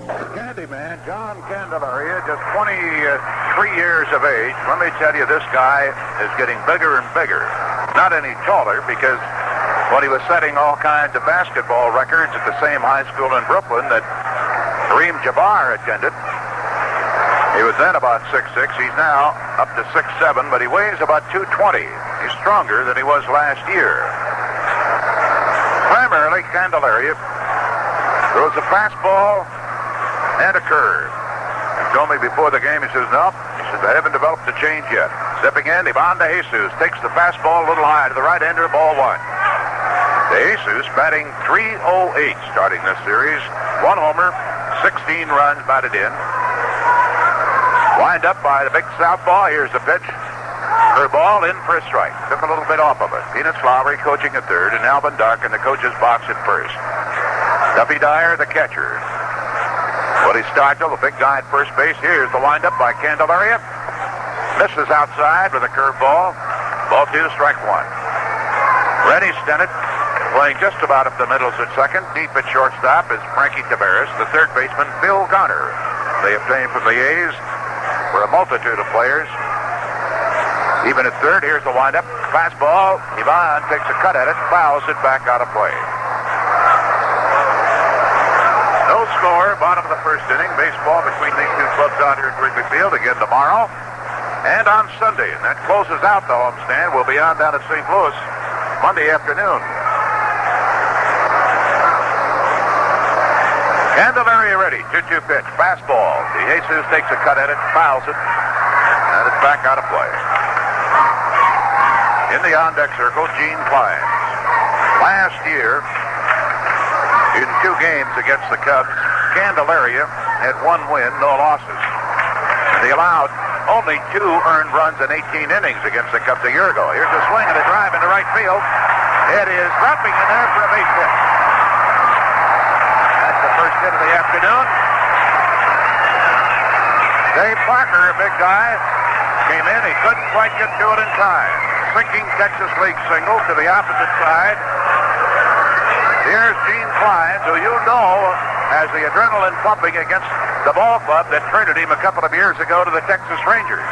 Candyman, John Candelaria, just 23 years of age. Let me tell you, this guy is getting bigger and bigger. Not any taller, because when he was setting all kinds of basketball records at the same high school in Brooklyn that Kareem Jabbar attended, he was then about 6'6". He's now up to 6'7", but he weighs about 220. He's stronger than he was last year. Primarily, Candelaria throws a fastball and a curve. He told me before the game, he says, no, I haven't developed a change yet. Stepping in, Ivan De Jesus takes the fastball a little high to the right end of ball one. De Jesus batting .308 starting this series. 1 homer, 16 runs batted in. Wind up by the big southpaw. Here's the pitch. Curveball in for a strike. Took a little bit off of it. Peanuts Lowry coaching at third, and Alvin Dark in the coach's box at first. Duffy Dyer, the catcher. Willie Stargell, the big guy at first base. Here's the windup by Candelaria. Misses outside with a curveball. Ball 2, strike 1. Rennie Stennett playing just about up the middles at second. Deep at shortstop is Frank Taveras, the third baseman, Phil Garner. They obtained from the A's for a multitude of players. Even at third, here's the windup. Fastball. Ivan takes a cut at it, fouls it back out of play. No score, bottom of the first inning. Baseball between these two clubs out here at Wrigley Field again tomorrow and on Sunday. And that closes out the homestand. We'll be on down at St. Louis Monday afternoon. Candelaria ready. 2-2 pitch. Fastball. De Jesus takes a cut at it, fouls it, and it's back out of play. In the on-deck circle, Gene Clines. Last year, in 2 games against the Cubs, Candelaria had 1 win, no losses. They allowed only 2 earned runs in 18 innings against the Cubs a year ago. Here's a swing and a drive into right field. It is dropping in there for a base hit. That's the first hit of the afternoon. Dave Parker, a big guy, came in. He couldn't quite get to it in time. Sinking Texas League single to the opposite side. Here's Gene Clines, who you know has the adrenaline pumping against the ball club that traded him a couple of years ago to the Texas Rangers.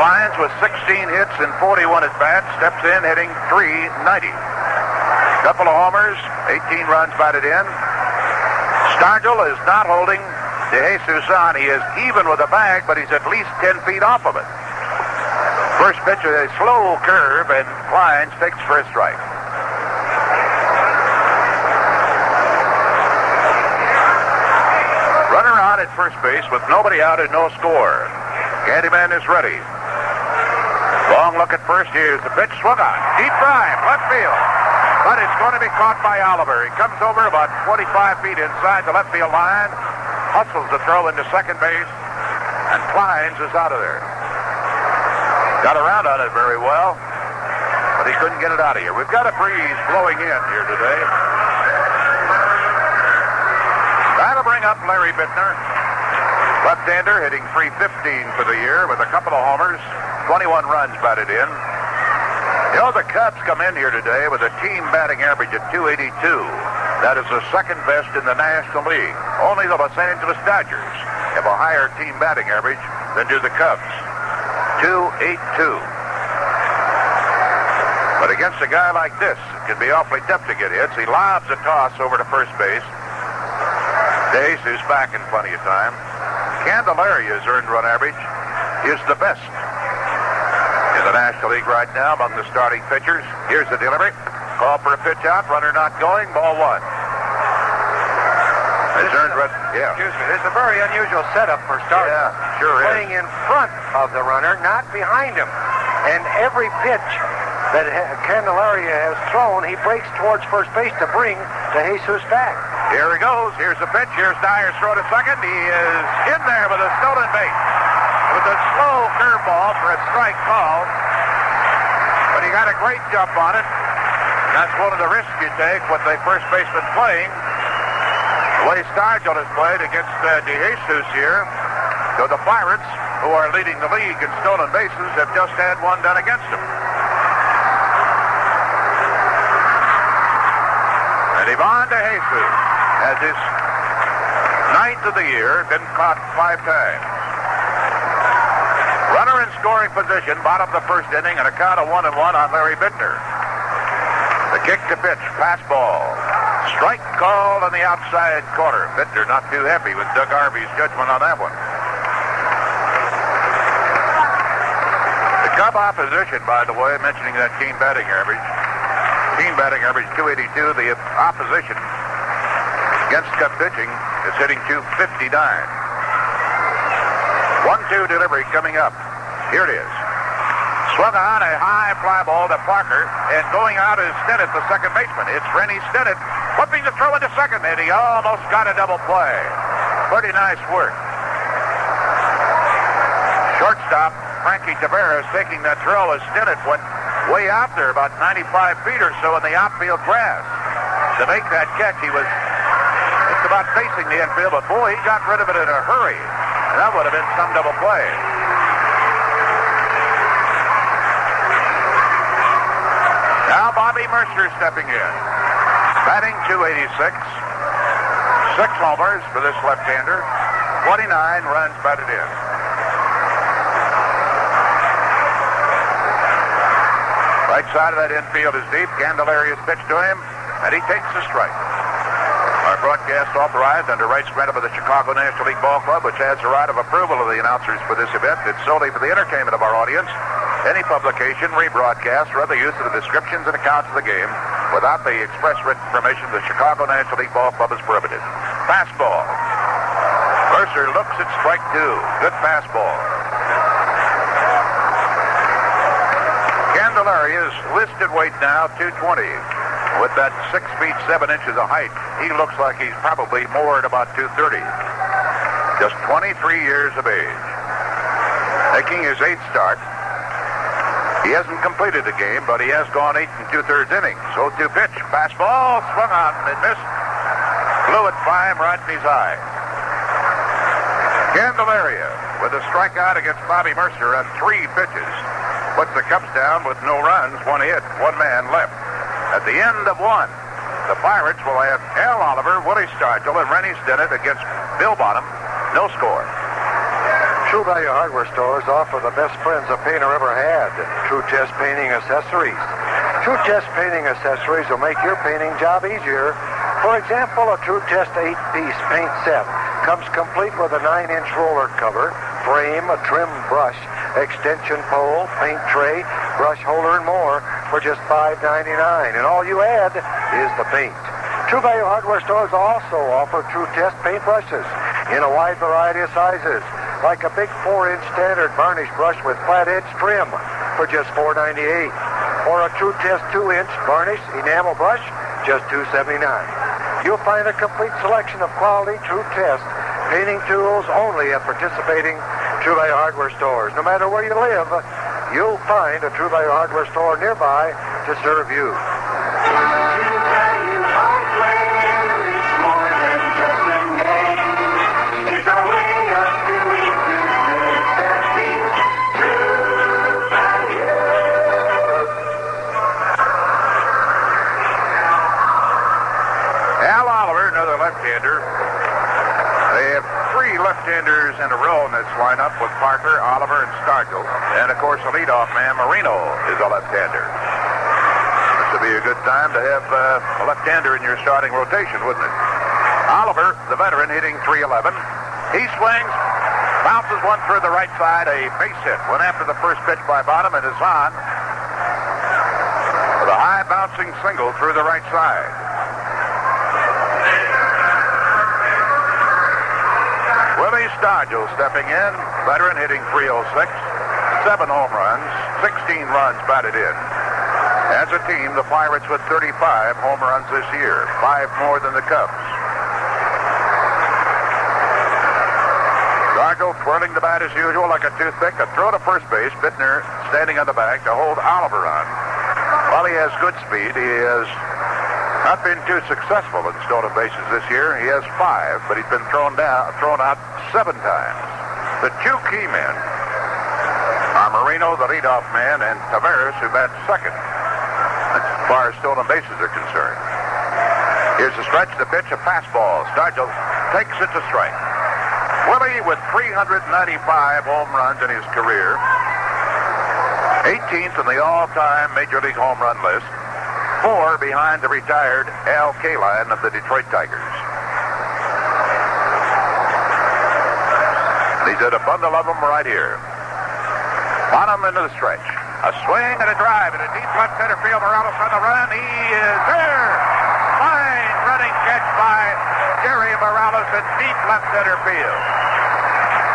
Clines with 16 hits and 41 at-bats, steps in hitting .390. Couple of homers, 18 runs batted in. Stargell is not holding De Jesus on. He is even with the bag, but he's at least 10 feet off of it. First pitch is a slow curve, and Clines takes for a strike. Runner on at first base with nobody out and no score. Candyman is ready. Long look at first. Here's the pitch. Swung on. Deep drive. Left field. But it's going to be caught by Oliver. He comes over about 25 feet inside the left field line. Hustles the throw into second base. And Clines is out of there. Got around on it very well, but he couldn't get it out of here. We've got a breeze blowing in here today. That'll bring up Larry Biittner. Left-hander hitting .315 for the year with a couple of homers, 21 runs batted in. You know, the Cubs come in here today with a team batting average of .282. That is the second best in the National League. Only the Los Angeles Dodgers have a higher team batting average than do the Cubs. .282. But against a guy like this, it can be awfully tough to get hits. He lobs a toss over to first base. De Jesus back in plenty of time. Candelaria's earned run average is the best in the National League right now among the starting pitchers. Here's the delivery. Call for a pitch out. Runner not going. Ball 1. Excuse me. This is a very unusual setup for starters. Yeah, sure is. Playing in front of the runner, not behind him. And every pitch that Candelaria has thrown, he breaks towards first base to bring De Jesus back. Here he goes. Here's the pitch. Here's Dyer's throw to second. He is in there with a stolen base. With a slow curveball for a strike call. But he got a great jump on it. That's one of the risks you take with the first baseman playing. The way Stargell has played against De Jesus here, so the Pirates, who are leading the league in stolen bases, have just had one done against them. And Ivan De Jesus has his 9th of the year, been caught 5 times. Runner in scoring position, bottom of the first inning, and a count of 1-1 on Larry Biittner. The kick to pitch, pass ball. Strike called on the outside corner. Biittner not too happy with Doug Harvey's judgment on that one. The Cub opposition, by the way, mentioning that team batting average. Team batting average 282. The opposition against Cub pitching is hitting 259. 1-2 delivery coming up. Here it is. Swung on a high fly ball to Parker, and going out is Stennett, the second baseman. It's Rennie Stennett flipping the throw into second, and he almost got a double play. Pretty nice work. Shortstop Frankie Taveras taking that throw as Stennett went way out there, about 95 feet or so in the outfield grass. To make that catch, he was just about facing the infield, but boy, he got rid of it in a hurry. That would have been some double play. Now Bobby Murcer stepping in. Batting 286. 6 homers for this left-hander. 29 runs batted in. Right side of that infield is deep. Candelaria's pitch to him, and he takes the strike. Our broadcast authorized under rights granted by the Chicago National League Ball Club, which has the right of approval of the announcers for this event. It's solely for the entertainment of our audience. Any publication, rebroadcast, or other use of the descriptions and accounts of the game without the express written permission of the Chicago National League Ball Club is prohibited. Fastball. Mercer looks at strike 2. Good fastball. Candelaria's listed weight now 220. With that 6 feet 7 inches of height, he looks like he's probably more at about 230. Just 23 years of age. Making his 8th start. He hasn't completed the game, but he has gone 8 2/3 innings. 0-2 pitch. Fastball swung on and missed. Blew it by him right in his eye. Candelaria with a strikeout against Bobby Murcer on 3 pitches. Puts the Cubs down with no runs, 1 hit, 1 man left. At the end of 1, the Pirates will have Al Oliver, Willie Stargell, and Rennie Stennett against Bill Bonham. No score. True Value Hardware stores offer the best friends a painter ever had. True Test Painting Accessories. True Test Painting Accessories will make your painting job easier. For example, a True Test 8-piece paint set comes complete with a 9-inch roller cover, frame, a trim brush, extension pole, paint tray, brush holder, and more for just $5.99. And all you add is the paint. True Value Hardware stores also offer True Test paintbrushes in a wide variety of sizes, like a big 4-inch standard varnish brush with flat edge trim for just $4.98, or a True Test 2-inch varnish enamel brush, just $2.79. You'll find a complete selection of quality True Test painting tools only at participating True Value Hardware stores. No matter where you live, you'll find a True Value Hardware store nearby to serve you. Left-hander. They have 3 left-handers in a row in this lineup with Parker, Oliver, and Stargell. And, of course, the leadoff man, Moreno, is a left-hander. This would be a good time to have a left-hander in your starting rotation, wouldn't it? Oliver, the veteran, hitting .311. He swings, bounces one through the right side, a base hit. Went after the first pitch by Bonham and is on with a high bouncing single through the right side. Willie Stargell stepping in, veteran, hitting .306, 7 home runs, 16 runs batted in. As a team, the Pirates with 35 home runs this year, 5 more than the Cubs. Stargell twirling the bat as usual like a toothpick, a throw to first base. Biittner standing on the bag to hold Oliver on. While he has good speed, he has not been too successful in stolen bases this year. He has 5, but he's been thrown out 7 times. The 2 key men are Moreno, the leadoff man, and Taveras, who bats second, as far as stolen bases are concerned. Here's the stretch, the pitch, a fastball. Stargell takes it to strike. Willie with 395 home runs in his career. 18th in the all-time Major League home run list. 4 behind the retired Al Kaline of the Detroit Tigers. He's at a bundle of them right here. Bonham into the stretch. A swing and a drive and a deep left center field. Morales on the run. He is there. Fine running catch by Jerry Morales in deep left center field.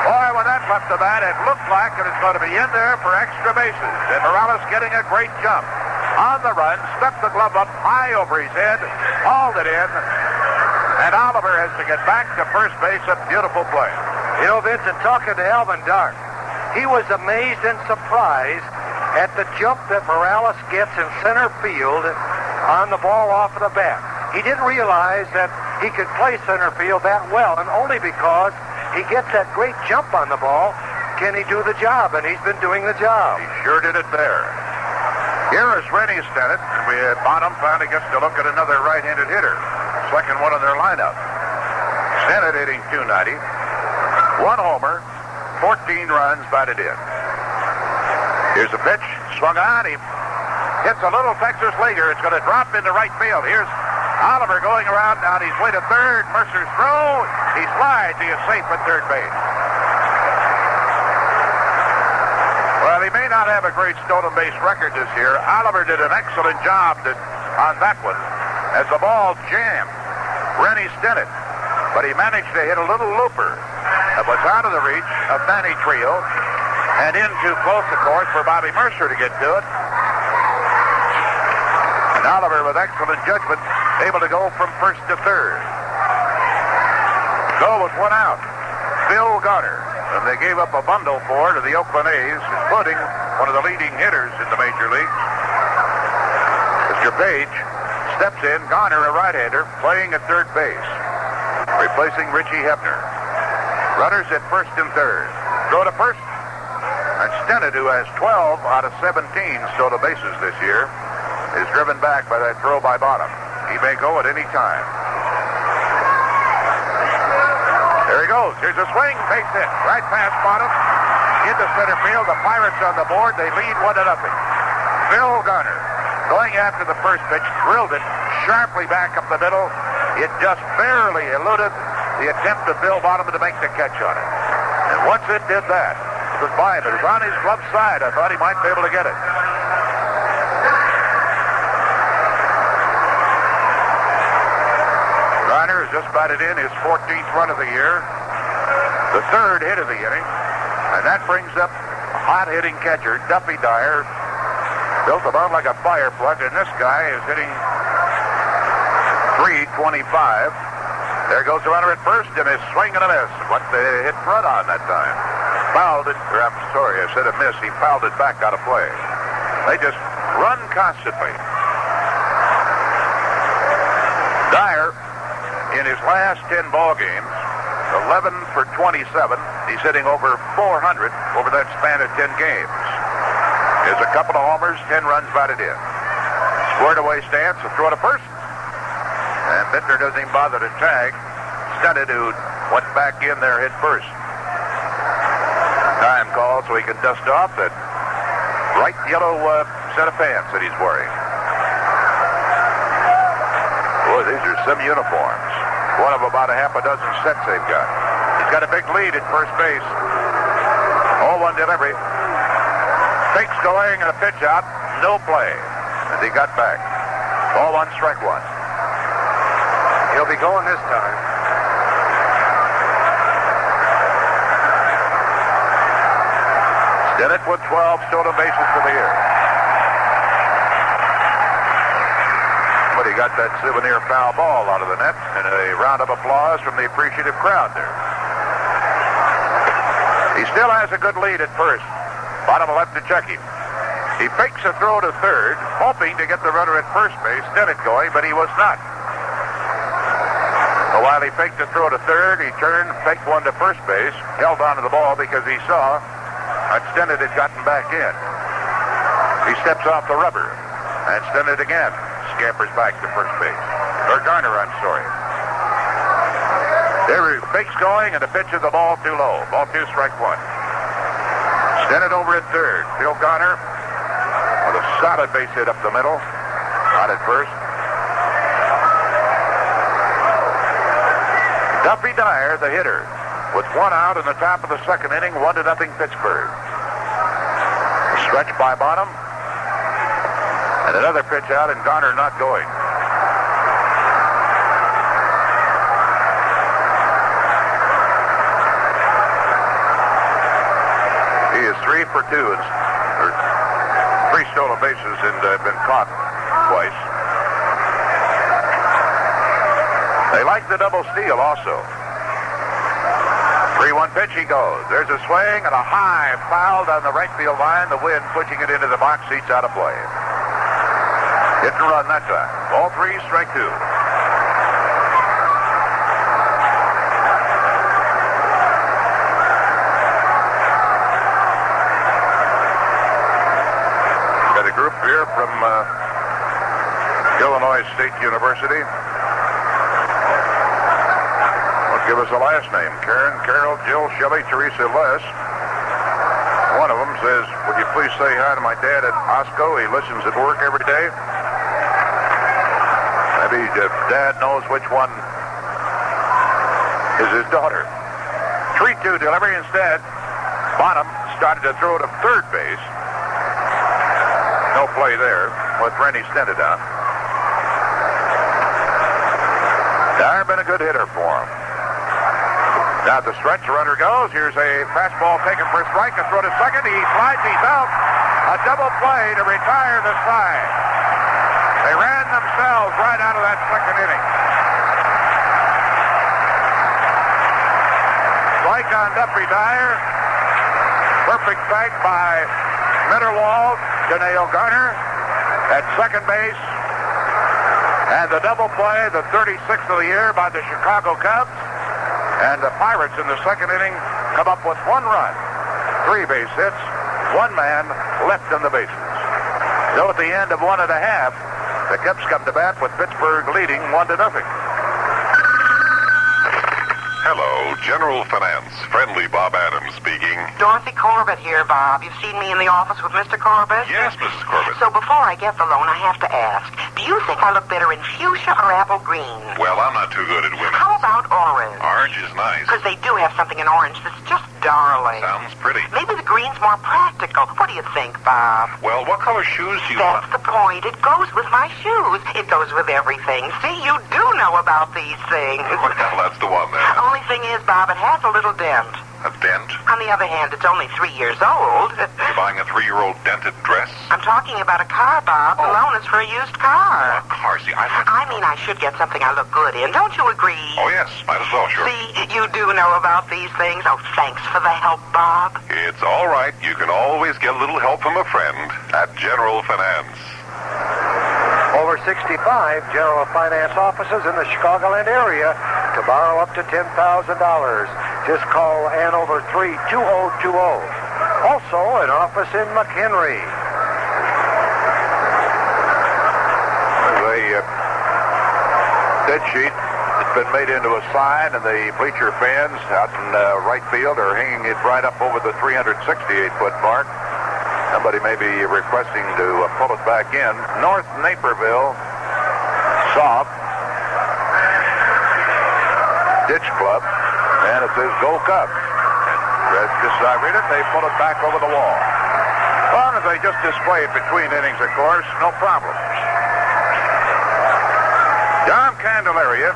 Boy, when that left the bat, it looked like it was going to be in there for extra bases. And Morales getting a great jump. On the run, stuck the glove up high over his head, hauled it in, and Oliver has to get back to first base. A beautiful play. You know, Vincent, talking to Alvin Dark, he was amazed and surprised at the jump that Morales gets in center field on the ball off of the bat. He didn't realize that he could play center field that well, and only because he gets that great jump on the ball can he do the job, and he's been doing the job. He sure did it there. Here is Rennie Stennett, and Bonham finally gets to look at another right-handed hitter. Second one in their lineup. Stennett hitting .290. 1 homer, 14 runs batted in. Here's a pitch, swung on. He hits a little Texas leaguer. It's going to drop into right field. Here's Oliver going around on his way to third. Mercer's throw. He slides. He is safe at third base. Well, he may not have a great stolen base record this year. Oliver did an excellent job on that one as the ball jammed Rennie Stennett. But he managed to hit a little looper that was out of the reach of Manny Trillo and in too close, of course, for Bobby Murcer to get to it. And Oliver, with excellent judgment, able to go from first to third. Go with 1 out. Phil Garner. And they gave up a bundle for to the Oakland A's, including one of the leading hitters in the Major League. Mr. Page steps in. Garner, a right-hander, playing at third base, replacing Richie Hebner. Runners at first and third. Throw to first. And Stennett, who has 12 out of 17 stolen bases this year, is driven back by that throw by Bonham. He may go at any time. There he goes. Here's a swing. Base hit. Right past Bonham. Into center field. The Pirates on the board. They lead 1-0. Phil Garner going after the first pitch. Drilled it sharply back up the middle. It just barely eluded the attempt of Bill Bonham to make the catch on it. And once it did that, it was by him. It was on his glove side. I thought he might be able to get it. Garner has just batted in his 14th run of the year, the third hit of the inning, and that brings up hot-hitting catcher Duffy Dyer, built about like a fire plug, and this guy is hitting .325. There goes the runner at first, and a swing and a miss. What they hit front on that time. Fouled it, or I'm sorry, I said a miss. He fouled it back out of play. They just run constantly. Dyer, in his last 10 ball games, 11 for 27. He's hitting over 400 over that span of 10 games. There's a couple of homers, 10 runs batted in. Squared away stance, a throw to first. And Biittner doesn't even bother to tag Stennett, who went back in there, hit first. Time call so he can dust off that bright yellow set of pants that he's wearing. Boy, these are some uniforms. One of about a half a dozen sets they've got. He's got a big lead at first base. 0-1 delivery. Fakes going and a pitch out. No play. As he got back. 0-1, strike 1. He'll be going this time. Stennett with 12 stolen bases for the year. But he got that souvenir foul ball out of the net, and a round of applause from the appreciative crowd there. He still has a good lead at first. Bottom left to check him. He fakes a throw to third, hoping to get the runner at first base, Stennett going, but he was not. So while he faked a throw to third, he turned, faked one to first base, held on to the ball because he saw that Stennett had gotten back in. He steps off the rubber, and Stennett again scampers back to first base. Or Garner, I'm sorry. There the fake's going, and the pitch is the ball too low. Ball 2, strike 1. Stennett over at third. Phil Garner with a solid base hit up the middle. Out at first. Duffy Dyer, the hitter, with 1 out in the top of the second inning, 1-0 Pittsburgh. A stretch by Bonham. And another pitch out, and Garner not going. He is 3 for 2, or 3 stolen bases, and been caught twice. They like the double steal also. 3-1 pitch, he goes. There's a swing and a high foul down the right field line. The wind pushing it into the box seats out of play. Hit and run that time. Ball 3, strike 2. Got a group here from Illinois State University. Give us a last name. Karen, Carol, Jill, Shelley, Teresa, Les. One of them says, would you please say hi to my dad at Osco? He listens at work every day. Maybe Dad knows which one is his daughter. 3-2 delivery instead. Bonham started to throw to third base. No play there with Rennie Stennett on. Dyer been a good hitter for him. Now the stretch, runner goes. Here's a fastball taken for a strike. A throw to second. He slides. He's out. A double play to retire the side. They ran themselves right out of that second inning. Strike on Duffy Dyer. Perfect bank by Mitterwald to nail Garner at second base. And the double play, the 36th of the year by the Chicago Cubs. And the Pirates in the second inning come up with 1 run, 3 base hits, 1 man left in the bases. So at the end of 1 1/2, the Cubs come to bat with Pittsburgh leading 1-0. Hello, General Finance. Friendly Bob Adams speaking. Dorothy Corbett here, Bob. You've seen me in the office with Mr. Corbett? Yes, Mrs. Corbett. So before I get the loan, I have to ask, do you think I look better in fuchsia or apple green? Well, I'm not too good at women. How about orange? Orange is nice. Because they do have something in orange that's just darling. Sounds pretty. Maybe the green's more practical. What do you think, Bob? Well, what color shoes do you That's want? the point. It goes with my shoes. It goes with everything. See, you do know about these things. Well, that's the one then. Only thing is, Bob, it has a little dent. A dent? On the other hand, it's only 3 years old. You're buying a 3-year-old dented dress? I'm talking about a car, Bob. The loan is for a used car. A car, see, I mean, I should get something I look good in. Don't you agree? Oh, yes, might as well, sure. See, you do know about these things. Oh, thanks for the help, Bob. It's all right. You can always get a little help from a friend at General Finance. Over 65 General Finance offices in the Chicagoland area to borrow up to $10,000. Just call Ann over 32020. Also, an office in McHenry. The dead sheet has been made into a sign, and the bleacher fans out in right field are hanging it right up over the 368-foot mark. Somebody may be requesting to pull it back in. North Naperville, soft. Ditch Club, and it says Go Cubs. Just as I read it, they pull it back over the wall. As long as they just display it between innings, of course, no problem. John Candelaria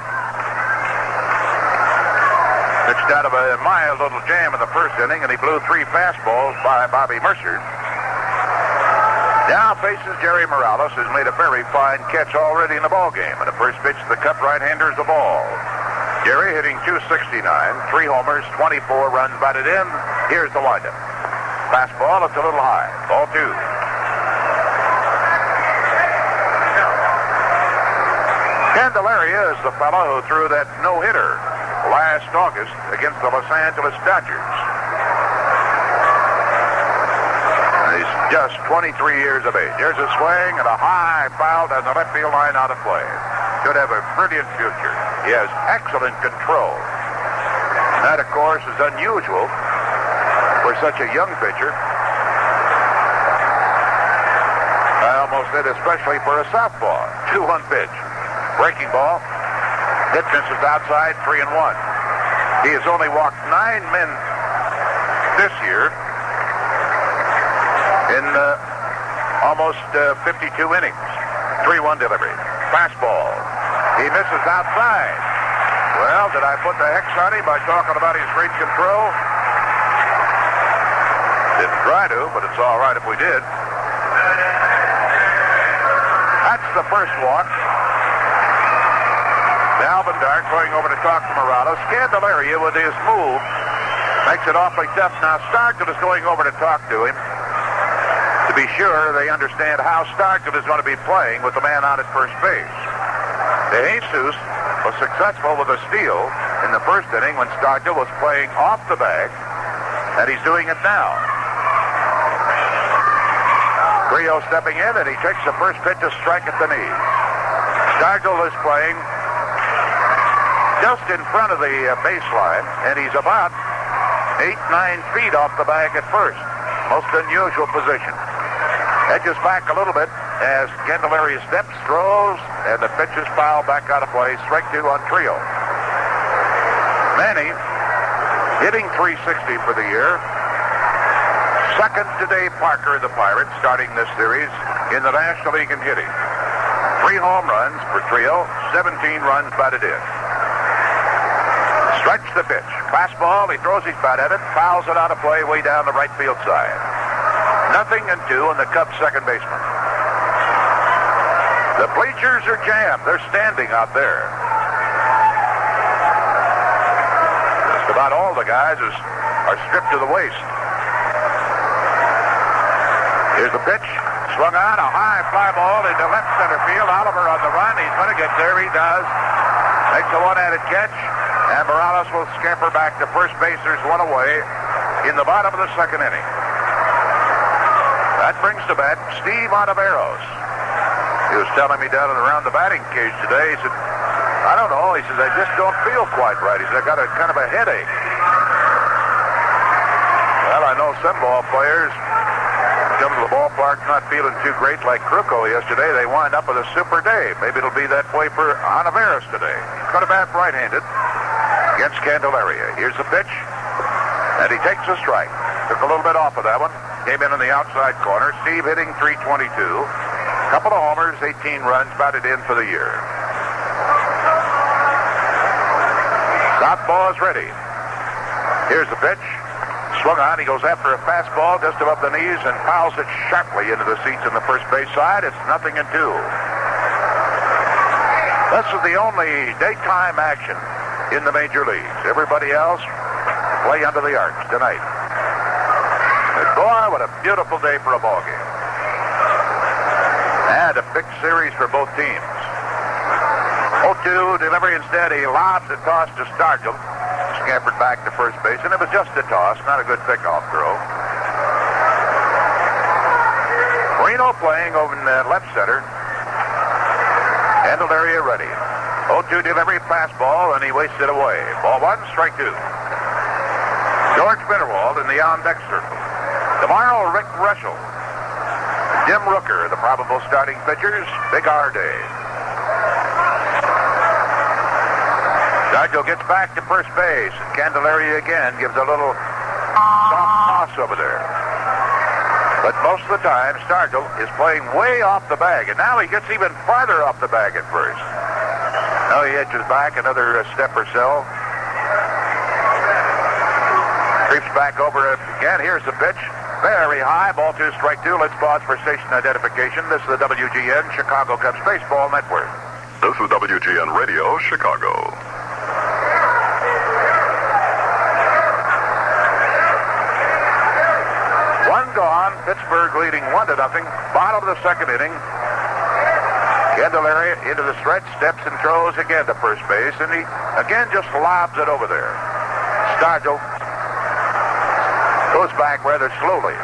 pitched out of a mild little jam in the first inning, and he blew 3 fastballs by Bobby Murcer. Now faces Jerry Morales, who's made a very fine catch already in the ballgame. And the first pitch to the Cup right-hander is the ball. Jerry hitting .269, 3 homers, 24 runs batted in. Here's the windup. Fastball, it's a little high. Ball 2. Candelaria is the fellow who threw that no-hitter last August against the Los Angeles Dodgers. He's just 23 years of age. Here's a swing and a high foul down the left field line out of play. Should have a brilliant future. He has excellent control. That, of course, is unusual for such a young pitcher. I almost said especially for a southpaw. 2-1 pitch. Breaking ball. Hit misses outside, 3-1. He has only walked 9 men this year in almost 52 innings. 3-1 delivery. Fastball. He misses outside. Well, did I put the X on him by talking about his great control? Didn't try to, but it's all right if we did. That's the first walk. Alvin Dark going over to talk to Morales. Candelaria with his move makes it awfully tough. Now Stargell is going over to talk to him to be sure they understand how Stargell is going to be playing with the man out at first base. De Jesus was successful with a steal in the first inning when Stargell was playing off the bag, and he's doing it now. Trillo stepping in, and he takes the first pitch, a strike at the knee. Stargell is playing just in front of the baseline, and he's about 8-9 feet off the bag at first. Most unusual position. Edges back a little bit as Candelaria steps, throws, and the pitch is fouled back out of play. Strike 2 on Trillo. Manny hitting .360 for the year. Second to Dave Parker of the Pirates, starting this series in the National League in hitting. 3 home runs for Trillo, 17 runs batted in. Stretch the pitch. Fastball, he throws his bat at it, fouls it out of play way down the right field side. 0-2 in the Cubs second baseman. The bleachers are jammed. They're standing out there. Just about all the guys are stripped to the waist. Here's the pitch. Swung on, a high fly ball into left center field. Oliver on the run. He's going to get there. He does. Makes a one-handed catch. And Morales will scamper back to first base. There's one away in the bottom of the second inning. That brings to bat Steve Ontiveros. He was telling me down and around the batting cage today. He said, I don't know. He says, I just don't feel quite right. He said, I got a kind of a headache. Well, I know some ball players come to the ballpark not feeling too great like Kruko yesterday. They wind up with a super day. Maybe it'll be that way for Ontiveros today. He's going to bat right-handed against Candelaria. Here's the pitch, and he takes a strike. Took a little bit off of that one. Came in on the outside corner. Steve hitting .322. Couple of homers, 18 runs batted in for the year. Southpaw is ready. Here's the pitch. Swung on. He goes after a fastball just above the knees and fouls it sharply into the seats on the first base side. It's 0-2. This is the only daytime action in the major leagues. Everybody else play under the arch tonight. But boy, what a beautiful day for a ball game. And a big series for both teams. 0-2 delivery instead. He lobs a toss to Stargell. Scampered back to first base, and it was just a toss, not a good pickoff throw. Moreno playing over in left center. Candelaria ready. 0-2 delivery, fastball, and he wastes it away. Ball 1, strike 2. George Mitterwald in the on-deck circle. Tomorrow, Rick Russell. Jim Rooker, the probable starting pitchers. Big R day. Stargell gets back to first base, and Candelaria again gives a little soft toss over there. But most of the time, Stargell is playing way off the bag, and now he gets even farther off the bag at first. Now he edges back another step or so. Creeps back over it again. Here's the pitch. Very high. Ball 2, strike 2. Let's pause for station identification. This is the WGN Chicago Cubs Baseball Network. This is WGN Radio, Chicago. One gone. Pittsburgh leading 1-0. Bottom of the second inning. Candelaria into the stretch, steps and throws again to first base, and he again just lobs it over there. Stargell goes back rather slowly.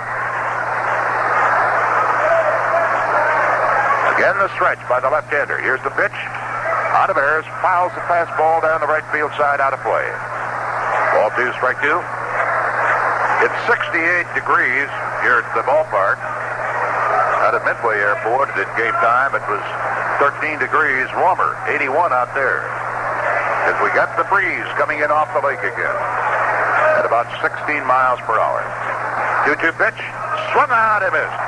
Again the stretch by the left-hander. Here's the pitch. Ontiveros fouls the fastball down the right field side out of play. Ball 2, strike 2. It's 68 degrees here at the ballpark. Out at Midway Airport at game time, it was 13 degrees warmer, 81 out there. As we got the breeze coming in off the lake again at about 16 miles per hour. 2-2 pitch, swung out and missed.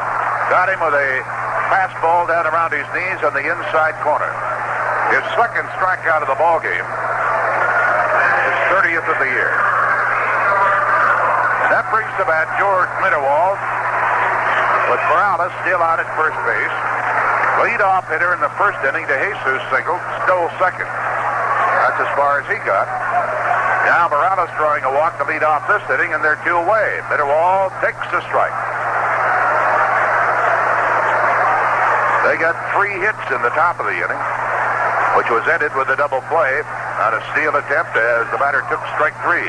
Got him with a fastball down around his knees on the inside corner. His second strikeout of the ball game. His 30th of the year. That brings to bat George Mitterwald with Morales still out at first base. Lead-off hitter in the first inning to Jesus singled, stole second. That's as far as he got. Now Morales throwing a walk to lead off this inning, and they're 2 away. Mitterwald takes a strike. They got 3 hits in the top of the inning, which was ended with a double play on a steal attempt as the batter took strike 3.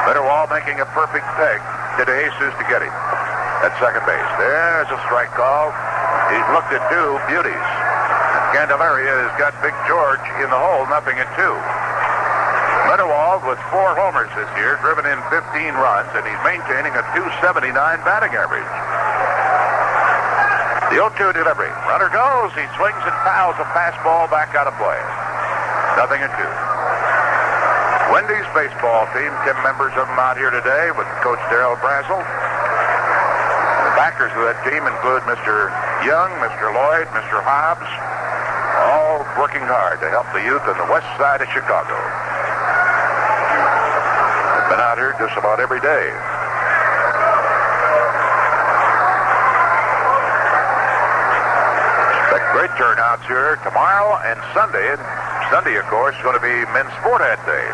Mitterwald making a perfect peg to De Jesus to get him at second base. There's a strike call. He's looked at 2 beauties. Candelaria has got Big George in the hole, 0-2. Mitterwald with 4 homers this year, driven in 15 runs, and he's maintaining a .279 batting average. The 0-2 delivery. Runner goes. He swings and fouls a fastball back out of play. 0-2. Wendy's baseball team, 10 members of them out here today with Coach Darrell Brazel. The backers of that team include Mr. Young, Mr. Lloyd, Mr. Hobbs, all working hard to help the youth on the west side of Chicago. They've been out here just about every day. Expect great turnouts here tomorrow and Sunday. And Sunday, of course, is going to be Men's Sport Ad Day.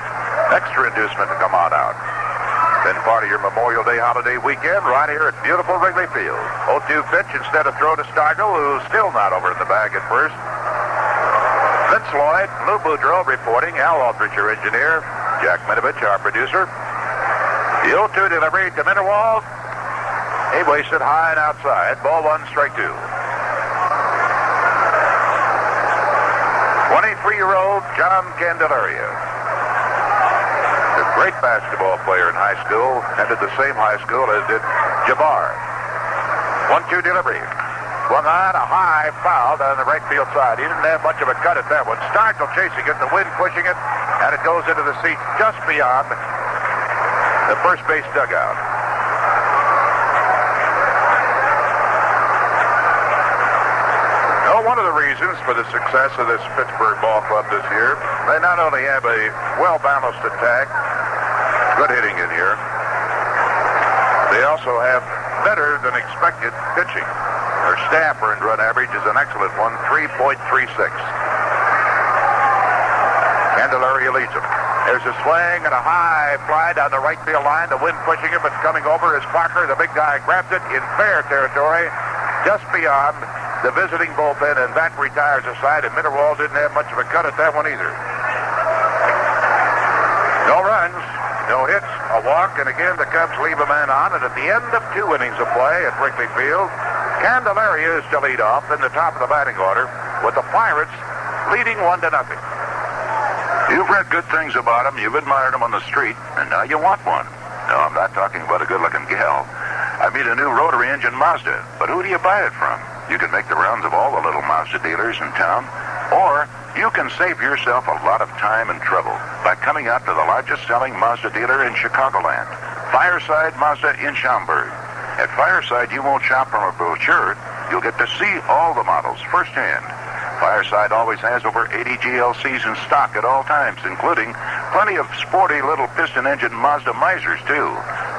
Extra inducement to come on out. Been part of your Memorial Day holiday weekend right here at beautiful Wrigley Field. 0-2 pitch instead of throw to Stargell, who's still not over in the bag at first. Vince Lloyd, Lou Boudreau reporting, Al Aldrich, your engineer, Jack Minovich, our producer. The 0-2 delivery to Mitterwald. He wasted high and outside. Ball 1, strike 2. 23-year-old John Candelaria. A great basketball player in high school, attended the same high school as did Jabbar. 1-2 delivery. Swung on a high foul down the right field side. He didn't have much of a cut at that one. Stargell chasing it, the wind pushing it, and it goes into the seats just beyond the first base dugout. One of the reasons for the success of this Pittsburgh ball club this year, they not only have a well-balanced attack, good hitting in here, they also have better than expected pitching. Their staff earned run average is an excellent one, 3.36. Candelaria leads them. There's a swing and a high fly down the right field line. The wind pushing it, but coming over is Parker. The big guy grabs it in fair territory, just beyond the visiting bullpen, and that retires aside, and Mitterwald didn't have much of a cut at that one either. No runs, no hits, a walk, and again the Cubs leave a man on, and at the end of 2 innings of play at Wrigley Field, Candelaria is to lead off in the top of the batting order, with the Pirates leading 1-0. You've read good things about him, you've admired him on the street, and now you want one. No, I'm not talking about a good-looking gal. I mean a new rotary engine Mazda, but who do you buy it from? You can make the rounds of all the little Mazda dealers in town, or you can save yourself a lot of time and trouble by coming out to the largest selling Mazda dealer in Chicagoland, Fireside Mazda in Schaumburg. At Fireside, you won't shop from a brochure. You'll get to see all the models firsthand. Fireside always has over 80 GLCs in stock at all times, including plenty of sporty little piston engine Mazda Misers, too.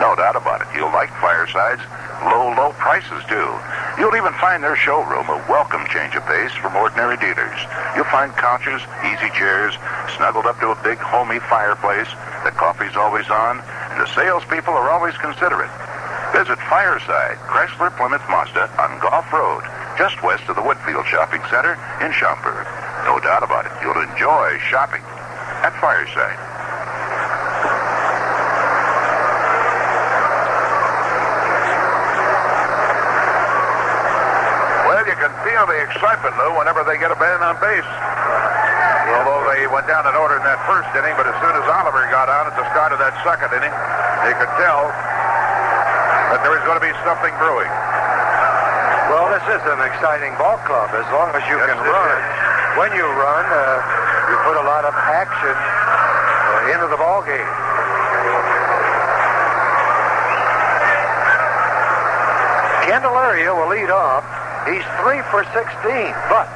No doubt about it. You'll like Fireside's low prices, too. You'll even find their showroom a welcome change of pace from ordinary dealers. You'll find couches, easy chairs, snuggled up to a big homey fireplace. The coffee's always on, and the salespeople are always considerate. Visit Fireside, Chrysler Plymouth Mazda on Golf Road, just west of the Woodfield Shopping Center in Schaumburg. No doubt about it, you'll enjoy shopping at Fireside. Well, you can feel the excitement, Lou, whenever they get a man on base. Although they went down in order in that first inning, but as soon as Oliver got on at the start of that second inning, you could tell that there was going to be something brewing. Well, this is an exciting ball club as long as you can run. When you run, you put a lot of action into the ball game. Candelaria will lead off. He's 3 for 16, but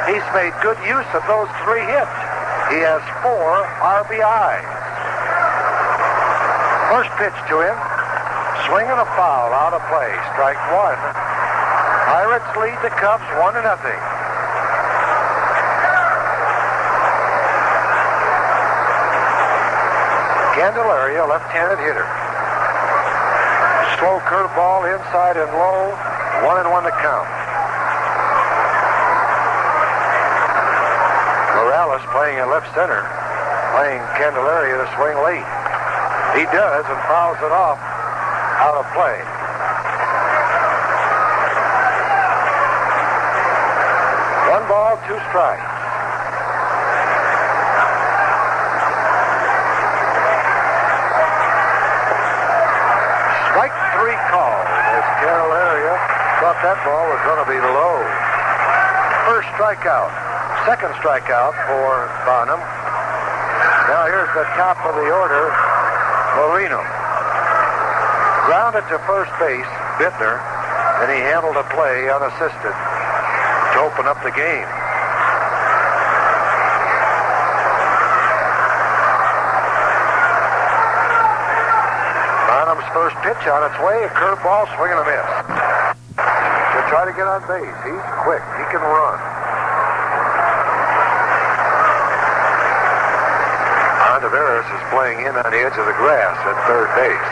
he's made good use of those 3 hits. He has 4 RBIs. First pitch to him. Swing and a foul out of play. Strike 1. Pirates lead the Cubs 1-0. Candelaria, left-handed hitter. Slow curveball inside and low. 1-1 to count. Morales playing in left center, playing Candelaria to swing late. He does and fouls it off out of play. One ball, 2 strikes. Strike 3 called as Candelaria thought that ball was going to be low. First strikeout. Second strikeout for Bonham. Now here's the top of the order, Moreno. Grounded to first base, Biittner, and he handled a play unassisted to open up the game. Bonham's first pitch on its way, a curveball, swing and a miss. To try to get on base. He's quick. He can run. Taveras is playing in on the edge of the grass at third base.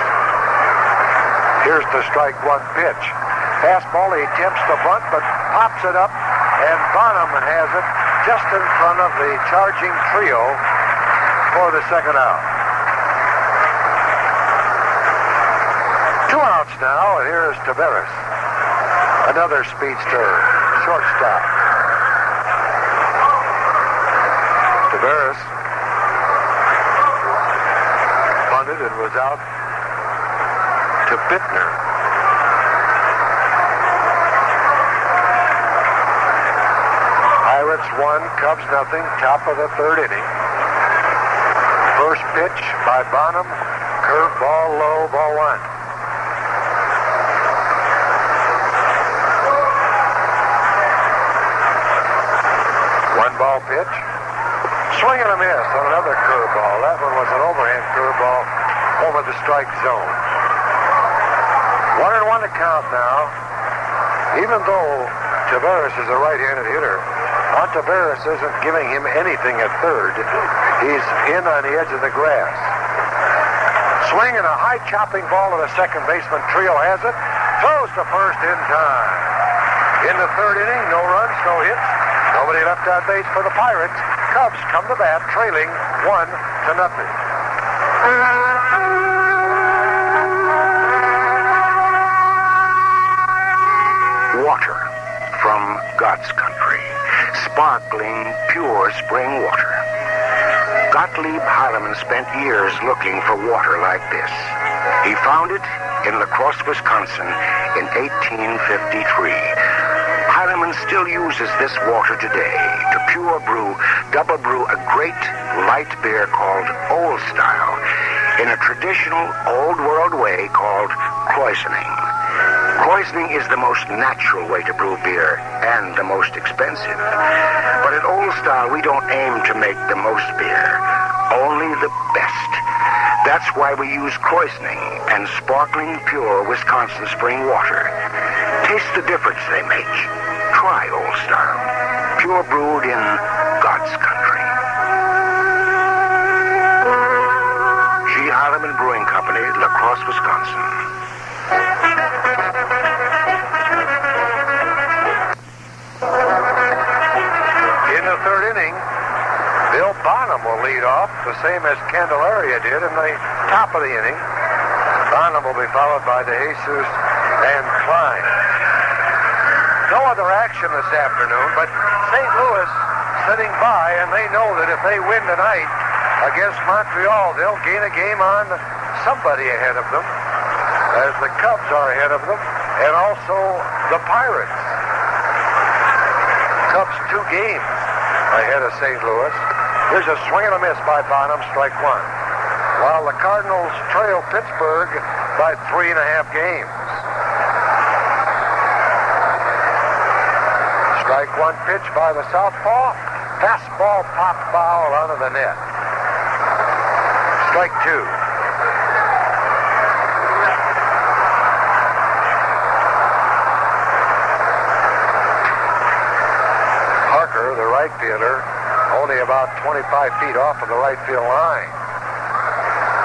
Here's the strike 1 pitch. Fastball, he attempts the bunt, but pops it up, and Bonham has it just in front of the charging trio for the second out. 2 outs now, and here's Taveras. Another speedster, shortstop. Taveras and was out to Biittner. Pirates 1, Cubs nothing, top of the third inning. First pitch by Bonham, curveball low, ball 1. One ball pitch. Swing and a miss on another curveball. That one was an overhand curveball over the strike zone. 1-1 to count now. Even though Taveras is a right-handed hitter, Ontiveros isn't giving him anything at third. He's in on the edge of the grass. Swing and a high chopping ball to the second baseman. Trillo has it. Throws to first in time. In the third inning, no runs, no hits. Nobody left on base for the Pirates. Cubs come to bat, trailing 1-0. Water from God's country. Sparkling, pure spring water. Gottlieb Heilemann spent years looking for water like this. He found it in La Crosse, Wisconsin in 1853. Heilemann still uses this water today to double brew a great light beer called Old Style in a traditional old world way called cloisening. Cloisening is the most natural way to brew beer and the most expensive. But at Old Style, we don't aim to make the most beer, only the best. That's why we use cloisening and sparkling, pure Wisconsin spring water. Taste the difference they make. Try Old Style, pure brewed in God's country. G. Heilemann Brewing Company, La Crosse, Wisconsin. In the third inning, Bill Bonham will lead off, the same as Candelaria did in the top of the inning. Bonham will be followed by DeJesus and Clines. No other action this afternoon, but St. Louis sitting by, and they know that if they win tonight against Montreal, they'll gain a game on somebody ahead of them, as the Cubs are ahead of them, and also the Pirates. Cubs 2 games ahead of St. Louis. Here's a swing and a miss by Bonham, strike 1. While the Cardinals trail Pittsburgh by 3.5 games. Strike 1 pitch by the southpaw. Fastball pop foul out of the net. Strike 2. Parker, the right fielder, only about 25 feet off of the right field line.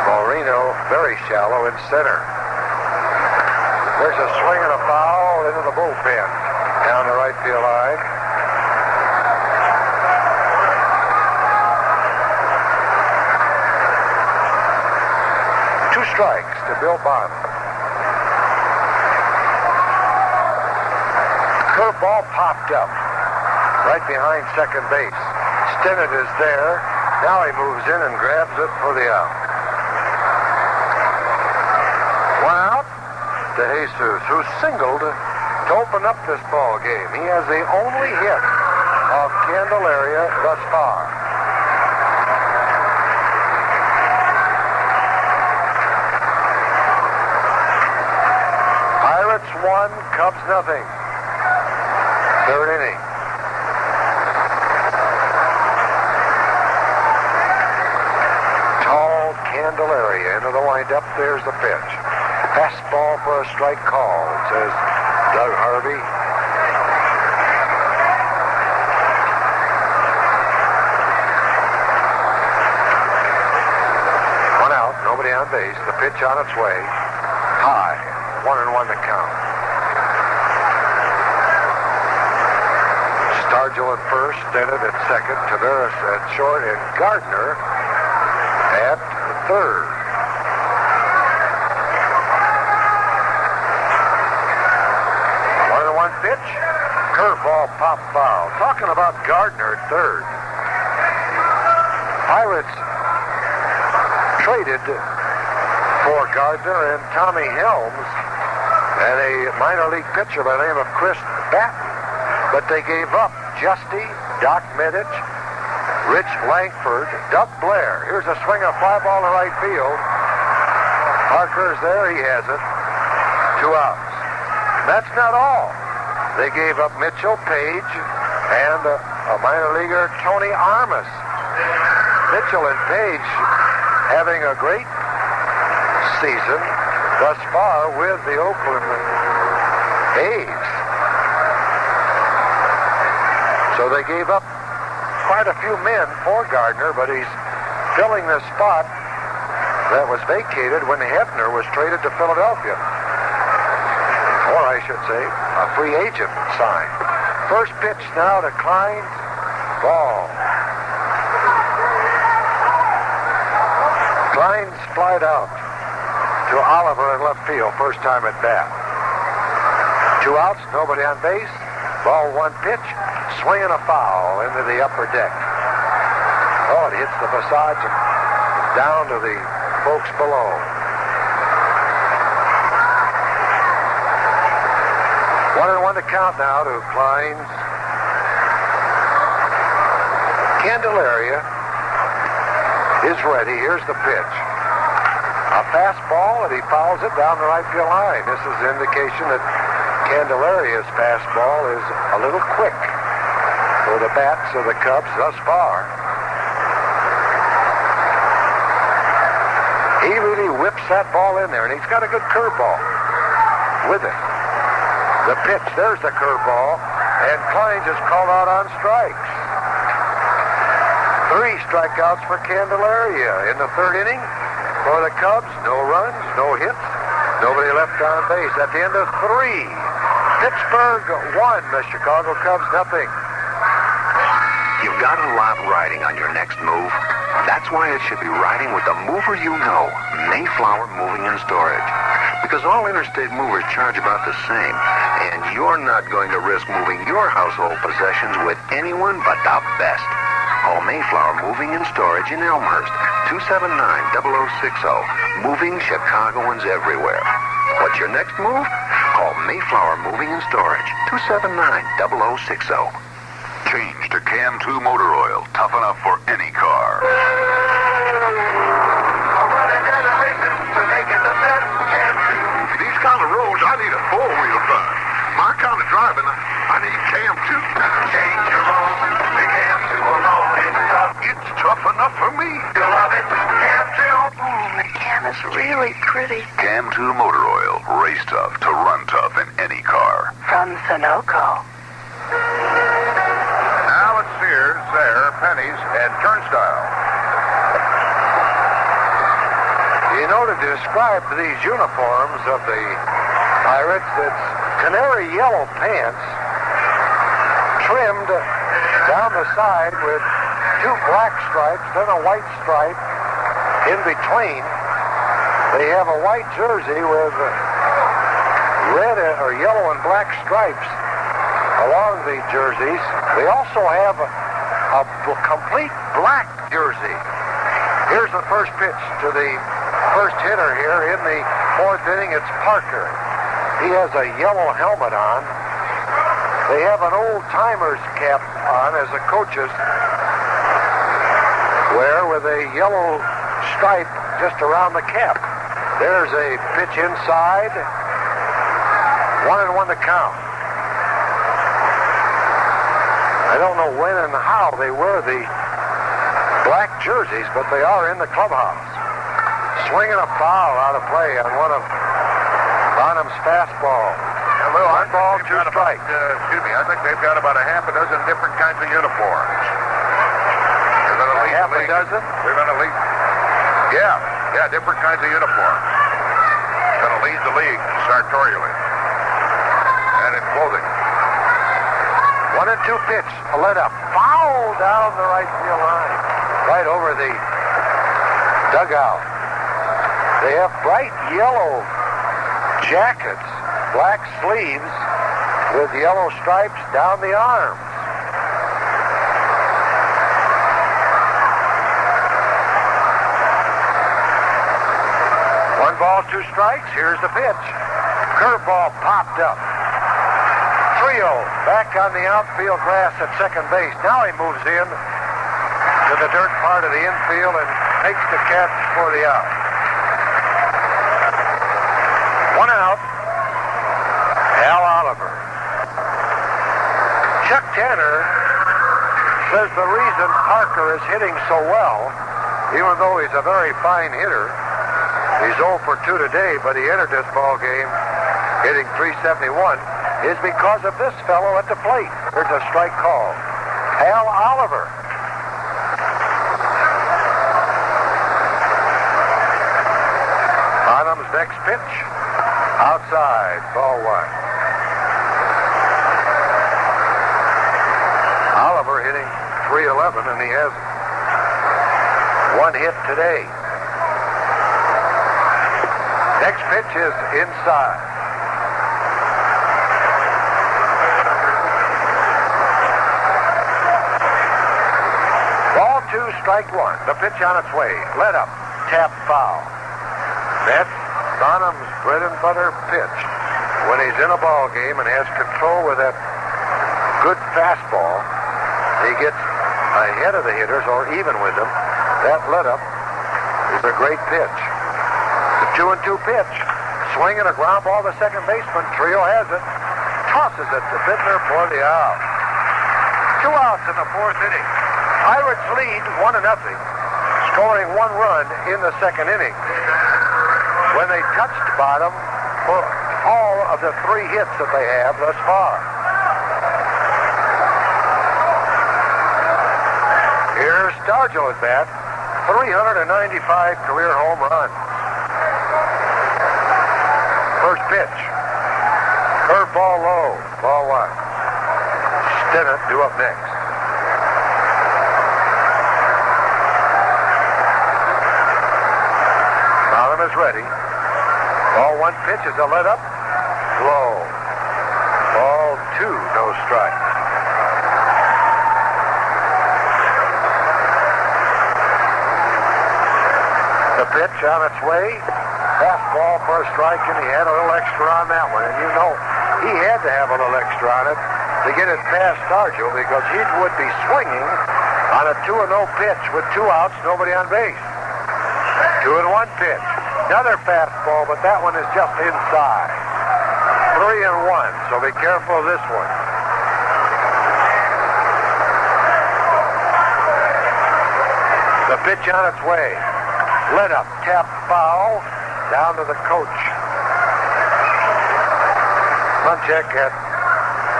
Moreno very shallow in center. There's a swing and a foul into the bullpen down the right field line. Two strikes to Bill Bonham. Curveball popped up right behind second base. Stennett is there. Now he moves in and grabs it for the out. One out to Jesus, who singled to open up this ball game. He has the only hit of Candelaria thus far. Pirates 1, Cubs nothing. Third inning. Tall Candelaria into the windup. There's the pitch. Fastball for a strike call, says Doug Harvey. One out, nobody on base. The pitch on its way. High. 1-1 to count. Stargell at first, Stennett at second, Taveras at short, and Gardner at third. Pitch, curveball, pop foul. Talking about Gardner at third. Pirates traded for Gardner and Tommy Helms and a minor league pitcher by the name of Chris Batten. But they gave up Justy, Doc Medich, Rich Langford, Doug Blair. Here's a swing, a fly ball to right field. Parker's there, he has it. 2 outs. That's not all. They gave up Mitchell, Page, and a minor leaguer, Tony Armas. Mitchell and Page having a great season thus far with the Oakland A's. So they gave up quite a few men for Gardner, but he's filling the spot that was vacated when Hebner was traded to Philadelphia. Or I should say, a free agent signed. First pitch now to Clines. Ball. Clines flied out to Oliver in left field, first time at bat. 2 outs, nobody on base. Ball 1 pitch, swing and a foul into the upper deck. Oh, it hits the facades and down to the folks below. 1-1 to count now to Clines. Candelaria is ready. Here's the pitch. A fastball, and he fouls it down the right field line. This is an indication that Candelaria's fastball is a little quick for the bats of the Cubs thus far. He really whips that ball in there, and he's got a good curveball with it. The pitch, there's the curveball, and Clines is called out on strikes. 3 strikeouts for Candelaria in the third inning. For the Cubs, no runs, no hits, nobody left on base. At the end of 3, Pittsburgh 1, the Chicago Cubs nothing. You've got a lot riding on your next move. That's why it should be riding with the mover you know, Mayflower Moving and Storage. Because all interstate movers charge about the same. And you're not going to risk moving your household possessions with anyone but the best. Call Mayflower Moving and Storage in Elmhurst, 279-0060. Moving Chicagoans everywhere. What's your next move? Call Mayflower Moving and Storage, 279-0060. Change to Cam 2 motor oil. Tough enough for any car. These kind of roads, I need a four-wheel drive. My kind of driving, I need Cam 2. Change your road to Cam 2 alone. It's tough enough for me. You love it, Cam 2. Oh, the Cam is really pretty. Cam 2 motor oil. Race tough to run tough in any car. From Sunoco. Now it's Sears, Sayre, Penny's, and Turnstile. You know, to describe these uniforms of the Pirates, it's canary yellow pants trimmed down the side with two black stripes, then a white stripe in between. They have a white jersey with red or yellow and black stripes along the jerseys. They also have a complete black jersey. Here's the first pitch to the first hitter here in the fourth inning. It's Parker. He has a yellow helmet on. They have an old-timer's cap on, as the coaches wear, with a yellow stripe just around the cap. There's a pitch inside. 1-1 to count. I don't know when and how they wear the black jerseys, but they are in the clubhouse. Swinging a foul out of play on one of Bonham's fastballs. One ball, two strikes. I think they've got about a half a dozen different kinds of uniforms. They're going to lead half the a league. dozen? They're going to lead. Yeah, different kinds of uniforms. Going to lead the league sartorially. And in clothing. 1-2 pitch. A let up. Foul down the right field line. Right over the dugout. They have bright yellow jackets, black sleeves with yellow stripes down the arms. One ball, two strikes. Here's the pitch. Curveball popped up. Trillo back on the outfield grass at second base. Now he moves in to the dirt part of the infield and makes the catch for the out. One out. Al Oliver. Chuck Tanner says the reason Parker is hitting so well, even though he's a very fine hitter, he's 0 for 2 today, but he entered this ball game hitting .371, is because of this fellow at the plate. There's a strike call. Al Oliver. Bonham's next pitch. Outside, ball one. Oliver hitting .311, and he has one hit today. Next pitch is inside. Ball two, strike one. The pitch on its way. Let up. Tap foul. That's Bonham's bread and butter pitch when he's in a ball game and has control with that good fastball. He gets ahead of the hitters or even with them. That let up is a great pitch. The 2-2 pitch. Swinging a ground ball to second baseman. Trillo has it. Tosses it to Biittner for the out. 2 outs in the fourth inning. Pirates lead 1-0, scoring 1 run in the second inning, when they touched bottom for all of the 3 hits that they have thus far. Here's Stargell at bat. 395 career home runs. First pitch. Curveball low. Ball one. Stennett due up next. Bonham is ready. Ball one pitch is a let up. Low. no strike. The pitch on its way. Fastball for a strike, and he had a little extra on that one. And you know, he had to have a little extra on it to get it past Stargell because he would be swinging on a 2-0 pitch with 2 outs, nobody on base. 2-1 pitch. Another fastball, but that one is just inside. 3-1, so be careful of this one. The pitch on its way. Lit up, tap foul, down to the coach. Munchak at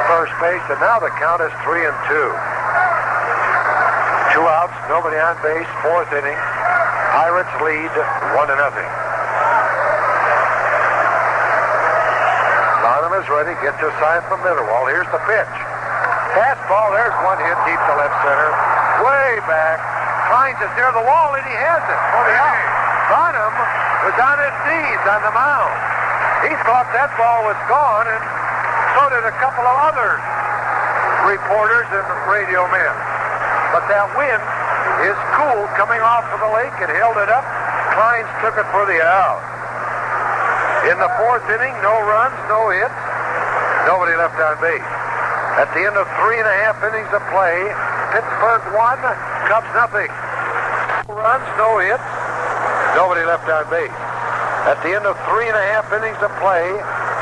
first base, and now the count is 3-2. 2 outs, nobody on base, 4th inning. Pirates lead 1-0. Bonham is ready, gets a sign from Mitterwald. Here's the pitch. Fastball, there's one hit deep to left center. Way back. Clines is near the wall, and he has it for the out. Bonham was on his knees on the mound. He thought that ball was gone, and so did a couple of other reporters and radio men. But that wind is cool coming off of the lake and held it up. Clines took it for the out. In the 4th inning, no runs, no hits, nobody left on base. At the end of 3.5 innings of play, Pittsburgh 1, Cubs nothing. No runs, no hits, nobody left on base. At the end of 3.5 innings of play,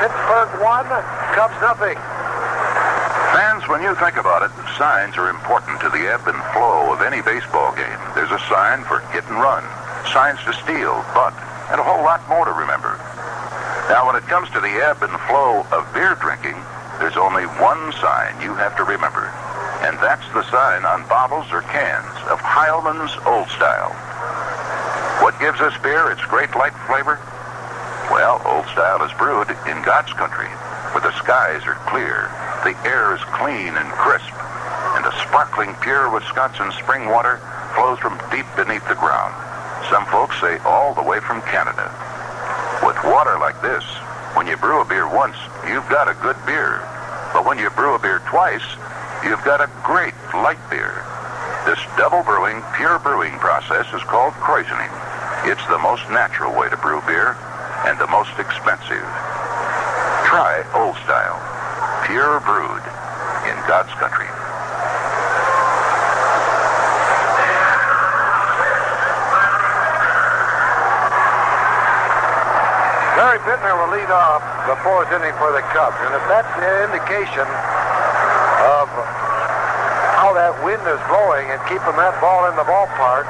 Pittsburgh 1, Cubs nothing. Fans, when you think about it, signs are important to the ebb and flow of any baseball game. There's a sign for hit and run, signs to steal, bunt, and a whole lot more to remember. Now, when it comes to the ebb and flow of beer drinking, there's only one sign you have to remember, and that's the sign on bottles or cans of Heilmann's Old Style. What gives this beer its great light flavor? Well, Old Style is brewed in God's country, where the skies are clear, the air is clean and crisp, and the sparkling pure Wisconsin spring water flows from deep beneath the ground. Some folks say all the way from Canada. With water like this, when you brew a beer once, you've got a good beer. But when you brew a beer twice, you've got a great light beer. This double brewing, pure brewing process is called krausening. It's the most natural way to brew beer and the most expensive. Try Old Style, pure brewed in God's country. Larry Biittner will lead off the 4th inning for the Cubs. And if that's the indication of how that wind is blowing and keeping that ball in the ballpark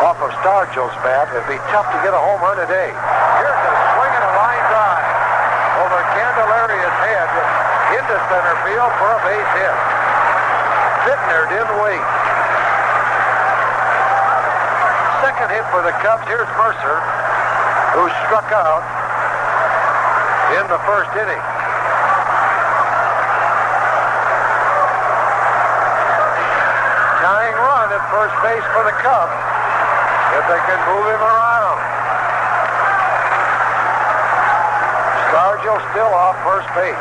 off of Stargell's bat, it'd be tough to get a home run today. Here's a swing and a line drive over Candelaria's head into center field for a base hit. Biittner didn't wait. Second hit for the Cubs. Here's Murcer, who struck out in the 1st inning. Tying run at first base for the Cubs if they can move him around. Stargell still off first base.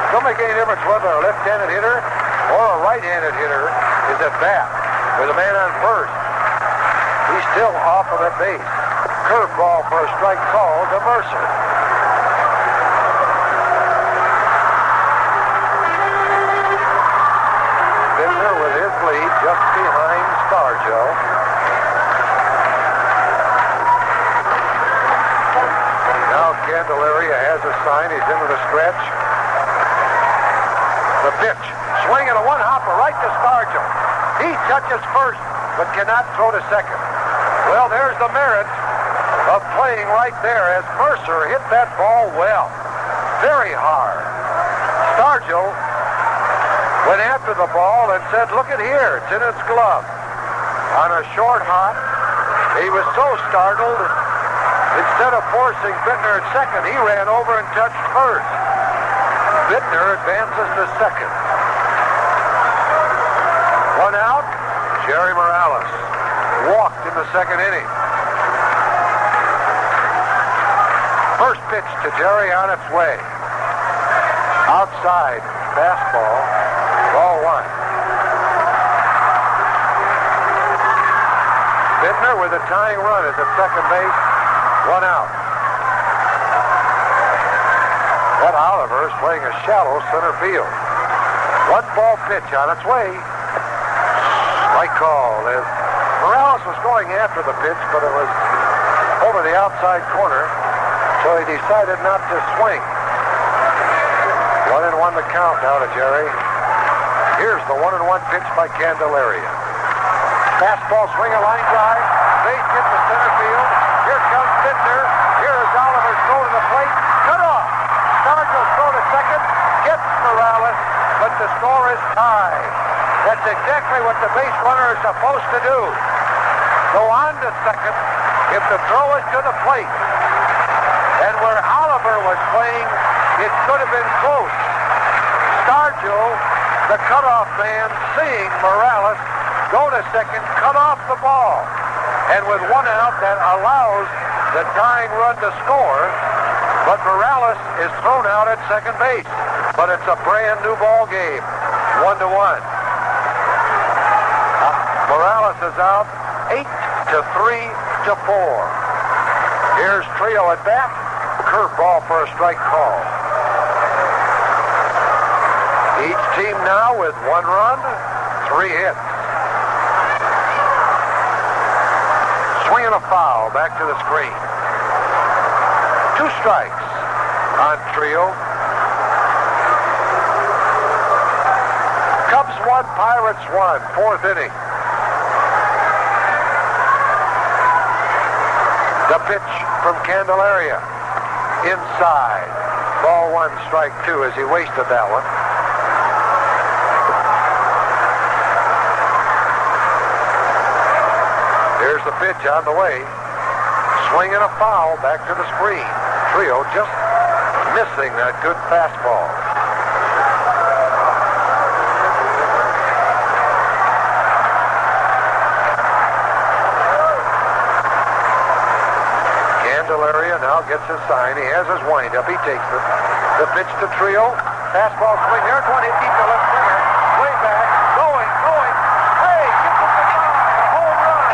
Don't make any difference whether a left-handed hitter or a right-handed hitter is at bat with a man on first. He's still off of that base. Curveball for a strike call to Murcer. Biittner with his lead just behind Stargell. Now Candelaria has a sign. He's into the stretch. The pitch. Swinging a one-hopper right to Stargell. He touches first, but cannot throw to second. Well, there's the merit of playing right there as Murcer hit that ball well. Very hard. Stargell went after the ball and said, look at here, it's in its glove. On a short hop, he was so startled, instead of forcing Biittner at second, he ran over and touched first. Biittner advances to second. One out, Jerry Morales walked in the 2nd inning. First pitch to Jerry on its way. Outside fastball. Ball one. Biittner with a tying run at the second base. One out. That Oliver is playing a shallow center field. One ball pitch on its way. Strike call. Morales was going after the pitch, but it was over the outside corner, so he decided not to swing. 1-1 the count now to Jerry. Here's the 1-1 pitch by Candelaria. Fastball swing, a line drive. Base hit to center field. Here comes Biittner. Here is Oliver thrown to the plate. Cut off. Stargell throw to second. Gets Morales, but the score is tied. That's exactly what the base runner is supposed to do. Go on to second if the throw is to the plate. And where Oliver was playing, it could have been close. Stargell, the cutoff man, seeing Morales go to second, cut off the ball. And with one out, that allows the tying run to score. But Morales is thrown out at second base. But it's a brand new ball game. 1-1. Morales is out 8-3-4. Here's Trillo at bat. Curveball for a strike call. Each team now with 1 run, 3 hits. Swing and a foul back to the screen. 2 strikes on Trillo. Cubs 1, Pirates 1, 4th inning. The pitch from Candelaria. Inside. Ball 1, strike 2 as he wasted that one. Here's the pitch on the way. Swing and a foul back to the screen. Trillo just missing that good fastball. Candelaria now gets his sign. He has his windup. He takes it. The pitch to Trillo. Fastball swing. There's one hit deep to left center. Way back. Going. Hey, gets it to Fry. A home run.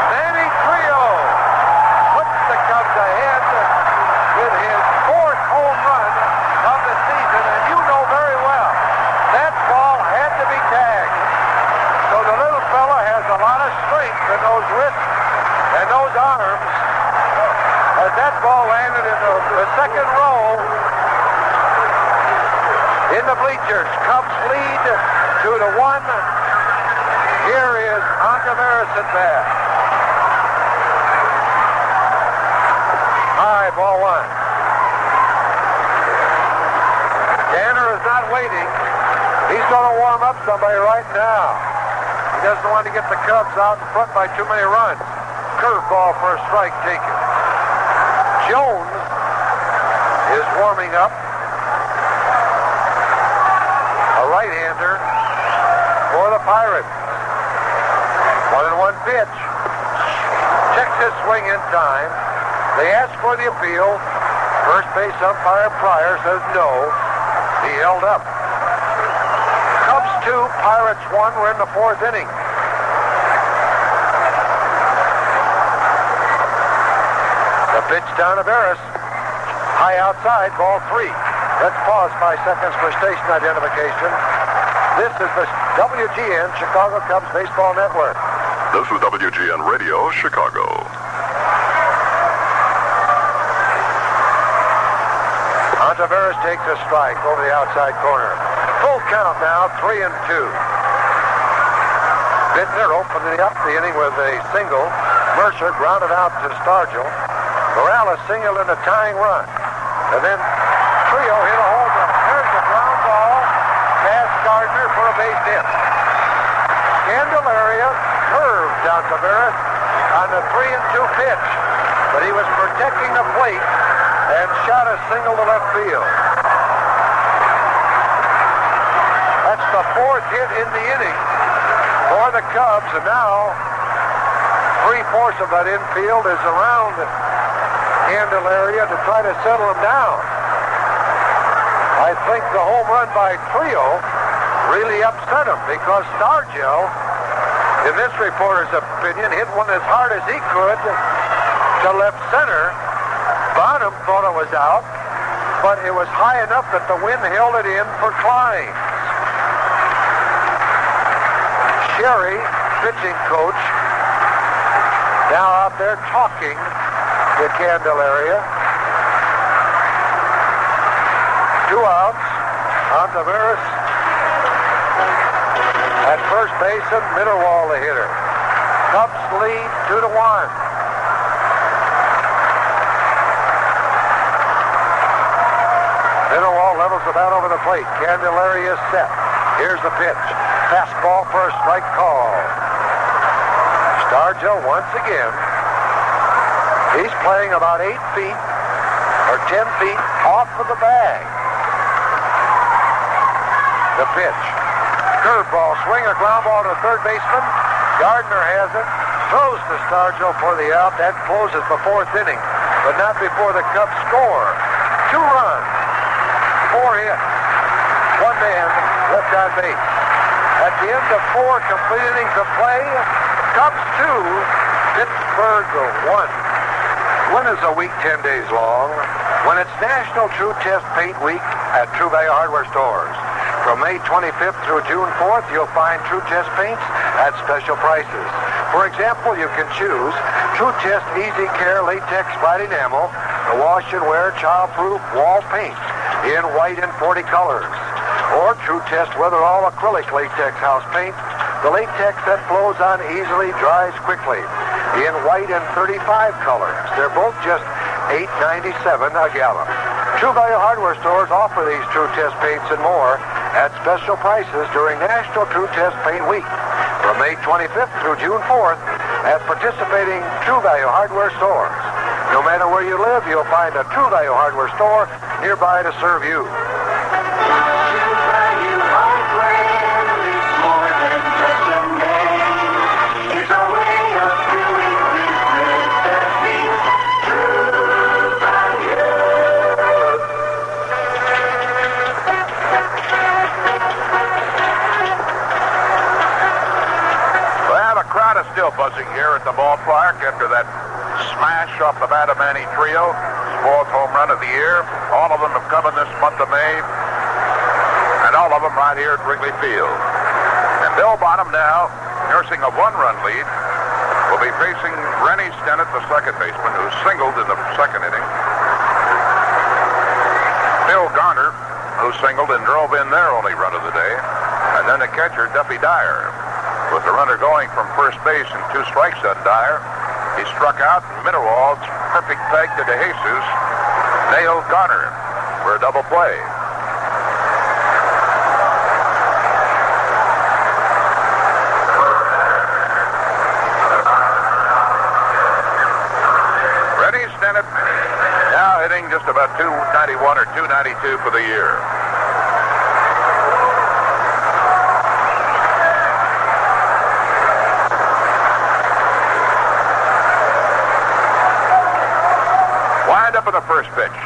Manny Trillo puts the Cubs ahead with his 4th home run of the season. And you know very well that ball had to be tagged. So the little fella has a lot of strength in those wrists and those arms. As that ball landed in the second row in the bleachers. Cubs lead 2-1. Here is Ontiveros at bat. High, ball 1. Garner is not waiting. He's going to warm up somebody right now. He doesn't want to get the Cubs out in front by too many runs. Curveball for a strike taken. Jones is warming up. A right-hander for the Pirates. 1-1 pitch. Checks his swing in time. They ask for the appeal. First base umpire Pryor says no. He held up. Cubs 2, Pirates 1. We're in the 4th inning. The pitch down to Barris. High outside, ball 3. Let's pause 5 seconds for station identification. This is the WGN Chicago Cubs Baseball Network. This is WGN Radio, Chicago. Ontiveros takes a strike over the outside corner. Full count now, 3-2. Biittner opening up the inning with a single. Murcer grounded out to Stargell. Morales singled in a tying run. And then Trillo hit a home run. There's a ground ball past Gardner for a base hit. Candelaria curved down Taveras on the 3-2 pitch. But he was protecting the plate and shot a single to left field. That's the 4th hit in the inning for the Cubs. And now 3/4 of that infield is around Candelaria to try to settle him down. I think the home run by Trillo really upset him because Stargell, in this reporter's opinion, hit one as hard as he could to left center. Bonham thought it was out, but it was high enough that the wind held it in for Clines. Sherry, pitching coach, now out there talking to Candelaria. 2 outs. Ontiveros at first base and Mitterwald the hitter. Cubs lead 2-1. Mitterwald levels the bat over the plate. Candelaria is set. Here's the pitch. Fastball for a strike call. Stargell once again. He's playing about 8 feet or 10 feet off of the bag. The pitch. Curveball, swing a ground ball to the third baseman. Gardner has it. Throws to Stargell for the out. That closes the 4th inning, but not before the Cubs score. 2 runs, 4 hits, 1 man left on base. At the end of 4 complete innings of play, Cubs 2, Pittsburgh 1. When is a week 10 days long? When it's National True Test Paint Week at True Value Hardware stores. From May 25th through June 4th, you'll find True Test paints at special prices. For example, you can choose True Test Easy Care Latex Bright Enamel, the wash and wear child-proof wall paint in white and 40 colors. Or True Test Weatherall Acrylic Latex House Paint, the latex that flows on easily, dries quickly, in white and 35 colors. They're both just $8.97 a gallon. True Value Hardware stores offer these True Test paints and more at special prices during National True Test Paint Week from May 25th through June 4th at participating True Value Hardware stores. No matter where you live, you'll find a True Value Hardware store nearby to serve you. Still buzzing here at the ballpark after that smash off the bat of Manny Trillo, 4th home run of the year. All of them have come in this month of May, and all of them right here at Wrigley Field. And Bill Bonham now, nursing a 1-run lead, will be facing Rennie Stennett, the second baseman, who singled in the 2nd inning. Phil Garner, who singled and drove in their only run of the day. And then the catcher, Duffy Dyer. With the runner going from first base and 2 strikes on Dyer, he struck out, and Mitterwald's perfect peg to DeJesus nailed Garner for a double play. Rennie Stennett now hitting just about 291 or 292 for the year. Up in the first pitch.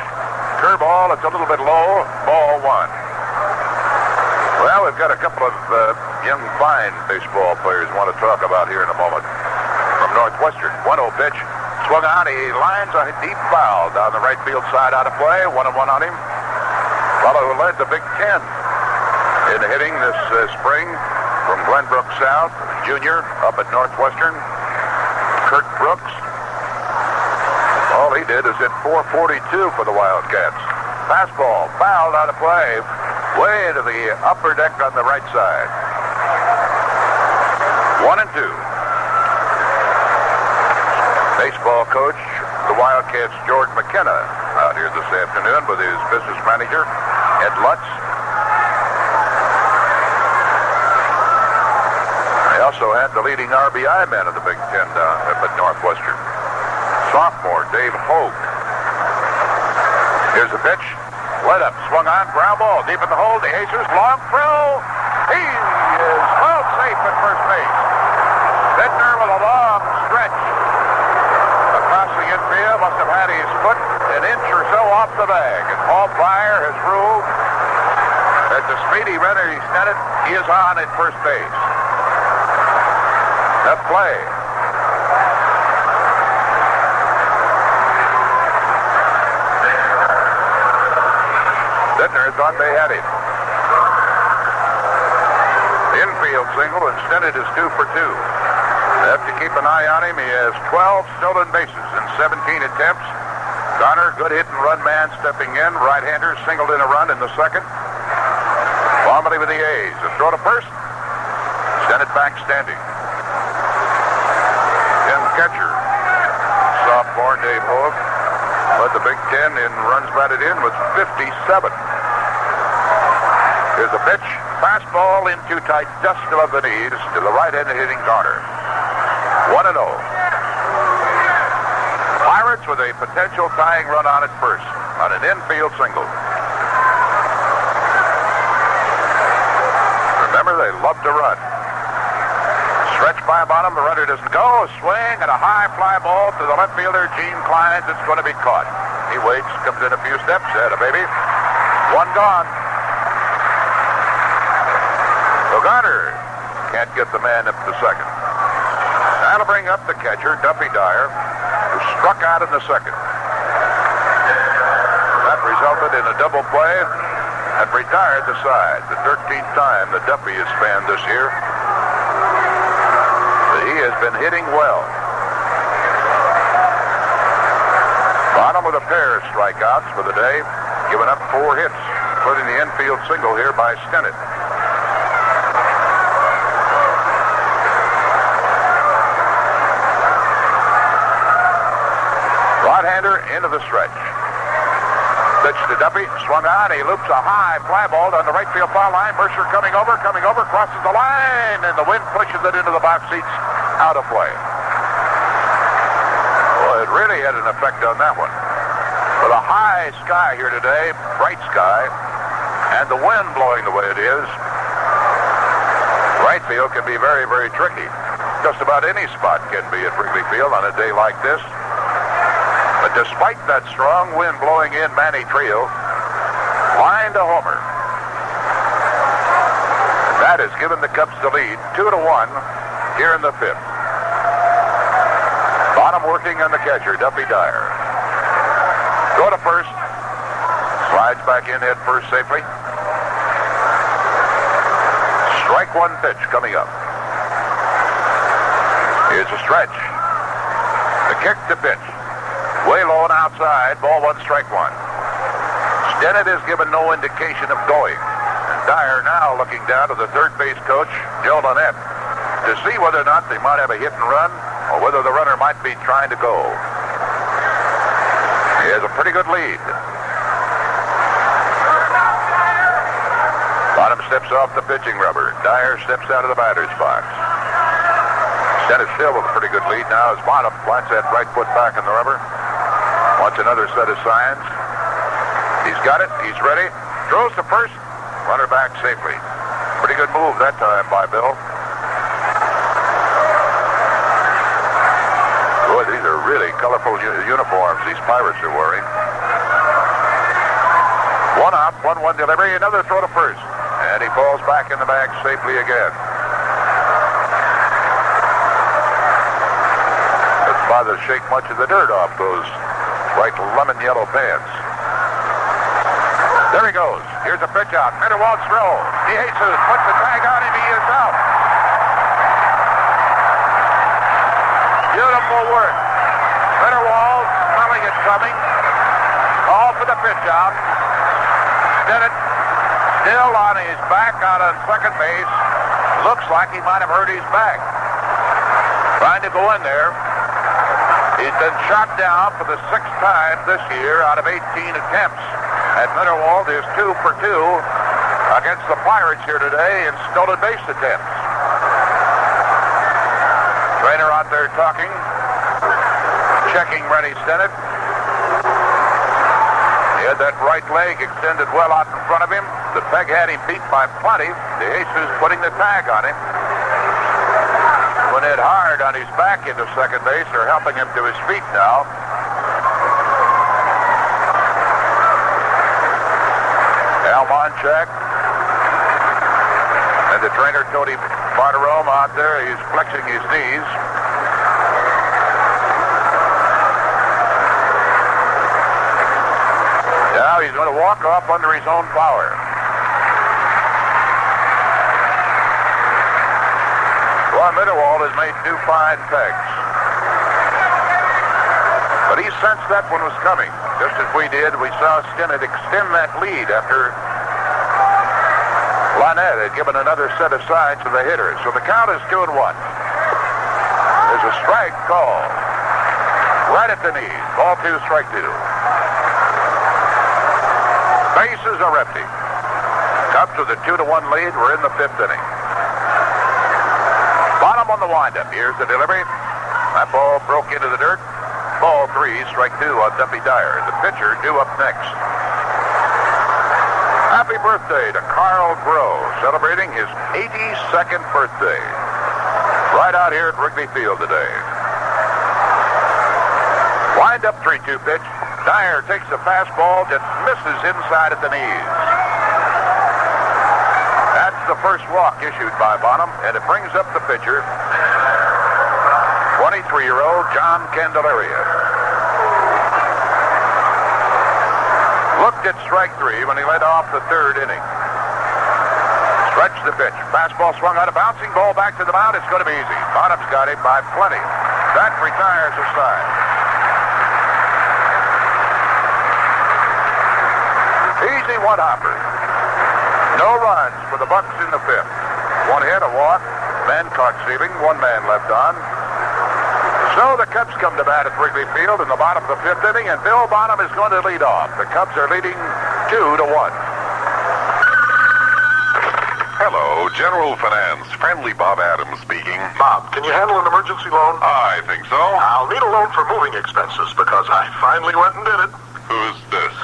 Curveball, it's a little bit low. Ball 1. Well, we've got a couple of young, fine baseball players we want to talk about here in a moment. From Northwestern, 1-0 pitch. Swung on, he lines a deep foul down the right field side out of play. 1-1 on him. Fellow who led the Big Ten in hitting this spring from Glenbrook South, junior up at Northwestern, Kurt Brooks. All he did is hit .442 for the Wildcats. Fastball, fouled out of play, way to the upper deck on the right side. 1-2. Baseball coach, the Wildcats, George McKenna, out here this afternoon with his business manager, Ed Lutz. They also had the leading RBI man of the Big Ten down up at Northwestern. Sophomore Dave Hogue. Here's the pitch. Let up. Swung on. Ground ball. Deep in the hole. DeJesus. Long throw. He is well safe at first base. Biittner with a long stretch off the bag. And Paul Pryor has ruled that the speedy Rennie Stennett is on at first base. The play. Biittner thought they had him. Infield single, and Stennett is 2 for 2. They have to keep an eye on him. He has 12 stolen bases in 17 attempts. Garner, good hit and run man, stepping in. Right-hander singled in a run in the second. Formerly with the A's. A throw to first. Stennett back standing. Tim Ketcher, sophomore Dave Hogue, led the Big Ten in runs batted in with 57. Here's the pitch. Fastball in too tight, just above the knees to the right-handed hitting Garner. 1-0. Pirates with a potential tying run on at first on an infield single. Remember, they love to run. Stretch by Bonham, the runner doesn't go. A swing and a high fly ball to the left fielder, Gene Clines. It's going to be caught. He waits, comes in a few steps, ahead of baby. One gone. So Garner can't get the man up to second. That'll bring up the catcher, Duffy Dyer, who struck out in the second. That resulted in a double play and retired the side. The 13th time that Duffy has spanned this year. He has been hitting well. Bonham with a pair of strikeouts for the day, giving up 4 hits, including the infield single here by Stennett. Right-hander into the stretch. Pitch to Duffy, swung on. He loops a high fly ball down the right field foul line. Murcer coming over, crosses the line, and the wind pushes it into the box seats, out of play. Well, it really had an effect on that one. With a high sky here today, bright sky, and the wind blowing the way it is, right field can be very, very tricky. Just about any spot can be at Wrigley Field on a day like this. But despite that strong wind blowing in, Manny Trillo lined a homer. That has given the Cubs the lead, 2-1 here in the 5th. Bonham working on the catcher, Duffy Dyer. Go to first. Slides back in head first safely. Strike 1 pitch coming up. Here's a stretch. The kick to pitch. Way low and outside. Ball 1, strike 1. Stennett has given no indication of going. And Dyer now looking down to the third base coach, Joe Lynette, to see whether or not they might have a hit and run or whether the runner might be trying to go. He has a pretty good lead. Bonham steps off the pitching rubber. Dyer steps out of the batter's box. Stennett still with a pretty good lead now as Bonham plants that right foot back in the rubber. Wants another set of signs. He's got it. He's ready. Throws to first. Runner back safely. Pretty good move that time by Bill. Boy, these are really colorful uniforms these Pirates are wearing. 1 out, 1-1 delivery. Another throw to first. And he falls back in the bag safely again. Doesn't bother to shake much of the dirt off those bright lemon yellow pants. There he goes. Here's a pitch out. Mitterwald throw. DeJesus puts the tag on him. He is out. Beautiful work. Mitterwald smelling it coming. Call for the pitch out. Stennett still on his back out on second base. Looks like he might have hurt his back. Trying to go in there. He's been shot down for the 6th time this year out of 18 attempts. And Mitterwald is 2 for 2 against the Pirates here today in stolen base attempts. Trainer out there talking, checking Rennie Stennett. He had that right leg extended well out in front of him. The peg had him beat by plenty. DeJesus putting the tag on him. Went in hard on his back into second base. They're helping him to his feet now. Al Monchak. And the trainer, Tony Barterome, out there. He's flexing his knees. Now he's going to walk off under his own power. George Mitterwald has made 2 fine pegs. But he sensed that one was coming. Just as we did, we saw Stennett extend that lead after Lynette had given another set of signs to the hitters. So the count is 2-1. There's a strike call. Right at the knees. Ball 2, strike 2. Bases are empty. Cubs with a 2-1 lead. We're in the 5th inning. Bonham on the windup. Here's the delivery. That ball broke into the dirt. Ball 3, strike 2 on Duffy Dyer. The pitcher due up next. Happy birthday to Carl Groh, celebrating his 82nd birthday. Right out here at Wrigley Field today. Wind up 3-2 pitch. Dyer takes the fastball, just misses inside at the knees. That's the first walk issued by Bonham, and it brings up the pitcher, 23-year-old John Candelaria. Looked at strike 3 when he led off the 3rd inning. Stretch the pitch. Fastball swung out, a bouncing ball back to the mound. It's going to be easy. Bonham's got him by plenty. That retires the side. Easy one-hopper. No runs for the Bucks in the 5th. 1 hit, a walk, man caught stealing, 1 man left on. So the Cubs come to bat at Wrigley Field in the bottom of the 5th inning, and Bill Bonham is going to lead off. The Cubs are leading 2-1. Hello, General Finance. Friendly Bob Adams speaking. Bob, can you handle an emergency loan? I think so. I'll need a loan for moving expenses because I finally went and did it. Who's this?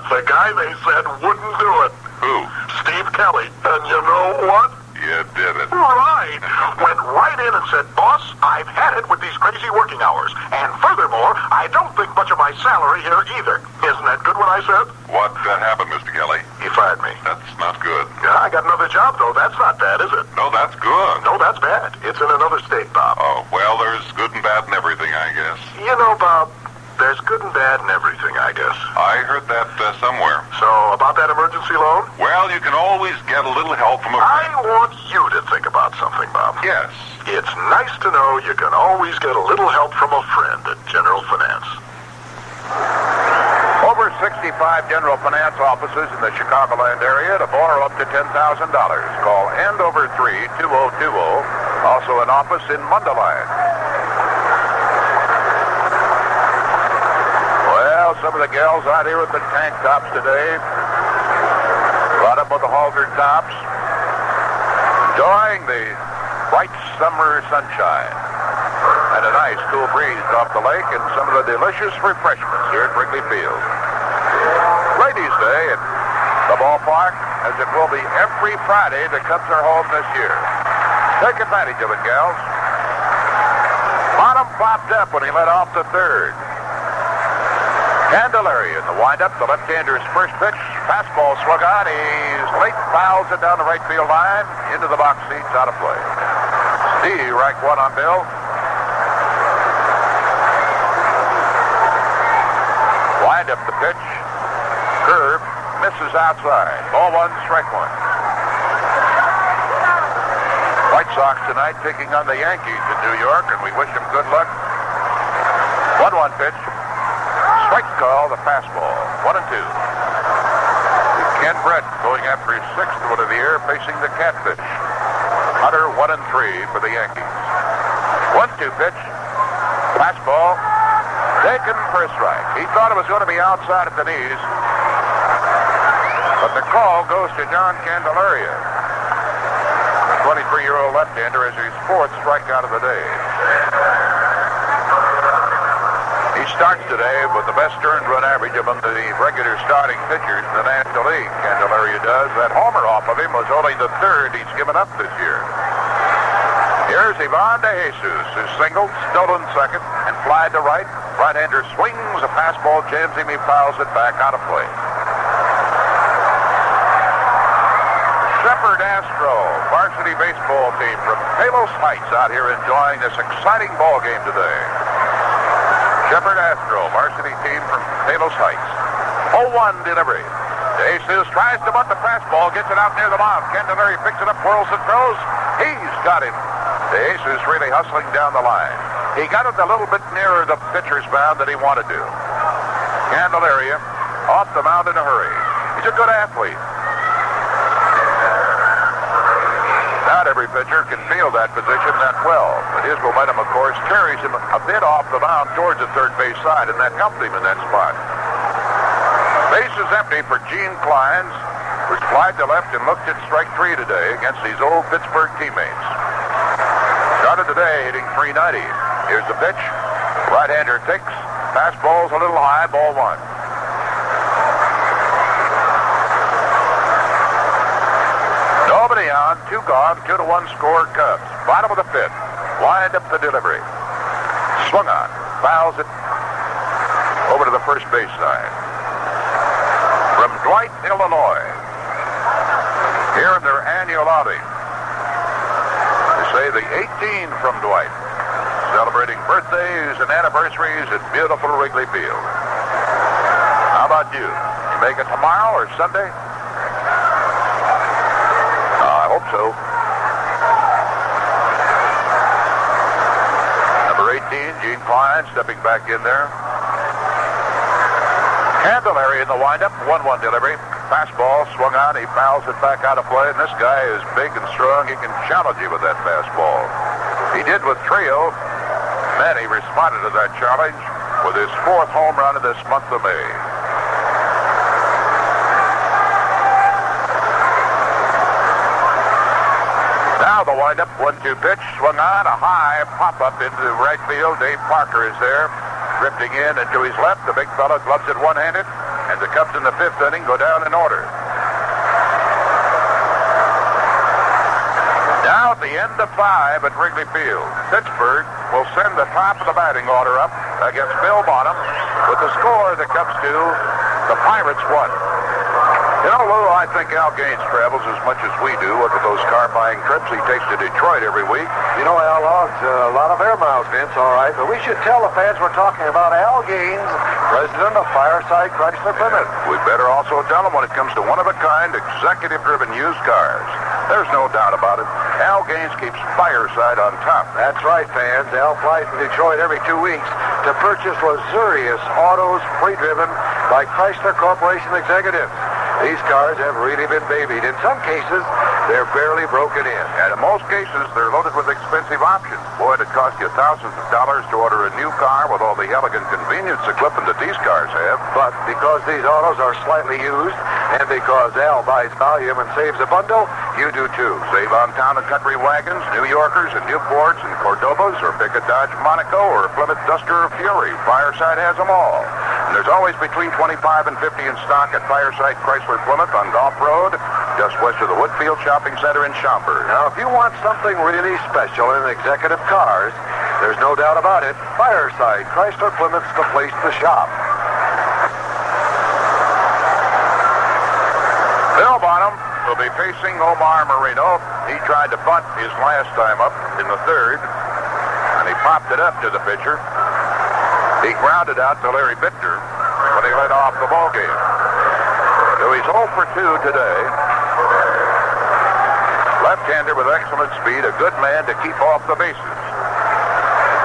The guy they said wouldn't do it. Who? Steve Kelly. And you know what? You did it. Right. Went right in and said, boss, I've had it with these crazy working hours. And furthermore, I don't think much of my salary here either. Isn't that good what I said? What happened, Mr. Kelly? He fired me. That's not good. Yeah, I got another job, though. That's not bad, is it? No, that's good. No, that's bad. It's in another state, Bob. Oh, well, there's good and bad in everything, I guess. You know, Bob, there's good and bad in everything, I guess. I heard that somewhere. So, about that emergency loan? Well, you can always get a little help from a friend. I want you to think about something, Bob. Yes. It's nice to know you can always get a little help from a friend at General Finance. Over 65 General Finance offices in the Chicagoland area to borrow up to $10,000. Call Andover 3-2020. Also an office in Mundelein. Well, some of the gals out here with the tank tops today. A lot of them with the halter tops. Enjoying the bright summer sunshine. And a nice cool breeze off the lake and some of the delicious refreshments here at Wrigley Field. Ladies' Day at the ballpark, as it will be every Friday the Cubs are home this year. Take advantage of it, gals. Bonham popped up when he led off the 3rd. Candelaria in the windup, the left-hander's first pitch. Fastball swung on. He's late, fouls it down the right field line. Into the box seats, out of play. Steve, right one on Bill. Wind up the pitch. Curve. Misses outside. Ball 1, strike 1. White Sox tonight taking on the Yankees in New York, and we wish them good luck. 1-1 pitch. Strike call, the fastball. 1-2. Ken Brett going after his 6th one of the year, facing the catfish. Hunter 1-3 for the Yankees. 1-2 pitch. Fastball. Taken for a strike. He thought it was going to be outside at the knees. But the call goes to John Candelaria. The 23-year-old left-hander is his 4th strikeout of the day. He starts today with the best earned run average among the regular starting pitchers in the National League. Candelaria does. That homer off of him was only the 3rd he's given up this year. Here's Ivan De Jesus, who singled, stolen second, and flied to right. Right-hander swings, a fastball jams him, he fouls it back, out of play. Shepherd Astro varsity baseball team from Palos Heights out here enjoying this exciting ball game today. Shepherd Astro varsity team from Palos Heights. 0-1 delivery. Jesus tries to bunt the fastball, gets it out near the mound. Candelaria picks it up, whirls and throws. He's got him. Jesus really hustling down the line. He got it a little bit nearer the pitcher's mound than he wanted to. Candelaria off the mound in a hurry. He's a good athlete. Not every pitcher can feel that position that well, but his momentum, of course, carries him a bit off the mound towards the third base side, and that helped him in that spot. Base is empty for Gene Clines, who flied to left and looked at strike 3 today against these old Pittsburgh teammates. Started today hitting .390. Here's the pitch. Right-hander takes. Fastball's a little high, ball 1. Nobody on, 2 gone, 2-1 score Cubs. Bottom of the 5th. Wind up the delivery. Swung on. Fouls it over to the first base side. From Dwight, Illinois. Here in their annual outing. They say the 18 from Dwight. Celebrating birthdays and anniversaries at beautiful Wrigley Field. How about you? You make it tomorrow or Sunday? I hope so. Number 18, Gene Clines stepping back in there. Candelaria in the windup, 1-1 delivery. Fastball swung on, he fouls it back out of play, and this guy is big and strong. He can challenge you with that fastball. He did with Trillo. Manny responded to that challenge with his 4th home run of this month of May. Now the windup, 1-2 pitch, swung on, a high pop-up into right field. Dave Parker is there, drifting in and to his left. The big fella gloves it one-handed, and the Cubs in the 5th inning go down in order. Now at the end of 5 at Wrigley Field, Pittsburgh will send the top of the batting order up against Bill Bonham. With the score, the Cubs 2, the Pirates 1. You know, Lou, I think Al Gaines travels as much as we do with those car-buying trips he takes to Detroit every week. You know, Al, it's a lot of air miles, Vince, all right, but we should tell the fans we're talking about Al Gaines, president of Fireside Chrysler Plymouth. We better also tell them when it comes to one-of-a-kind, executive-driven used cars. There's no doubt about it. Al Gaines keeps Fireside on top. That's right, fans. Al flies to Detroit every 2 weeks to purchase luxurious autos pre-driven by Chrysler Corporation executives. These cars have really been babied. In some cases, they're barely broken in. And in most cases, they're loaded with expensive options. Boy, it costs you thousands of dollars to order a new car with all the elegant convenience equipment that these cars have. But because these autos are slightly used, and because Al buys volume and saves a bundle, you do too. Save on Town and Country wagons, New Yorkers and Newports and Cordobas, or pick a Dodge Monaco or a Plymouth Duster or Fury. Fireside has them all. And there's always between 25 and 50 in stock at Fireside Chrysler Plymouth on Golf Road, just west of the Woodfield Shopping Center in Schaumburg. Now, if you want something really special in executive cars, there's no doubt about it. Fireside Chrysler Plymouth's the place to shop. Bill Bonham will be facing Omar Moreno. He tried to bunt his last time up in the 3rd, and he popped it up to the pitcher. He grounded out to Larry Biittner when he led off the ball game. So he's 0 for 2 today. Left-hander with excellent speed, a good man to keep off the bases.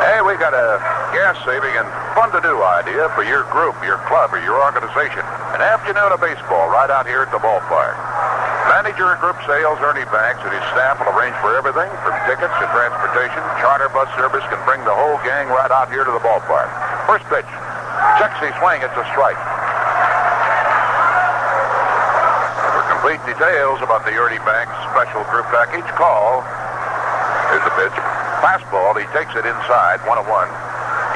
Hey, we got a gas-saving and fun-to-do idea for your group, your club, or your organization. An afternoon of baseball right out here at the ballpark. Manager of group sales, Ernie Banks, and his staff will arrange for everything from tickets to transportation. Charter bus service can bring the whole gang right out here to the ballpark. First pitch. Sexy swing. It's a strike. For complete details about the Ernie Banks special group package, call. Here's the pitch. Fastball. He takes it inside. 1-1.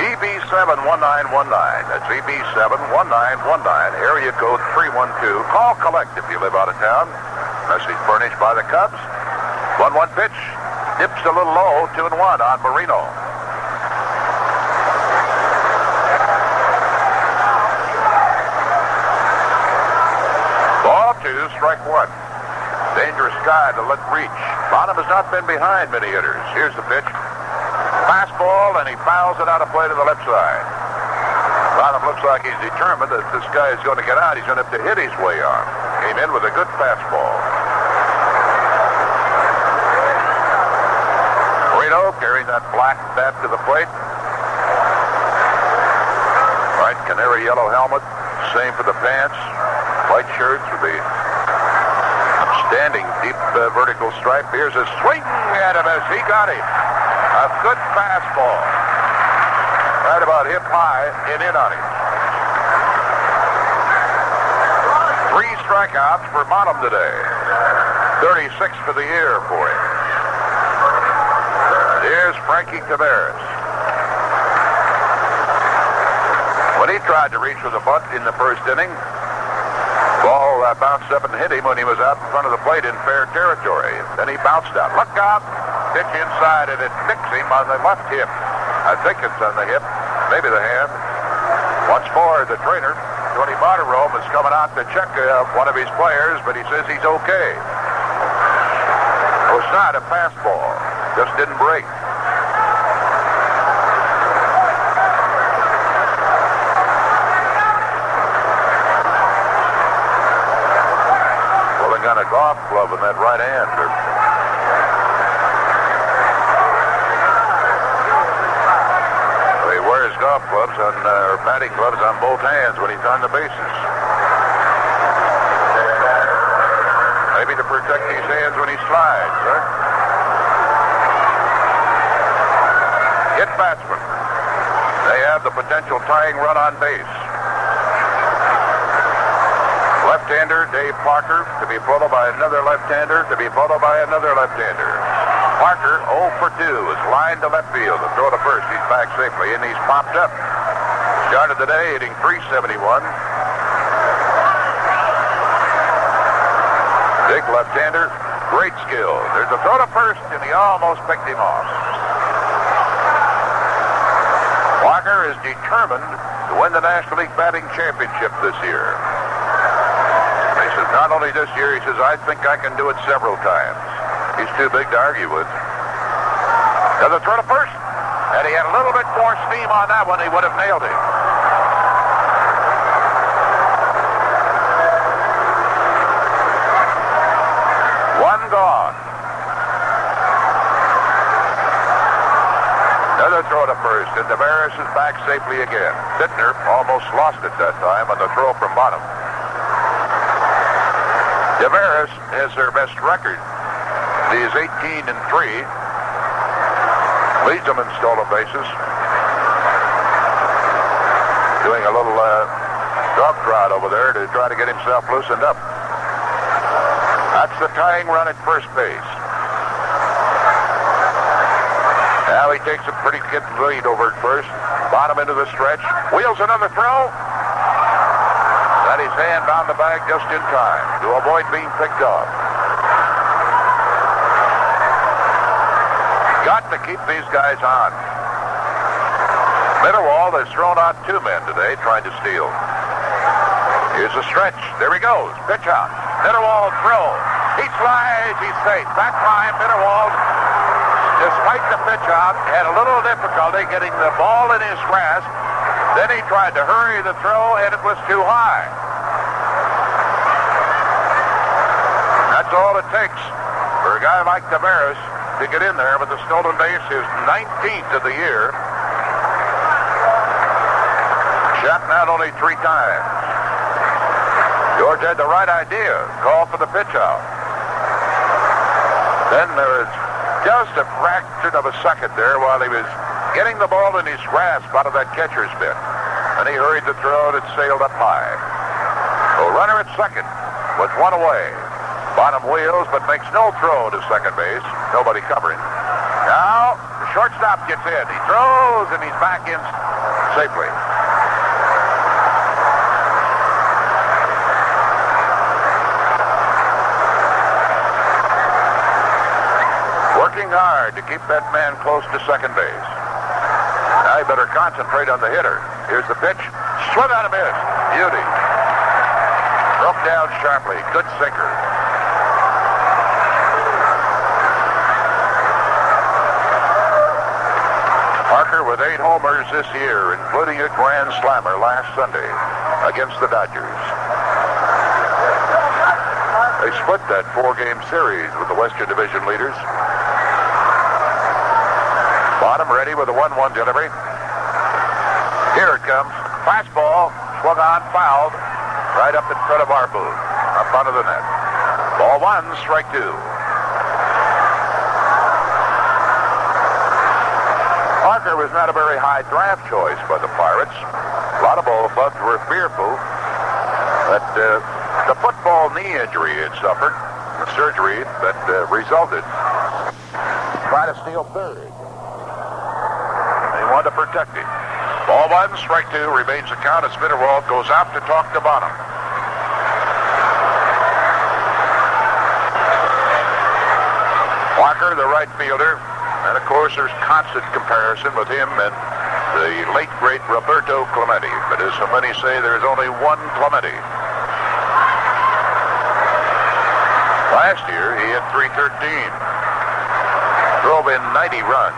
EB71919. That's EB71919. Area code 312. Call collect if you live out of town. Message furnished by the Cubs. 1-1 pitch. Dips a little low. 2-1 on Moreno. Ball 2, strike 1. Dangerous guy to let reach. Bonham has not been behind many hitters. Here's the pitch. Fastball, and he fouls it out of play to the left side. Bonham looks like he's determined that this guy is going to get out. He's going to have to hit his way on. Came in with a good fastball. Reno carrying that black bat to the plate. White canary yellow helmet. Same for the pants. White shirts with the outstanding deep vertical stripe. Here's a swing at him as he got him. A good fastball. Right about hip high and in on him. 3 strikeouts for Bonham today. 36 for the year for him. Here's Frankie Taveras. When he tried to reach with a bunt in the first inning, ball bounced up and hit him when he was out in front of the plate in fair territory. Then he bounced out. Look out! Pitch inside, and it nicks him on the left hip. I think it's on the hip, maybe the hand. Once more, the trainer, Tony Monterome, is coming out to check one of his players, but he says he's okay. It was not a fastball. Just didn't break. Pulling on a golf glove in that right hand. He wears golf clubs on, or batting gloves on both hands when he's on the bases. Maybe to protect his hands when he slides, huh? Hit batsman. They have the potential tying run on base. Left-hander Dave Parker to be followed by another left-hander to be followed by another left-hander. Parker 0 for 2 is lined to left field. The throw to first. He's back safely, and he's popped up. Started the day hitting .371. Big left-hander, great skill. There's a throw to first, and he almost picked him off. Walker is determined to win the National League Batting Championship this year. He says, not only this year, he says, I think I can do it several times. He's too big to argue with. Does a throw to first, and he had a little bit more steam on that one. He would have nailed it. One gone. Another throw to first, and Taveras is back safely again. Biittner almost lost it that time on the throw from Bonham. Taveras has their best record. He is 18-3. Leads them in stolen bases. Doing a little dog trot over there to try to get himself loosened up. That's the tying run at first base. Now he takes a pretty good lead over at first. Bonham into the stretch. Wheels another throw. Got his hand on the bag just in time to avoid being picked off. Got to keep these guys on. Mitterwald has thrown out 2 men today trying to steal. Here's a stretch. There he goes. Pitch out. Mitterwald throw. He slides. He's safe. That time, Mitterwald, despite the pitch out, had a little difficulty getting the ball in his grasp. Then he tried to hurry the throw, and it was too high. That's all it takes for a guy like Taveras to get in there, but the stolen base is 19th of the year. Shot not only 3 times. George had the right idea. Call for the pitch out. Then there was just a fraction of a second there while he was getting the ball in his grasp out of that catcher's mitt. And he hurried the throw and it sailed up high. A runner at second with 1 away. Bonham wheels but makes no throw to second base. Nobody covering. Now the shortstop gets in. He throws and he's back in safely. Working hard to keep that man close to second base. Now you better concentrate on the hitter. Here's the pitch. Swing on a miss. Beauty. Broke down sharply. Good sinker. with 8 homers this year, including a grand slammer last Sunday against the Dodgers. They split that 4-game series with the Western Division leaders. Bonham ready with a 1-1 delivery. Here it comes. Fastball, swung on, fouled, right up in front of our booth, up under the net. Ball 1, strike 2. Parker was not a very high draft choice by the Pirates. A lot of ball clubs were fearful that the football knee injury he had suffered, the surgery that resulted, try to steal third. They wanted to protect him. Ball 1, strike 2, remains the count as Mitterwald goes out to talk to Bonham. Walker, the right fielder, and of course there's constant comparison with him and the late great Roberto Clemente. But as so many say, there's only one Clemente. Last year, he had 313. Drove in 90 runs.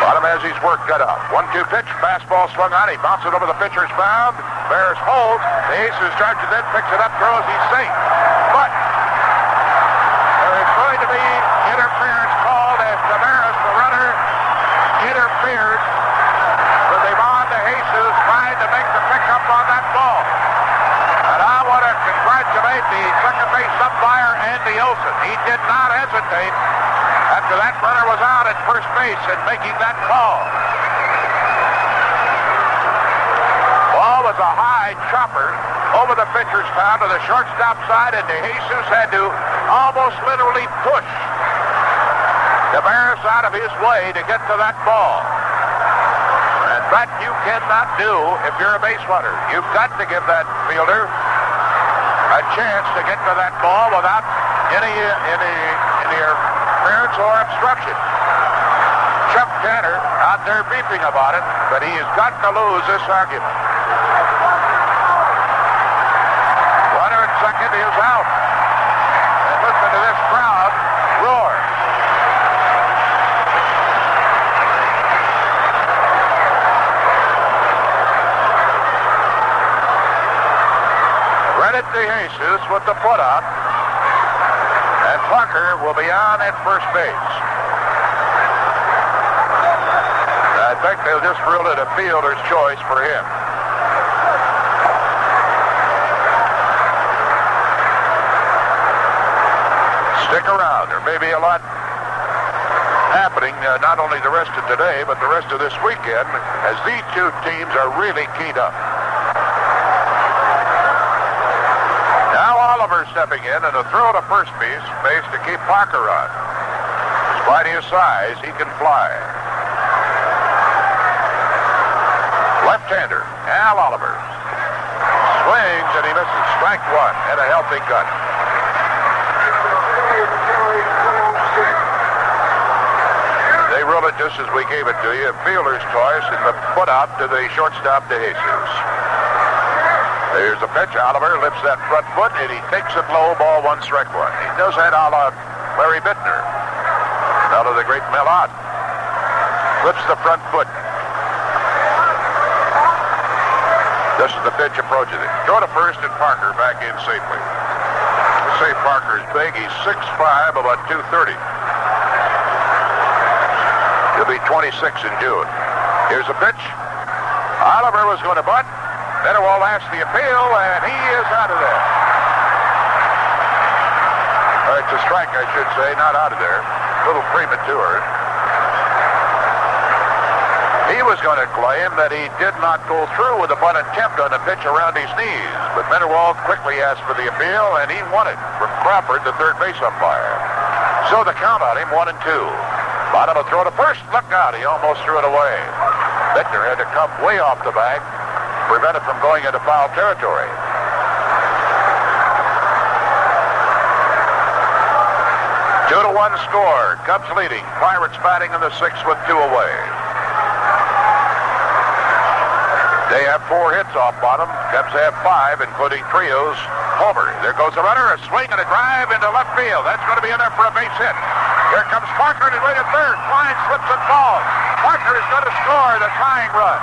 Bonham has his work cut out. 1-2 pitch, fastball swung on. He bounces it over the pitcher's mound. Bears holds. The Aces charges it, picks it up, throws. He's safe. But there is going to be interference called as Taveras, the runner, interfered with Ivan de Jesus trying to make the pickup on that ball. And I want to congratulate the second base umpire, Andy Olson. He did not hesitate after that runner was out at first base in making that call. Ball was a high chopper over the pitcher's mound to the shortstop side, and de Jesus had to almost literally push Taveras out of his way to get to that ball. And that you cannot do if you're a base runner. You've got to give that fielder a chance to get to that ball without any interference or obstruction. Chuck Tanner out there beeping about it, but he has got to lose this argument. Runner at second is out. And listen to this crowd roar. Credit to Jesus with the put out. And Parker will be on at first base. I think they'll just rule it a fielder's choice for him. Stick around. There may be a lot happening, not only the rest of today, but the rest of this weekend, as these two teams are really keyed up. Now Oliver stepping in, and a throw to first base to keep Parker on. Despite his size, he can fly. Left-hander, Al Oliver. Swings and he misses. Strike 1 and a healthy cut. They rule it just as we gave it to you. A fielder's choice in the put out to the shortstop de Jesus. There's the pitch. Oliver lifts that front foot and he takes it low. Ball 1, strike 1. He does that a la Larry Biittner. Out of the great Melot. Lifts the front foot. This is the pitch approaching it. Throw to first and Parker back in safely. Let's say Parker's big. He's 6'5", about 230. He'll be 26 in June. Here's a pitch. Oliver was going to bunt. Mitterwald asked the appeal, and he is out of there. It's a strike, I should say, not out of there. A little premature. He was going to claim that he did not go through with a bunt attempt on a pitch around his knees, but Mitterwald quickly asked for the appeal, and he won it from Crawford, the third base umpire. So the count on him, 1-2. Bottom will throw to first. Look out, he almost threw it away. Biittner had to come way off the bag, prevent it from going into foul territory. Two to 1 score. Cubs leading. Pirates batting in the 6th with 2 away. They have 4 hits off Bottom. Cubs have 5, including Trillo's homer. There goes a runner, a swing and a drive into left field. That's going to be enough for a base hit. Here comes Parker to win at third. Clines slips and falls. Parker is going to score the tying run.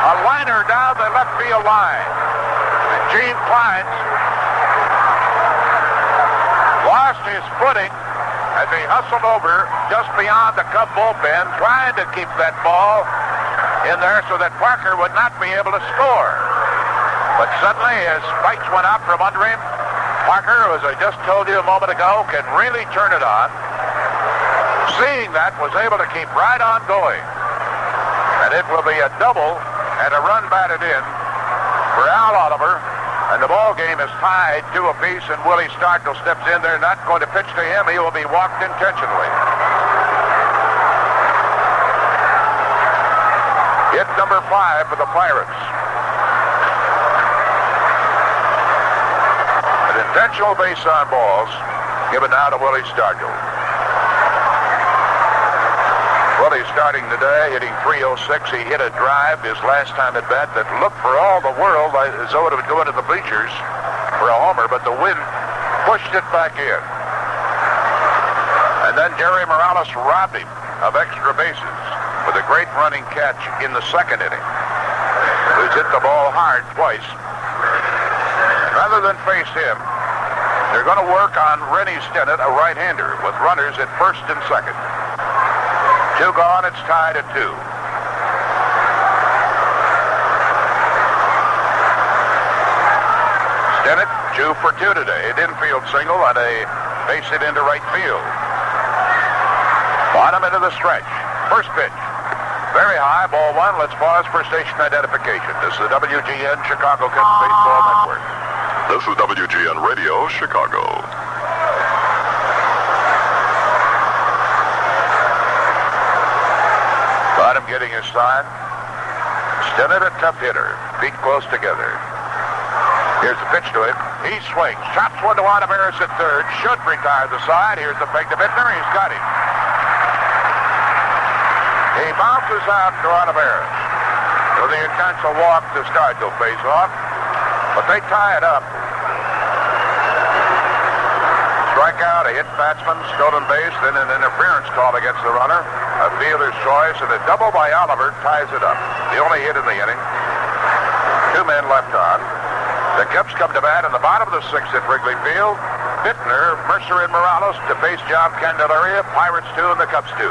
A liner down the left field line. And Gene Clines lost his footing as he hustled over just beyond the Cub bullpen, trying to keep that ball in there so that Parker would not be able to score. But suddenly, as spikes went out from under him, Parker, as I just told you a moment ago, can really turn it on. Seeing that, was able to keep right on going. And it will be a double and a run batted in for Al Oliver. And the ball game is tied 2 apiece, and Willie Stargell steps in. They're not going to pitch to him. He will be walked intentionally. Hit number 5 for the Pirates. An intentional base on balls given now to Willie Stargell. Willie starting today, hitting .306. He hit a drive his last time at bat that looked for all the world as though it would go into the bleachers for a homer, but the wind pushed it back in. And then Jerry Morales robbed him of extra bases with a great running catch in the second inning. He's hit the ball hard twice. Rather than face him, they're going to work on Rennie Stennett, a right-hander, with runners at first and second. 2 gone, it's tied at 2. Stennett, 2 for 2 today. An infield single and a base hit into right field. Bonham into the stretch. First pitch. Very high, ball 1. Let's pause for station identification. This is the WGN Chicago Cubs Baseball Network. This is WGN Radio, Chicago. Bonham getting his sign. Stennett, a tough hitter. Feet close together. Here's the pitch to him. He swings. Chops one to Ontiveros at third. Should retire the side. Here's the fake to Biittner. He's got him. He bounces out to Ontiveros. So the intentional walk to Stargell face off. But they tie it up. Strikeout, a hit batsman, stolen base, then an interference call against the runner. A fielder's choice, and a double by Oliver ties it up. The only hit in the inning. 2 men left on. The Cubs come to bat in the bottom of the 6th at Wrigley Field. Biittner, Murcer, and Morales to face John Candelaria, Pirates 2 and the Cubs 2.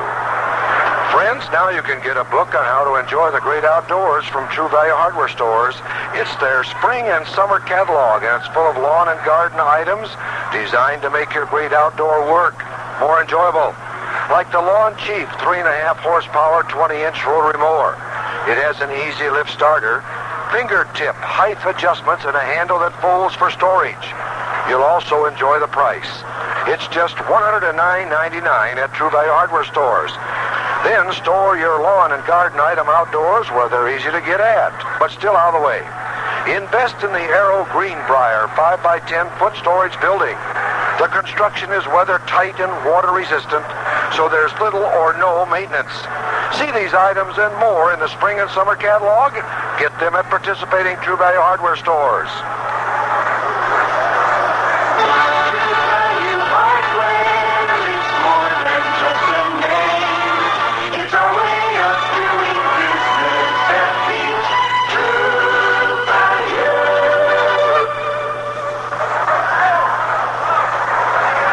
Friends, now you can get a book on how to enjoy the great outdoors from True Value Hardware Stores. It's their spring and summer catalog, and it's full of lawn and garden items designed to make your great outdoor work more enjoyable. Like the Lawn Chief 3.5 horsepower 20-inch rotary mower. It has an easy lift starter, fingertip height adjustments, and a handle that folds for storage. You'll also enjoy the price. It's just $109.99 at True Value Hardware Stores. Then store your lawn and garden item outdoors where they're easy to get at, but still out of the way. Invest in the Aero Greenbrier 5x10 foot storage building. The construction is weather tight and water resistant, so there's little or no maintenance. See these items and more in the spring and summer catalog. Get them at participating True Value Hardware Stores.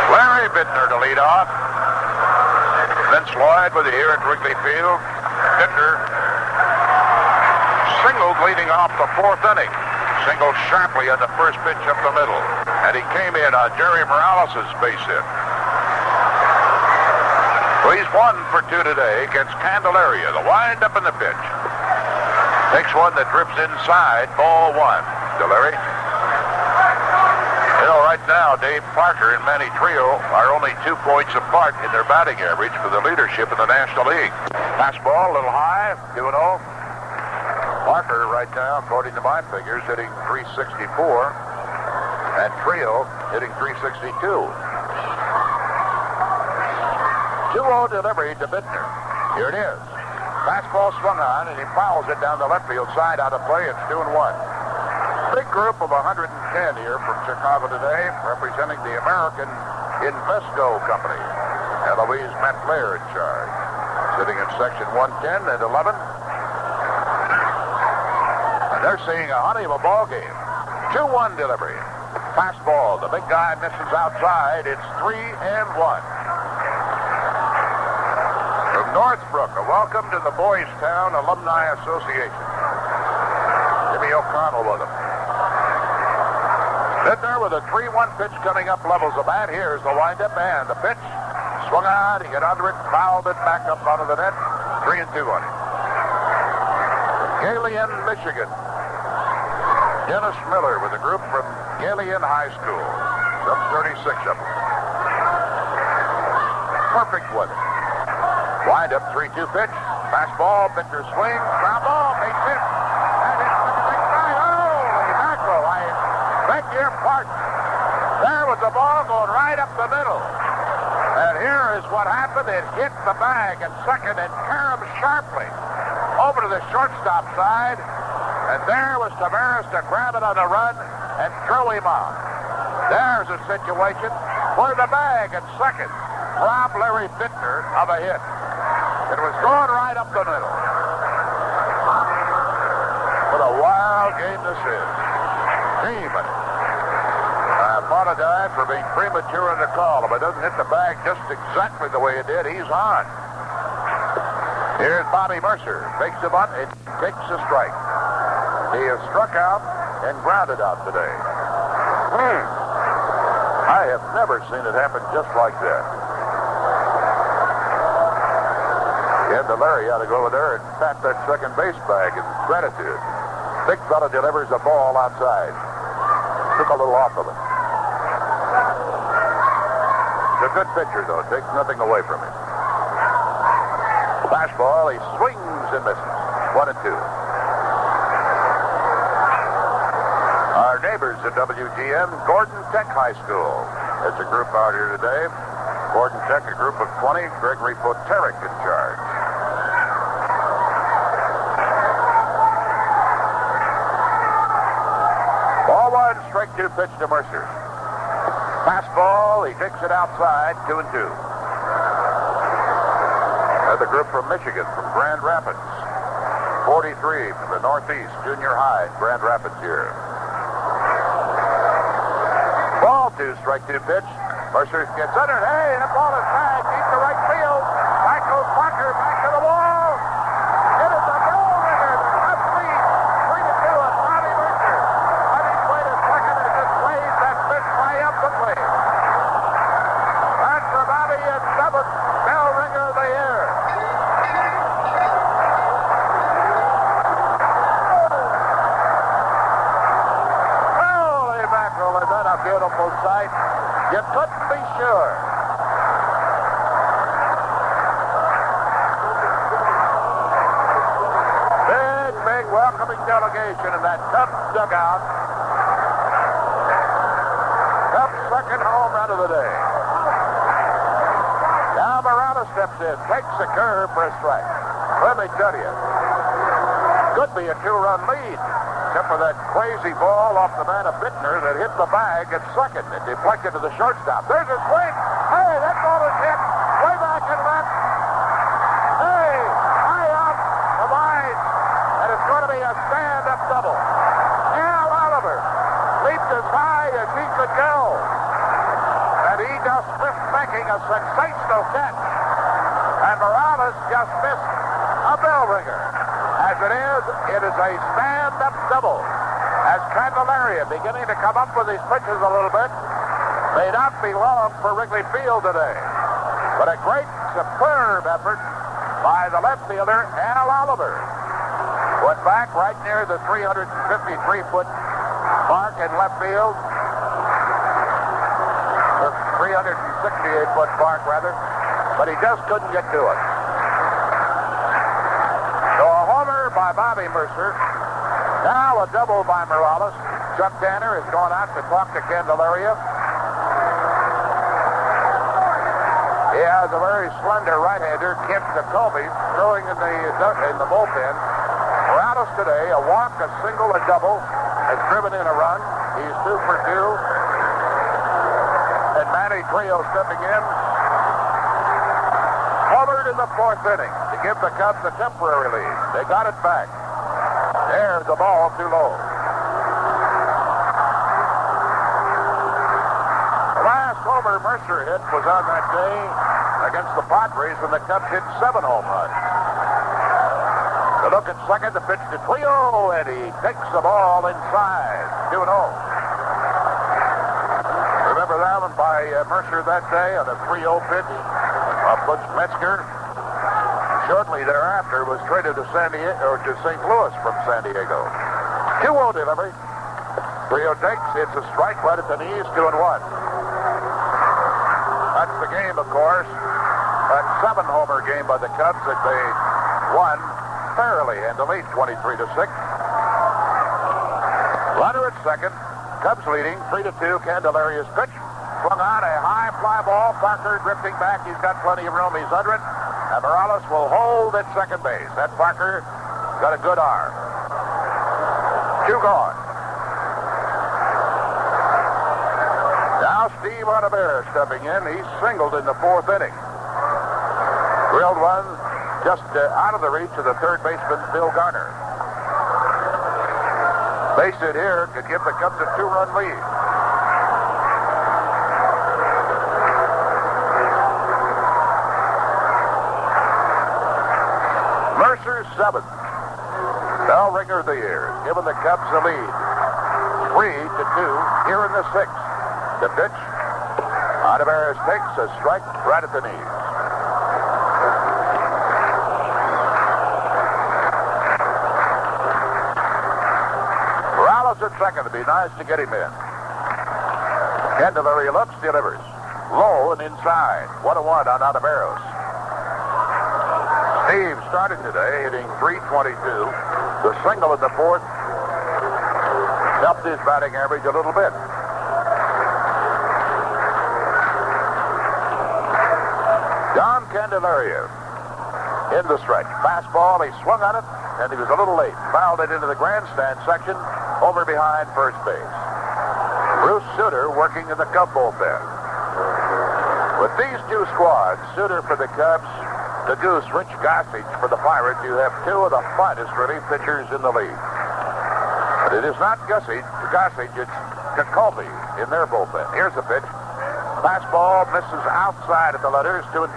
Larry Biittner to lead off. Vince Lloyd with you here at Wrigley Field. Biittner singled leading off the 4th inning. Singled sharply on the first pitch up the middle. And he came in on Jerry Morales' base hit. So he's 1 for 2 today against Candelaria. The wind up in the pitch. Takes one that drips inside. Ball 1 to Larry. You know, right now, Dave Parker and Manny Trillo are only 2 points apart in their batting average for the leadership in the National League. Fastball, a little high, 2-0. Parker right now, according to my figures, hitting .364. And Trillo hitting .362. 2-0 delivery to Biittner. Here it is. Fastball swung on, and he fouls it down the left field side out of play. It's 2-1. Big group of 110 here from Chicago today, representing the American Invesco Company. Eloise Matflair in charge. Sitting in section 110 and 11. And they're seeing a honey of a ball game. 2-1 delivery. Fastball. The big guy misses outside. It's 3-1. From Northbrook, a welcome to the Boys Town Alumni Association. Jimmy O'Connell with him. Biittner with a 3-1 pitch coming up, levels the bat. Here's the windup and the pitch. Swung out, he got under it, fouled it back up onto the net. 3-2 on it. Galion, Michigan. Dennis Miller with a group from Galion High School. Some 36 of them. Perfect weather. Wind up 3-2 pitch. Fastball, Biittner swings. Ground ball, base hit. And it's the big guy. Holy mackerel. I beg your pardon. There was the ball going right up the middle. And here is what happened. It hit the bag at second and caromed sharply over to the shortstop side. And there was Taveras to grab it on the run and throw him out. There's a situation where the bag at second robbed Larry Biittner of a hit. It was going right up the middle. What a wild game this is. Demon. I apologize for being premature in the call. If it doesn't hit the bag just exactly the way it did, he's on. Here's Bobby Murcer. Fakes a bunt and takes a strike. He has struck out and grounded out today. I have never seen it happen just like that. Candelaria ought to go over there and pat that second base bag in gratitude. Big fella delivers a ball outside. Took a little off of it. He's a good pitcher, though. Takes nothing away from him. Fastball, he swings and misses. 1-2. Our neighbors at WGN, Gordon Tech High School. There's a group out here today. Gordon Tech, a group of 20. Gregory Poterick in charge. Ball one, strike two pitch to Mercer. Fastball, he takes it outside, 2-2. Another group from Michigan, from Grand Rapids. 43 from the Northeast, junior high in Grand Rapids here. Ball two, strike two pitch. Mercer gets under it. Hey, that ball is back. Deep to right field. Back goes Parker. Back to the wall. It is a ball ringer. The Cubs lead 3-2 on Bobby Murcer. Bobby played a second and just plays that pitch triumphantly. That's for Bobby and seventh bell ringer of the year. Holy mackerel, is that a beautiful sight? You couldn't be sure. Big welcoming delegation in that Cubs dugout. Cubs' second home run of the day. Now Moreno steps in, takes the curve for a strike. Let me tell you, could be a two-run lead. Except for that crazy ball off the man of Biittner that hit the bag at second and deflected to the shortstop. There's a swing. Hey, that ball is hit way back and left. Hey, high up the line. And it's going to be a stand-up double. Al Oliver leaped as high as he could go. And he just missed making a sensational catch. And Morales just missed a bell ringer. As it is a stand-up double. As Candelaria beginning to come up with his pitches a little bit. May not be long for Wrigley Field today. But a great, superb effort by the left fielder, Al Oliver. Went back right near the 353-foot mark in left field. The 368-foot mark, rather. But he just couldn't get to it. By Bobby Murcer. Now a double by Morales. Chuck Danner has gone out to talk to Candelaria. He has a very slender right-hander, Kent Jacoby, throwing in the bullpen. Morales today, a walk, a single, a double, has driven in a run. He's 2 for 2. And Manny Trillo stepping in. Covered in the fourth inning to give the Cubs a temporary lead. They got it back. There's the ball too low. The last Omar Moreno hit was on that day against the Padres when the Cubs hit 7 home runs. The look at second, the pitch to Trillo, and he takes the ball inside. 2-0. Remember that one by Mercer that day on a 3-0 pitch of Butch Metzger. Shortly thereafter was traded to St. Louis from San Diego. 2-0 delivery. Trillo takes, it's a strike right at the knees, 2-1. That's the game, of course. That 7-homer game by the Cubs that they won fairly handily, 23-6. Runner at second. Cubs leading 3-2. Candelaria's pitch. Swung on a high fly ball. Parker drifting back. He's got plenty of room. He's under it. And Morales will hold at second base. That Parker got a good arm. 2 gone. Now Steve Ontiveros stepping in. He's singled in the fourth inning. Drilled one just out of the reach of the third baseman, Phil Garner. Base hit here could give the Cubs a 2-run lead. Mercer's 7th. Bell ringer of the year, giving the Cubs the lead. 3-2 here in the 6th. The pitch. Ontiveros takes a strike right at the knees. Morales at second. It'd be nice to get him in. Candelaria looks, delivers. Low and inside. 1-1 on Ontiveros. Steve started today hitting .322. The single in the fourth helped his batting average a little bit. John Candelaria in the stretch. Fastball, he swung on it, and he was a little late. Fouled it into the grandstand section over behind first base. Bruce Sutter working in the Cub bullpen. With these two squads, Sutter for the Cubs, the Goose, Rich Gossage for the Pirates, you have 2 of the finest relief pitchers in the league. But it is not Gossage, it's Jacoby in their bullpen. Here's the pitch. Fastball misses outside at the letters, 2-2.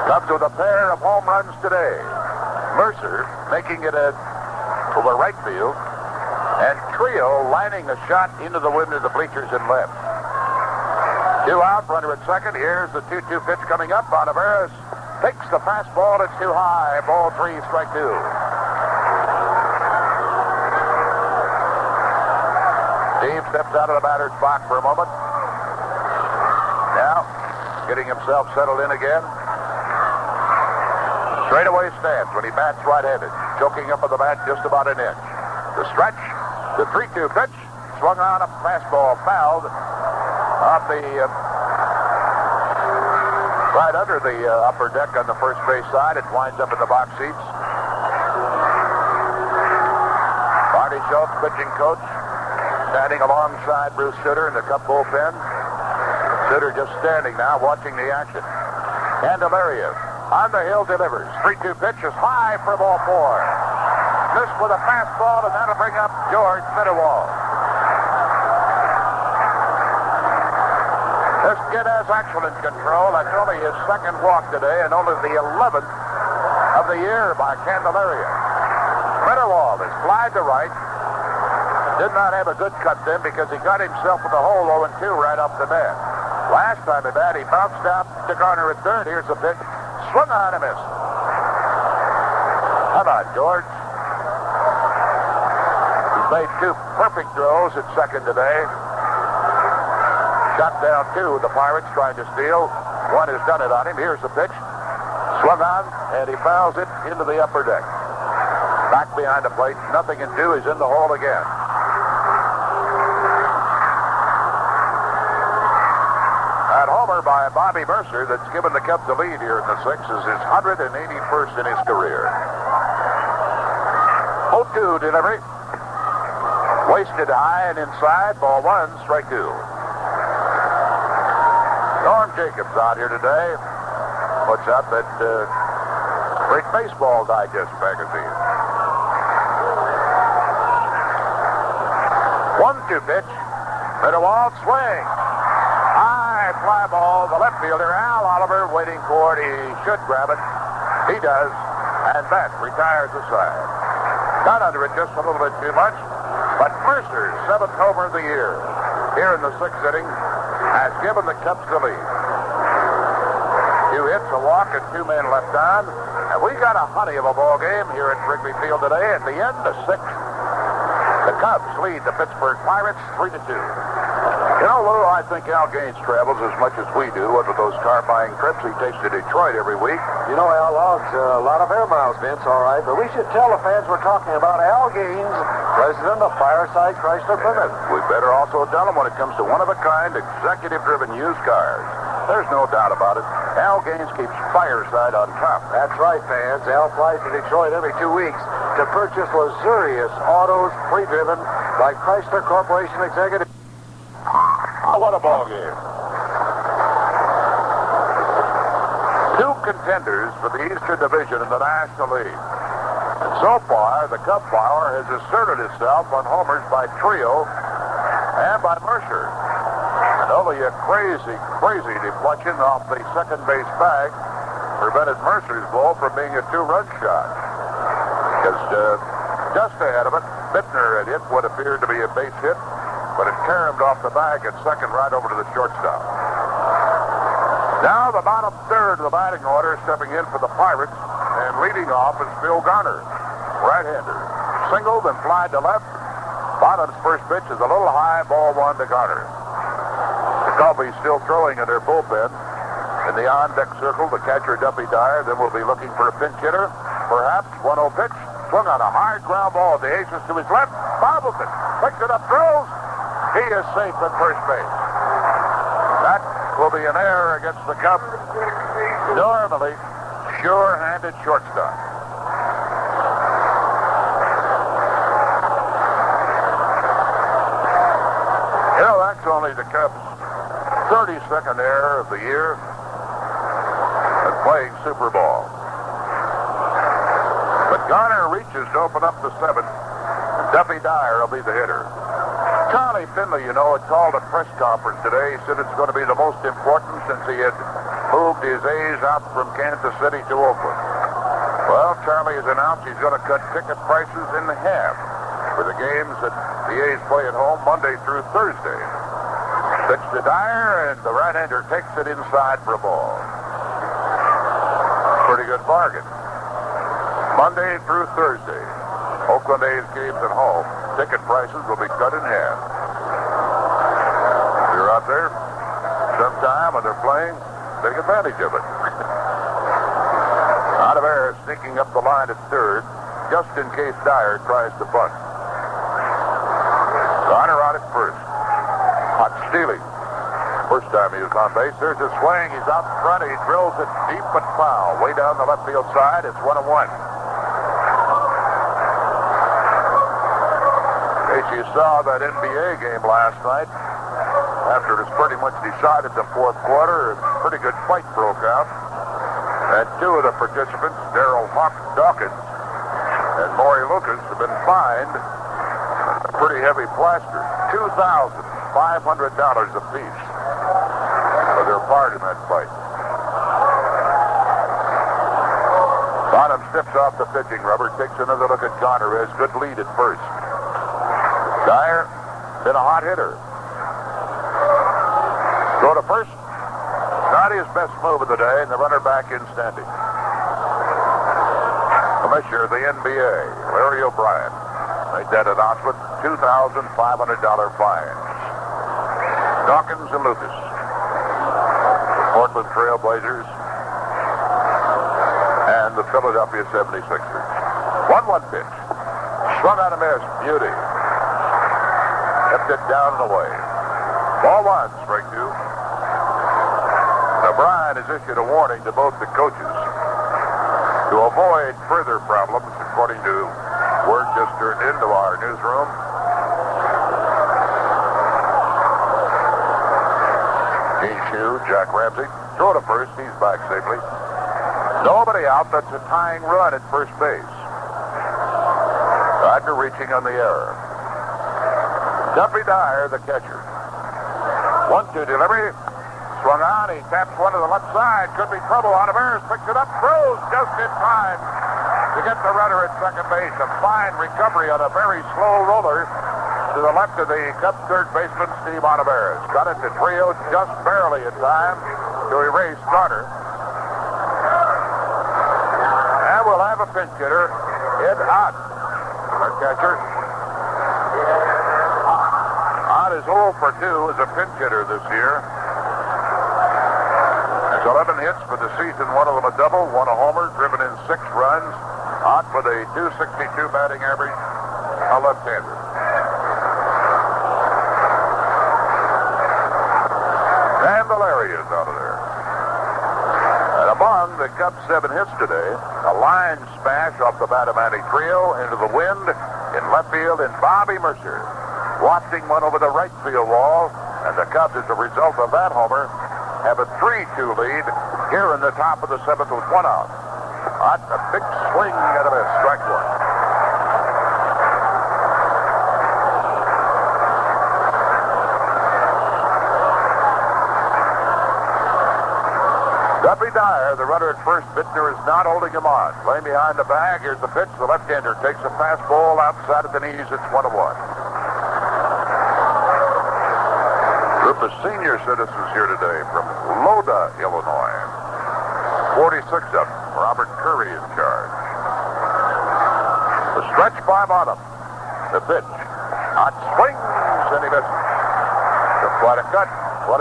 Cubs with a pair of home runs today. Mercer making it over right field, and Trillo lining a shot into the wind of the bleachers and left. 2 out, runner at second. Here's the 2-2 pitch coming up. Ontiveros takes the fastball. It's too high. Ball 3, strike 2. Steve steps out of the batter's box for a moment. Now, getting himself settled in again. Straightaway stance when he bats right-handed. Choking up with the bat just about an inch. The stretch, the 3-2 pitch. Swung on a fastball, fouled off the right under the upper deck on the first base side. It winds up in the box seats. Marty Schultz, pitching coach, standing alongside Bruce Sutter in the Cub bullpen. Sutter just standing now, watching the action. Candelaria on the hill delivers. 3-2 pitch is high for ball 4. Missed with a fastball, and that'll bring up George Mitterwald. This kid has excellent control. That's only his second walk today, and only the 11th of the year by Candelaria. Mitterwald is flied to right. Did not have a good cut then because he got himself with a hole 0-2 right off the bat. Last time at bat, he bounced out to Garner at third. Here's the pitch. Swung on and missed. Come on, George. He's made 2 perfect throws at second today. Shot down 2. The Pirates trying to steal. 1 has done it on him. Here's the pitch. Swung on, and he fouls it into the upper deck. Back behind the plate. Nothing in 2. He's in the hole again. That homer by Bobby Murcer that's given the Cubs the lead here in the 6th is his 181st in his career. 0-2 delivery. Wasted high and inside. Ball one, strike two. Norm Jacobs out here today. What's up at Great Baseball Digest magazine. 1-2 pitch. Mitterwald swing. High fly ball. The left fielder, Al Oliver, waiting for it. He should grab it. He does. And that retires the side. Got under it just a little bit too much. But Mercer's 7th homer of the year here in the 6th inning has given the Cubs the lead. 2 hits, a walk, and 2 men left on. And we got a honey of a ball game here at Wrigley Field today. At the end of 6, the Cubs lead the Pittsburgh Pirates 3-2. You know, Lou, I think Al Gaines travels as much as we do. With those car-buying trips he takes to Detroit every week. You know, Al logs a lot of air miles, Vince, all right. But we should tell the fans we're talking about Al Gaines, president of Fireside Chrysler Plymouth. We better also tell them when it comes to one-of-a-kind, executive-driven used cars. There's no doubt about it. Al Gaines keeps Fireside on top. That's right, fans. Al flies to Detroit every 2 weeks to purchase luxurious autos pre-driven by Chrysler Corporation executives. Oh, what a ball game. 2 contenders for the Eastern Division in the National League. And so far, the Cub power has asserted itself on homers by Trillo and by Murcer. And only a crazy deflection off the second base bag prevented Mercer's ball from being a 2-run shot. Because just ahead of it, Biittner had hit what appeared to be a base hit, but it caromed off the bag at second right over to the shortstop. Now the bottom third of the batting order stepping in for the Pirates, and leading off is Phil Garner, right-hander. Singled and flied to left. Bottom's first pitch is a little high, ball one to Garner. The Cubbies still throwing in their bullpen. In the on-deck circle, the catcher Duffy Dyer, then will be looking for a pinch hitter. Perhaps 1-0 pitch. Swung on a hard ground ball. The aces to his left. Bobbles it. Picks it up, throws. He is safe at first base. That will be an error against the Cubs. Normally, sure-handed shortstop. You know, that's only the Cubs' 32nd error of the year and playing Super Bowl. But Garner reaches to open up the 7th. Duffy Dyer will be the hitter. Charlie Finley, you know, had called a press conference today. He said it's going to be the most important since he had moved his A's out from Kansas City to Oakland. Well, Charlie has announced he's going to cut ticket prices in half for the games that the A's play at home Monday through Thursday. Pitch to Dyer, and the right-hander takes it inside for a ball. Pretty good bargain. Monday through Thursday, Oakland A's games at home. Ticket prices will be cut in half. If you're out there sometime when they're playing, take advantage of it. Tavares sneaking up the line at third, just in case Dyer tries to bunt. Garner out at first. Hot stealing. First time he was on base. There's a swing. He's out in front. He drills it deep but foul. Way down the left field side. It's 1-1. You saw that NBA game last night. After it was pretty much decided the fourth quarter, a pretty good fight broke out. And 2 of the participants, Darryl Dawkins and Maury Lucas, have been fined a pretty heavy plaster, $2,500 apiece for their part in that fight. Bonham steps off the pitching rubber, takes another look at Garner. Has good lead at first. Dyer been a hot hitter. Go to first. Not his best move of the day, and the runner back in standing. Commissioner of the NBA, Larry O'Brien, made that announcement. $2,500 fines. Dawkins and Lucas, the Portland Trail Blazers, and the Philadelphia 76ers. 1-1 pitch. Swung on a miss. Beauty. Kept it down and away. Ball one, strike 2. O'Brien has issued a warning to both the coaches to avoid further problems, according to word just turned into our newsroom. G2, Jack Ramsey. Throw to first. He's back safely. Nobody out. That's a tying run at first base. Gardner reaching on the error. Duffy Dyer, the catcher. 1-2 delivery. Swung on. He taps one to the left side. Could be trouble. Ontiveros picks it up. Throws just in time to get the runner at second base. A fine recovery on a very slow roller to the left of the Cubs third baseman, Steve Ontiveros. Got it to Trillo just barely in time to erase Garner. And we'll have a pinch hitter, Ed Ott, our catcher. Ott is 0 for 2 as a pinch hitter this year. Has 11 hits for the season, one of them a double, one a homer, driven in 6 runs. Ott with a .262 batting average, a left-hander. Candelaria is out of there. And among the Cubs' 7 hits today, a line smash off the bat of Manny Trillo into the wind in left field, and Bobby Murcer wafting one over the right field wall, and the Cubs, as a result of that homer, have a 3-2 lead here in the top of the 7th with 1 out. Ott, a big swing out of a strike one. Duffy Dyer, the runner at first. Biittner is not holding him on. Playing behind the bag. Here's the pitch. The left-hander takes a fastball outside of the knees. It's 1-1. Group of senior citizens here today from Loda, Illinois. 46 of them. Robert Curry in charge. The stretch by Bonham. The pitch. Ott swings and he misses. Took quite a cut. 1-2.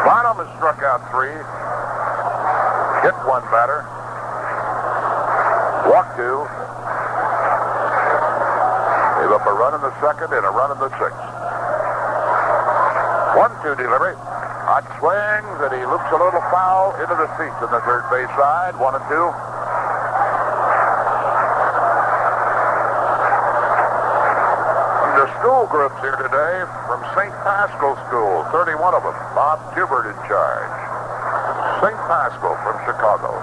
Bonham has struck out 3. Hit 1 batter. Walked 2. Gave up a run in the 2nd and a run in the 6th. 1-2 delivery. Ott swings and he loops a little foul into the seats on the third base side. 1-2. The school groups here today from St. Pascal School, 31 of them. Bob Hubert in charge. St. Pascal from Chicago.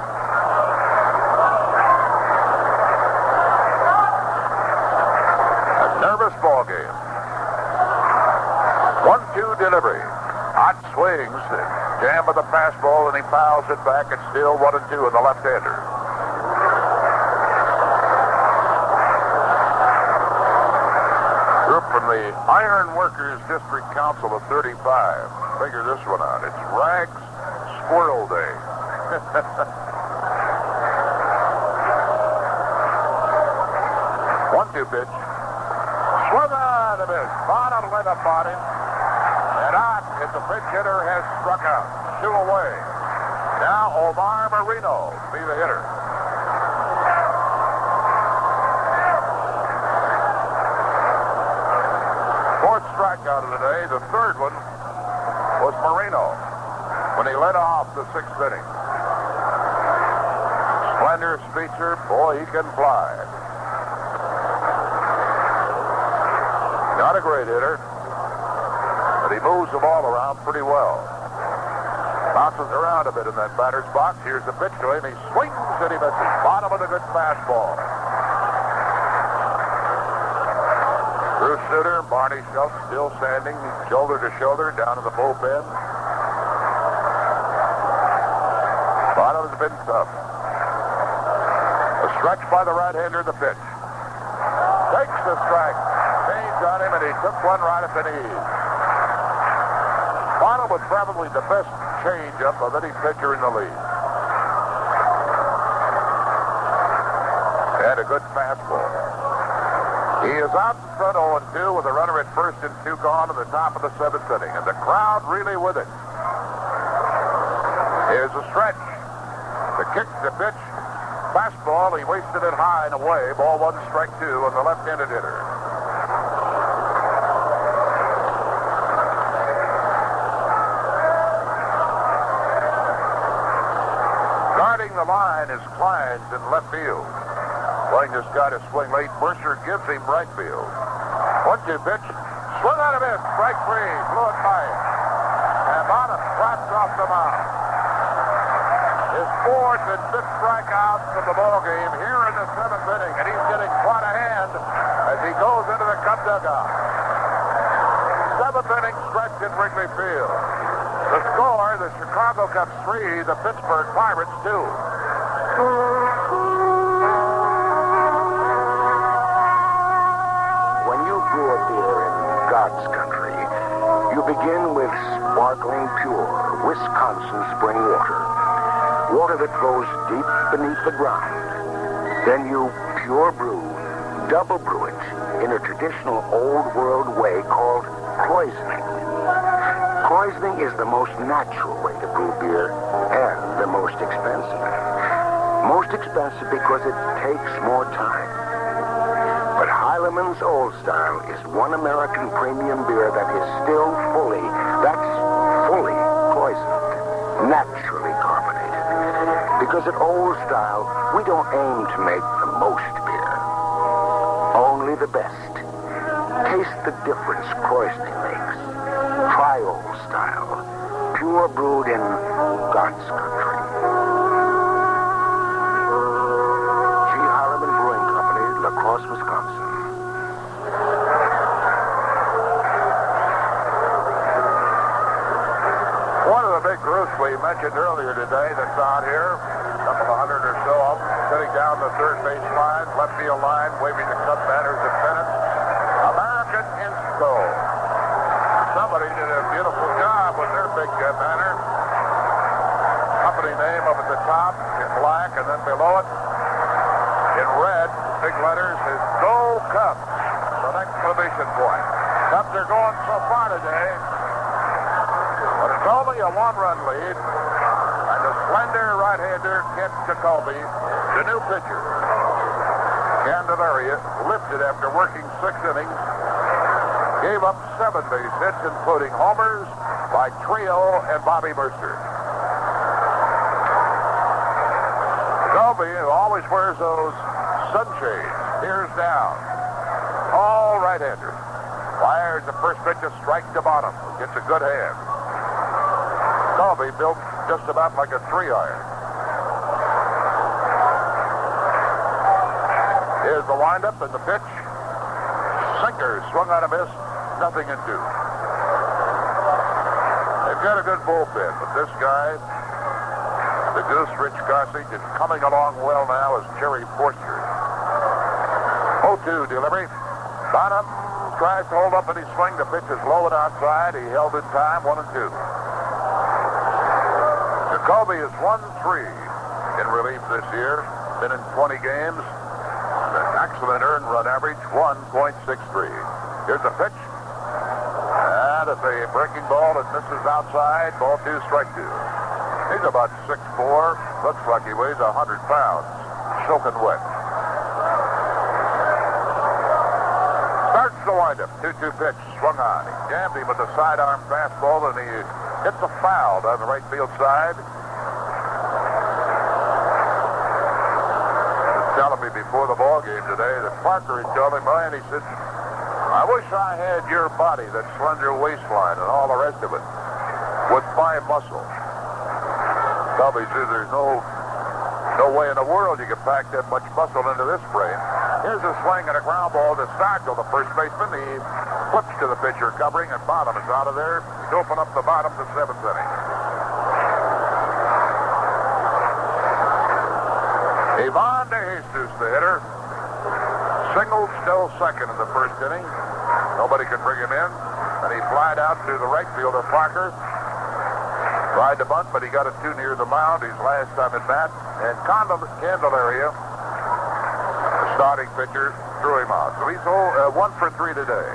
A nervous ball game. 1-2 delivery. Ott swings, jam with the fastball, and he fouls it back. It's still 1-2 in the left-hander. Group from the Iron Workers District Council of 35. Figure this one out. It's Rags Squirrel Day. 1-2 pitch. Swung on a miss. Bonham lit up on him. And Ott, as the pitch hitter, has struck out. 2 away. Now Omar Moreno be the hitter. Fourth strikeout of the day. The third one was Moreno when he led off the 6th inning. Splendor speedster, boy, he can fly. Not a great hitter, but he moves the ball around pretty well. Bounces around a bit in that batter's box. Here's the pitch to him. He swings and he misses. Bottom of the good fastball. Bruce Sutter, Barney Schultz still standing shoulder to shoulder down in the bullpen. Bottom has been tough. A stretch by the right-hander, the pitch. Takes the strike. Change on him, and he took one right at the knees. Bonham was probably the best change-up of any pitcher in the league. And a good fastball. He is out in front 0-2 with a runner at first and 2 gone in the top of the 7th inning. And the crowd really with it. Here's a stretch. The kick, the pitch. Fastball, he wasted it high and away. Ball 1, strike 2 on the left-handed hitter. Guarding the line is Clines in left field. Playing this guy to swing late. Mercer gives him right field. 1-2 pitch. Swung on a miss. Strike three. Blew it by him. And Bonham drops off the mound. His fourth and fifth strikeouts of the ball game here in the seventh inning, and he's getting quite a hand as he goes into the Cub dugout. Seventh inning stretch in Wrigley Field. The score: the Chicago Cubs 3, the Pittsburgh Pirates 2. When you brew a beer in God's country, you begin with sparkling pure Wisconsin spring water. Water that flows deep beneath the ground. Then you pure brew, double brew it in a traditional old world way called cloisening. Cloisening is the most natural way to brew beer and the most expensive. Most expensive because it takes more time. But Heileman's Old Style is one American premium beer that is still fully cloisened, naturally carbonated. Because at Old Style, we don't aim to make the most beer, only the best. Taste the difference cloisening makes. Try Old Style, pure brewed in God's country. G. Heileman Brewing Company, La Crosse, Wisconsin. One of the big groups we mentioned earlier today that's out here, a couple of hundred or so of them, sitting down the third base line, left field line, waving the Cub banners and pennants. American Insco. Somebody did a beautiful job with their big banner. Company name up at the top in black, and then below it in red, big letters, is Go Cubs. With an exclamation point. Cubs are going so far today, but it's only a one-run lead. And the slender right-hander, Kent Jacoby, the new pitcher. Candelaria lifted after working 6 innings. Gave up 7 base hits, including homers by Trillo and Bobby Murcer. Jacoby, who always wears those sunshades, peers down. All right-hander. Fires the first pitch, a strike to Bonham. Gets a good hand. Jacoby built just about like a 3-iron. Here's the windup and the pitch. Sinker swung on a miss. Nothing in 2. They've got a good bullpen, but this guy, the Goose Rich Gossage, is coming along well now as Cherry Forster. 0-2 delivery. Bonham tries to hold up any swing. The pitch is low and outside. He held in time. 1-2. Jacoby is 1-3 in relief this year. Been in 20 games. An excellent earned run average, 1.63. Here's the pitch. And it's a breaking ball that misses outside. Ball 2, strike 2. He's about 6'4". Looks like he weighs 100 pounds. Soaking wet. Starts the windup. 2-2 pitch. Swung on. He jammed him with the sidearm fastball, and he hits a foul down the right field side. Telling me before the ball game today that Parker had told him, and he said, I wish I had your body, that slender waistline and all the rest of it, with my muscle. Bobby says there's no way in the world you can pack that much muscle into this frame. Here's a swing and a ground ball to Stargell, the first baseman. He flips to the pitcher covering, and Bonham is out of there. He's open up the bottom of the 7th inning. Ivan De Jesus, the hitter. Single, still second in the first inning. Nobody can bring him in. And he flied out to the right fielder, Parker. Tried to bunt, but he got it too near the mound. His last time at bat. And Candelaria, the starting pitcher, threw him out. So he's 1 for 3 today.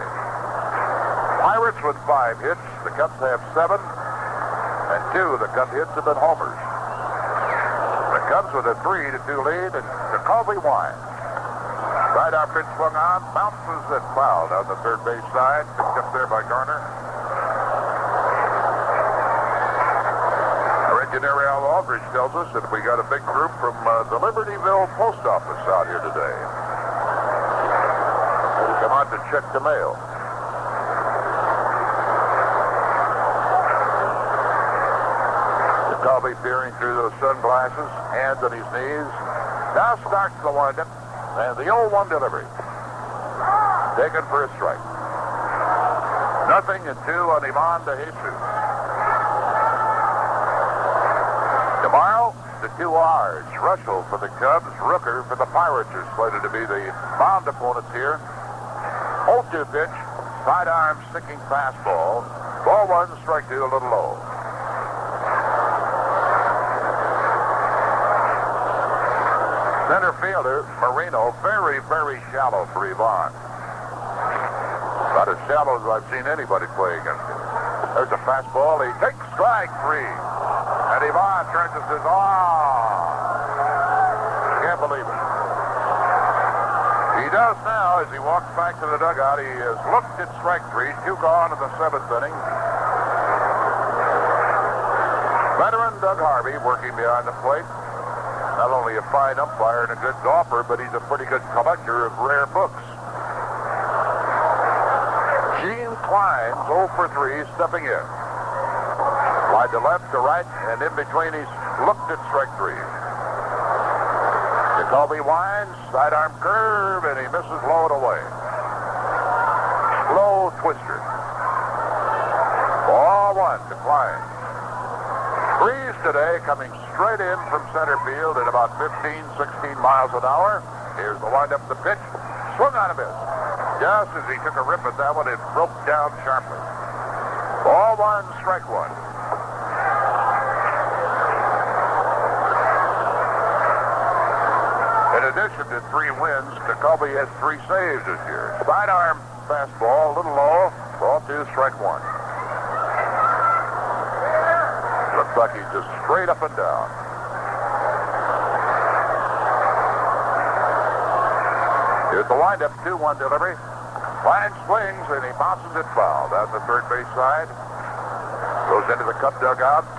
Pirates with 5 hits. The Cubs have 7. And 2 of the Cub hits have been homers. The Cubs with a 3-2 lead, and Jacoby winds. Right arm pitch swung on, bounces and foul down the third base side. Picked up there by Garner. Our engineer Al Aldridge tells us that we got a big group from the Libertyville post office out here today. They come out to check the mail. Jacoby peering through those sunglasses, hands on his knees. Now starts the windup, and the 0-1 delivery. Taken for a strike. 0-2 on Ivan de Jesus. Tomorrow, the 2 R's. Russell for the Cubs, Rooker for the Pirates are slated to be the mound opponents here. 0-2 pitch, sidearm sticking fastball. Ball 1, strike 2, a little low. Center fielder, Moreno, very, very shallow for Ivan. About as shallow as I've seen anybody play against him. There's a fastball. He takes strike 3. And Ivan turns and says, can't believe it. He does now as he walks back to the dugout. He has looked at strike 3. 2 gone in the 7th inning. Veteran Doug Harvey working behind the plate. Not only a fine umpire and a good golfer, but he's a pretty good collector of rare books. Gene Clines 0 for 3, stepping in. Wide to left, to right, and in between he's looked at strike 3. Jacoby winds, sidearm curve, and he misses low and away. Low twister. Ball 1 to Clines. Breeze today coming straight in from center field at about 15, 16 miles an hour. Here's the windup of the pitch. Swung on a miss. Just as he took a rip at that one, it broke down sharply. Ball 1, strike 1. In addition to 3 wins, Jacoby has 3 saves this year. Sidearm fastball, a little low. Ball 2, strike 1. Looks like he's just straight up and down. Here's the windup, 2-1 delivery. Line swings, and he bounces it foul. Down the third base side. Goes into the Cub dugout.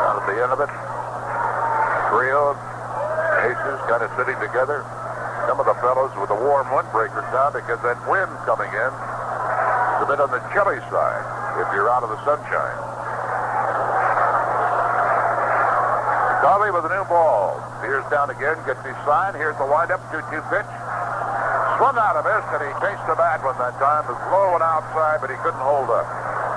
Down at the end of it. Trio, aces kind of sitting together. Some of the fellows with the warm windbreakers now because that wind coming in is a bit on the chilly side if you're out of the sunshine. Jacoby with a new ball. Here's down again, gets his sign. Here's the windup, 2-2 pitch. Swung out of this, and he chased the bad one that time. It was low and outside, but he couldn't hold up.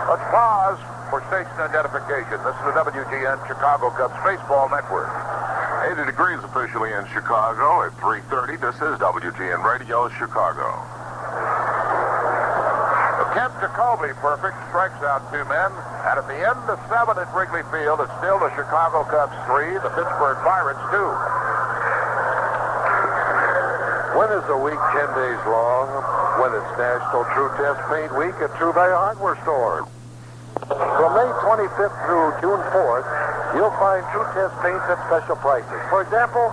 Let's pause for station identification. This is the WGN Chicago Cubs Baseball Network. 80 degrees officially in Chicago at 3:30. This is WGN Radio Chicago. Kent Jacoby, perfect, strikes out 2 men. And at the end of 7 at Wrigley Field, it's still the Chicago Cubs 3, the Pittsburgh Pirates 2. When is the week 10 days long? When it's National True Test Paint Week at True Value Hardware Stores. From May 25th through June 4th, you'll find True Test paints at special prices. For example,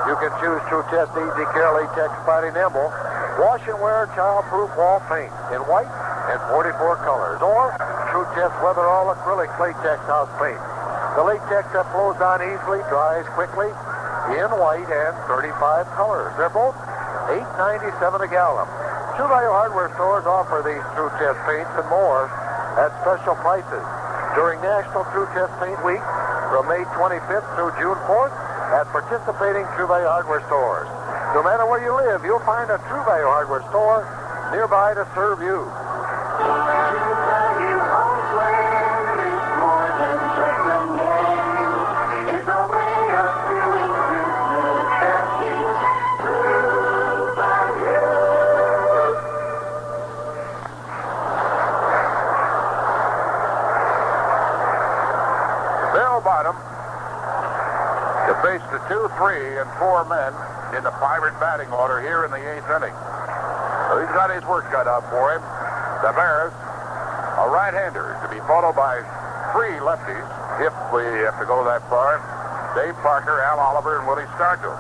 you can choose True Test Easy Care Latex Fighting Nimble, wash and wear childproof wall paint in white and 44 colors, or True Test Weather All Acrylic Latex House Paint. The latex that flows on easily, dries quickly, in white and 35 colors. They're both $8.97 a gallon. True Value Hardware Stores offer these True Test paints and more at special prices during National True Test Paint Week from May 25th through June 4th at participating True Value Hardware Stores. No matter where you live, you'll find a True Value Hardware store nearby to serve you. Bill Bonham to face the 2, 3, and 4 men in the Pirate batting order here in the 8th inning. So he's got his work cut out for him. Taveras, a right-hander, to be followed by 3 lefties, if we have to go that far. Dave Parker, Al Oliver, and Willie Stargell.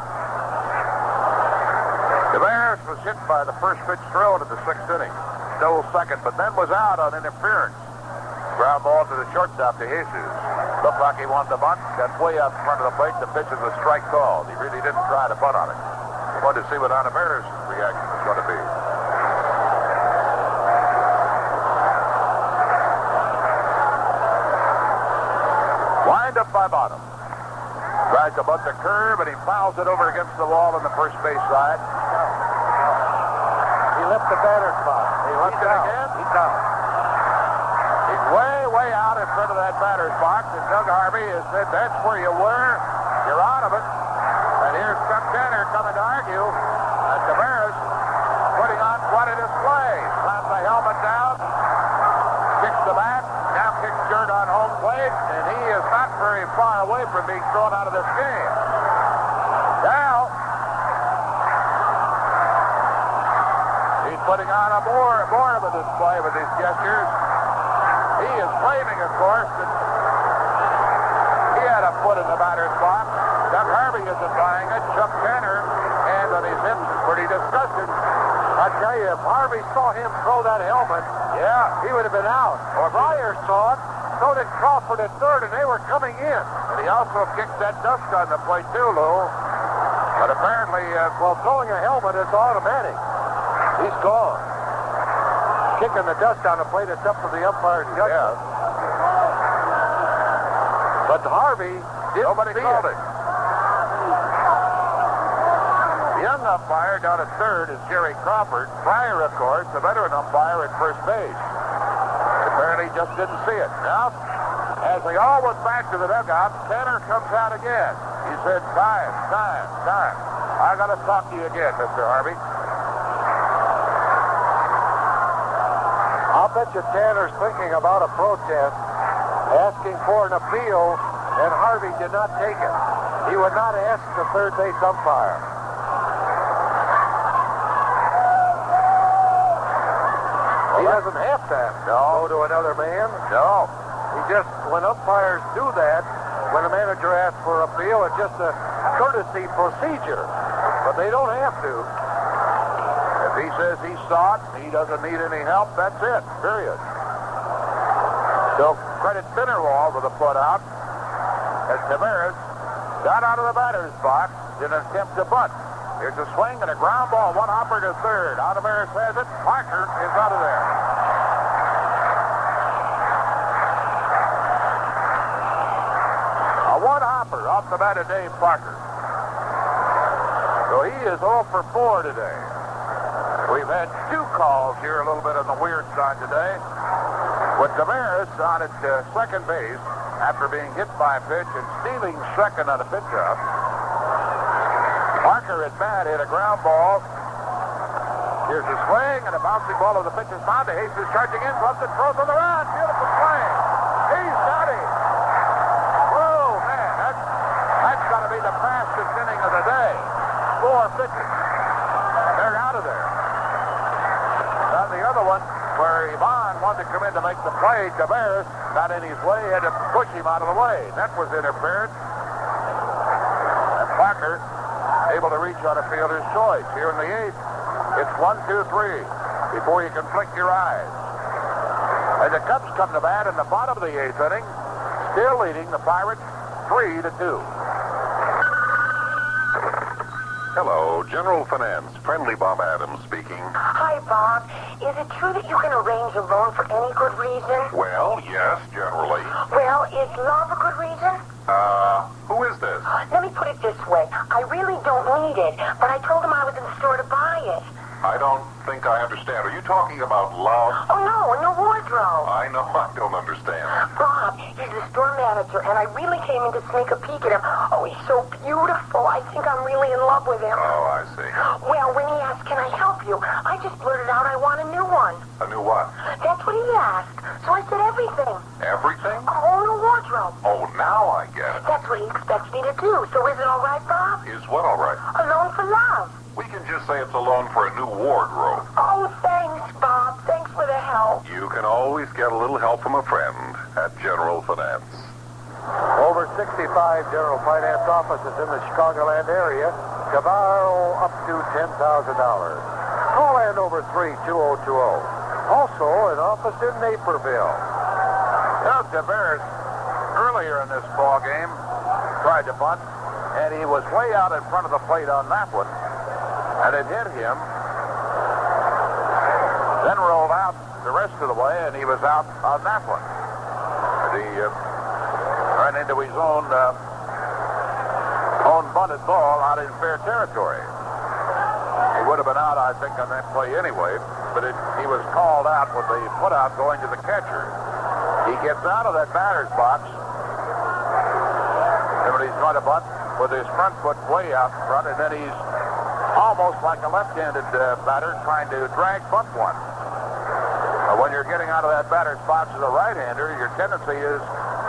Taveras was hit by the first pitch thrown at the 6th inning. Stole second, but then was out on interference. Ground ball to the shortstop, to Jesus. Looked like he wanted to bunt. Got way out in front of the plate. The pitch is a strike called. He really didn't try to bunt on it. Wanted to see what Taveras' reaction was going to be. drive on him. Tries to bunt the curve, and he fouls it over against the wall on the first base side. He left the batter spot. He left it again? He's out. He's way out in front of that batter's box, and Doug Harvey has said, that's where you were. You're out of it. And here's Chuck Tanner coming to argue. And Taveras putting on quite a display. Slams the helmet down, kicks the bat, now kicks dirt on home plate, and he is not very far away from being thrown out of this game. Now, he's putting on a more of a display with his gestures. He is claiming, of course, that he had a foot in the batter's box. Doug Harvey isn't buying it. Chuck Tanner, hands on his hips, is pretty disgusted. I tell you, if Harvey saw him throw that helmet, Yeah. he would have been out. Or Breyer saw it, so did Crawford at third, and they were coming in. And he also kicked that dust on the plate, too, Lou. But apparently, Well, throwing a helmet is automatic. He's gone. Kicking the dust on the plate, it's up to the umpire's judgment. But Harvey didn't nobody see called it. it. The young umpire down at third is Jerry Crawford. Breyer, of course, the veteran umpire at first base. Apparently just didn't see it. Now, as they all went back to the dugout, Tanner comes out again. He said, time. I got to talk to you again, Mr. Harvey. I'll bet you Tanner's thinking about a protest, asking for an appeal, and Harvey did not take it. He would not ask the third base umpire. He doesn't have to go to another man. No. He just, when umpires do that, when a manager asks for appeal, it's just a courtesy procedure. But they don't have to. If he says he saw it, he doesn't need any help, that's it, period. So credit Mitterwald with a foot out as Taveras got out of the batter's box in an attempt to bunt. Here's a swing and a ground ball, one hopper to third. Taveras has it. Parker is out of there. A one hopper off the bat of Dave Parker. So he is 0 for 4 today. We've had 2 calls here a little bit on the weird side today. With Taveras on at second base after being hit by a pitch and stealing second on a pitch-up. Parker at bat hit a ground ball. Here's a swing and a bouncing ball of the pitcher's mound. Hayes is charging in, gloves and throws on the run. Beautiful play. He's got him. Whoa, man, that's got to be the fastest inning of the day. 4 pitches. They're out of there. And the other one, where Ivan wanted to come in to make the play, Taveras got in his way, had to push him out of the way. That was interference. And Parker able to reach on a fielder's choice. Here in the 8th, it's 1-2-3 before you can flick your eyes. And the Cubs come to bat in the bottom of the 8th inning, still leading the Pirates 3-2. Hello, General Finance. Friendly Bob Adams speaking. Hi, Bob. Is it true that you can arrange a loan for any good reason? Well, yes, generally. Well, is love a good reason? Who is this? Let me put it this way. I really don't need it, but I told him I was in the store to buy it. I don't think I understand. Are you talking about love? Oh, no wardrobe. I know I don't understand. Bob, he's the store manager, and I really came in to sneak a peek at him. Oh, he's so beautiful. I think I'm really in love with him. Oh, I see. Well, when he asked, can I help you, I just blurted out I want a new one. A new what? That's what he asked. So I said everything. Everything? A whole new wardrobe. Oh, now I get it. That's what he expects me to do. So is it all right, Bob? Is what all right? A loan for love. We can just say it's a loan for a new wardrobe. Oh, thanks, Bob. Thanks for the help. You can always get a little help from a friend at General Finance. Over 65 General Finance offices in the Chicagoland area to borrow up to $10,000. Call Andover 3-2020. Also, an office in Naperville. Doug Taveras, earlier in this ball game, tried to bunt, and he was way out in front of the plate on that one, and it hit him, then rolled out the rest of the way, and he was out on that one. And into his own bunted ball out in fair territory. He would have been out, I think, on that play anyway, but he was called out with the put-out going to the catcher. He gets out of that batter's box, and when he's going to bunt with his front foot way out front, and then he's almost like a left-handed batter trying to drag bunt one. When you're getting out of that batter's box as a right-hander, your tendency is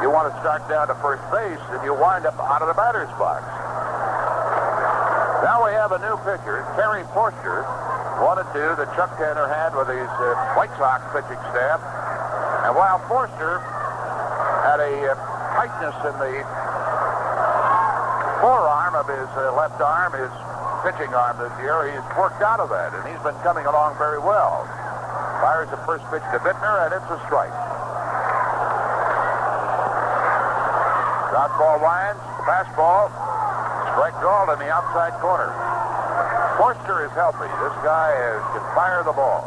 you want to start down to first base, and you wind up out of the batter's box. Now we have a new pitcher, Terry Forster, 1-2 that Chuck Tanner had with his White Sox pitching staff. And while Forster had a tightness in the forearm of his left arm, his pitching arm this year, he's worked out of that, and he's been coming along very well. Fires the first pitch to Biittner, and it's a strike. Fastball winds, fastball, strike called in the outside corner. Forster is healthy. This guy can fire the ball.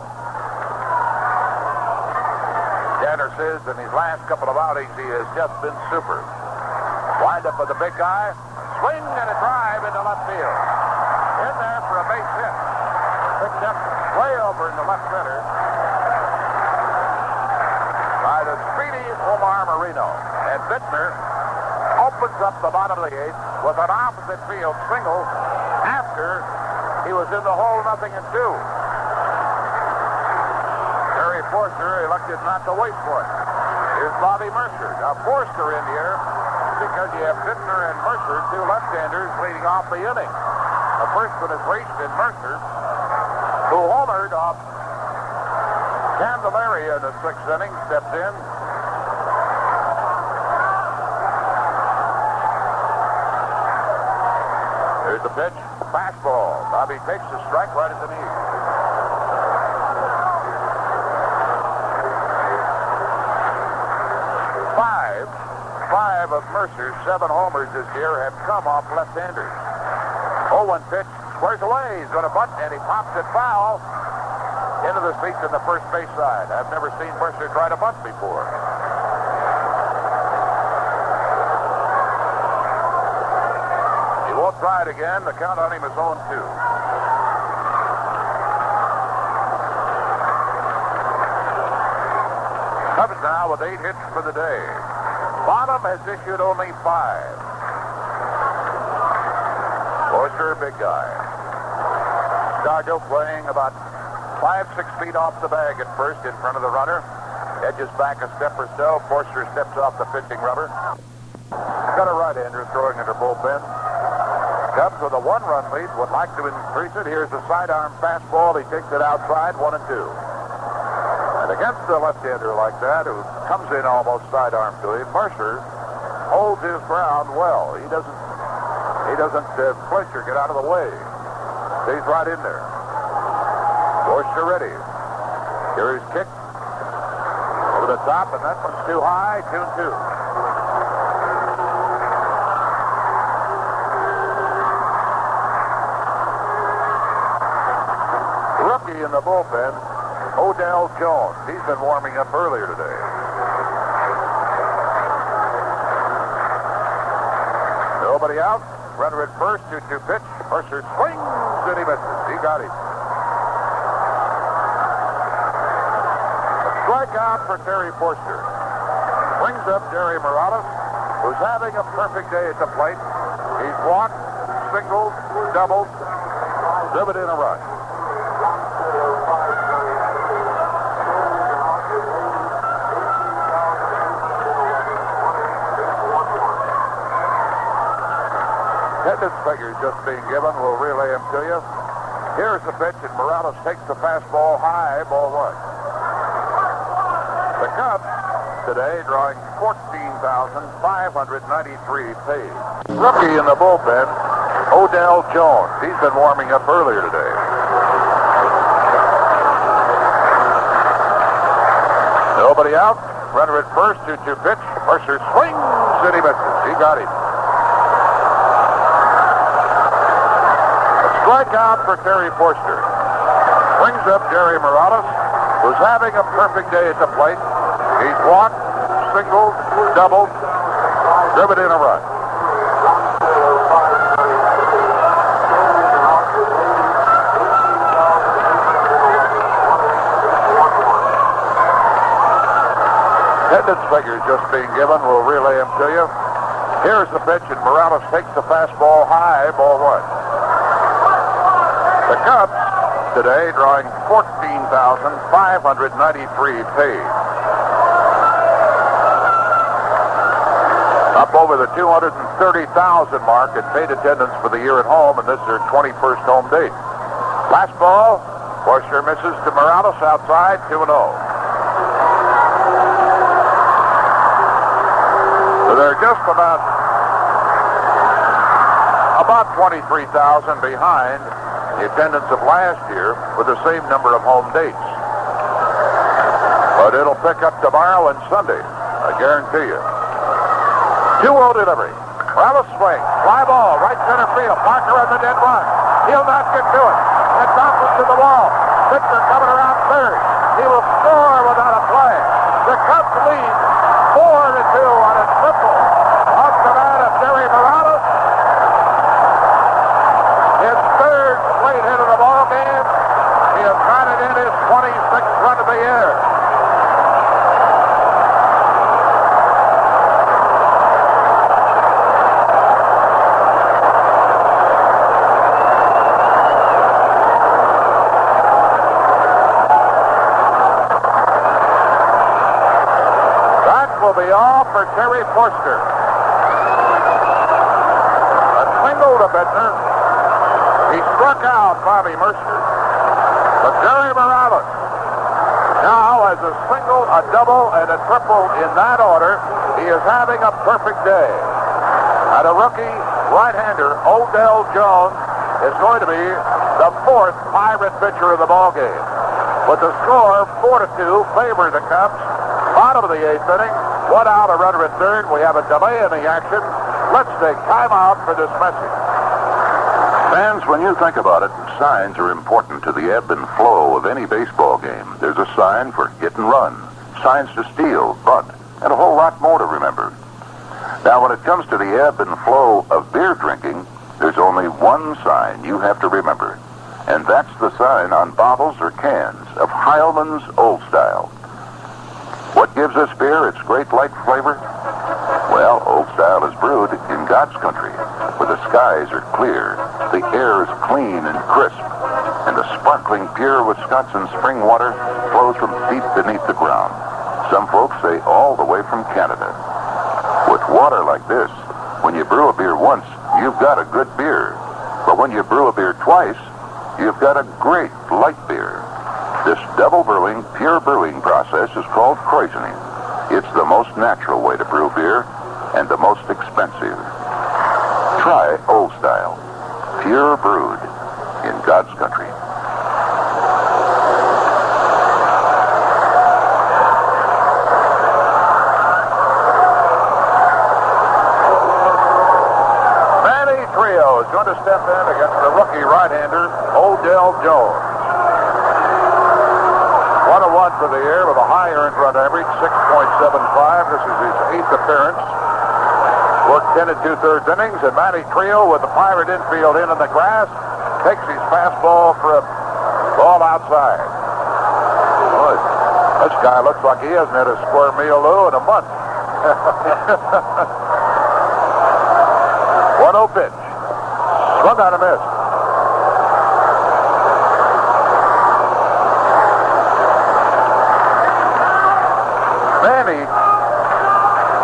Tanner says in his last couple of outings he has just been super. Wind up with the big guy, swing and a drive into left field. In there for a base hit. Picked up way over in the left center by the speedy Omar Moreno. And Biittner opens up the bottom of the eighth with an opposite field single after he was in the hole 0-2. Terry Forster elected not to waste one. Here's Bobby Murcer. Now Forster in here because you have Biittner and Murcer, two left-handers leading off the inning. The first one is raced in Murcer, who homered off Candelaria in the sixth inning, steps in. Here's the pitch, fastball. Bobby takes the strike right at the knee. Five of Mercer's 7 homers this year have come off left-handers. 0-1 pitch, squares away. He's going to bunt, and he pops it foul into the seats on the first base side. I've never seen Mercer try to bunt before. He won't try it again. The count on him is 0-2. Cubs now with 8 hits for the day. Bonham has issued only 5. Forster, big guy. Stargell playing about 5-6 feet off the bag at first in front of the runner. Edges back a step or so. Forster steps off the pitching rubber. Got a right-hander throwing under bullpen. Cubs with a 1-run lead would like to increase it. Here's the sidearm fastball. He takes it outside, 1-2. And against a left-hander like that, who comes in almost sidearm to him, Murcer holds his ground well. He doesn't flinch or get out of the way. Stays right in there. Forster ready. Here he's kicked over the top, and that one's too high. 2-2. Rookie in the bullpen, Odell Jones. He's been warming up earlier today. Nobody out. Runner at first, 2-2 pitch. Mercer swings and he misses. He got him. A strikeout for Terry Forster. Brings up Jerry Morales, who's having a perfect day at the plate. He's walked, singled, doubled, driven in a rush. Attendance figures just being given. We'll relay them to you. Here's the pitch, and Morales takes the fastball high, ball 1. The Cubs today drawing 14,593 paid. Rookie in the bullpen, Odell Jones. He's been warming up earlier today. Nobody out. Runner at first, 2-2 pitch. Mercer swings and he misses. He got him. Strikeout for Terry Forster. Brings up Jerry Morales, who's having a perfect day at the plate. He's walked, singled, doubled, driven in a run. Attendance figures just being given. We'll relay them to you. Here's the pitch, and Morales takes the fastball high, ball one. The Cubs today drawing 14,593 paid. Up over the 230,000 mark in paid attendance for the year at home, and this is their 21st home date. Last ball, Forster misses to Morales outside, 2-0. So they're just about 23,000 behind the attendance of last year with the same number of home dates. But it'll pick up tomorrow and Sunday, I guarantee you. 2-0 delivery. Morales swings. Fly ball, right center field. Parker on the dead run. He'll not get to it. It bounces to the wall. Biittner coming around third. He will score without a play. The Cubs lead 4-2 on a triple off the bat of Jerry Morales. His third straight hit of the ball game. He has batted in his 26th run of the year. Will be off for Terry Forster. A single to Biittner. He struck out Bobby Murcer. But Jerry Morales now has a single, a double, and a triple in that order. He is having a perfect day. And a rookie right-hander, Odell Jones, is going to be the fourth Pirate pitcher of the ballgame. With the score 4-2, favor the Cubs. Bottom of the eighth inning. 1 out, a runner at third. We have a delay in the action. Let's take time out for this message. Fans, when you think about it, signs are important to the ebb and flow of any baseball game. There's a sign for hit and run, signs to steal, bunt, and a whole lot more to remember. Now, when it comes to the ebb and flow of beer drinking, there's only one sign you have to remember, and that's the sign on bottles or cans of Heilmann's Old Style. What gives this beer its great light flavor? Well, Old Style is brewed in God's country, where the skies are clear, the air is clean and crisp, and the sparkling pure Wisconsin spring water flows from deep beneath the ground. Some folks say all the way from Canada. With water like this, when you brew a beer once, you've got a good beer. But when you brew a beer twice, you've got a great light beer. This double brewing, pure brewing process is called krausening. It's the most natural way to brew beer and the most expensive. Try Old Style, pure brewed in God's country. Manny Trillo is going to step in against the rookie right-hander, Odell Jones. 101 for the year with a high earned run average, 6.75. This is his 8th appearance. Worked 10 2/3 innings, and Manny Trillo with the Pirate infield in the grass takes his fastball for a ball outside. Boy, this guy looks like he hasn't had a square meal, Lou, in a month. 1-0 pitch. Swung on a miss. Manny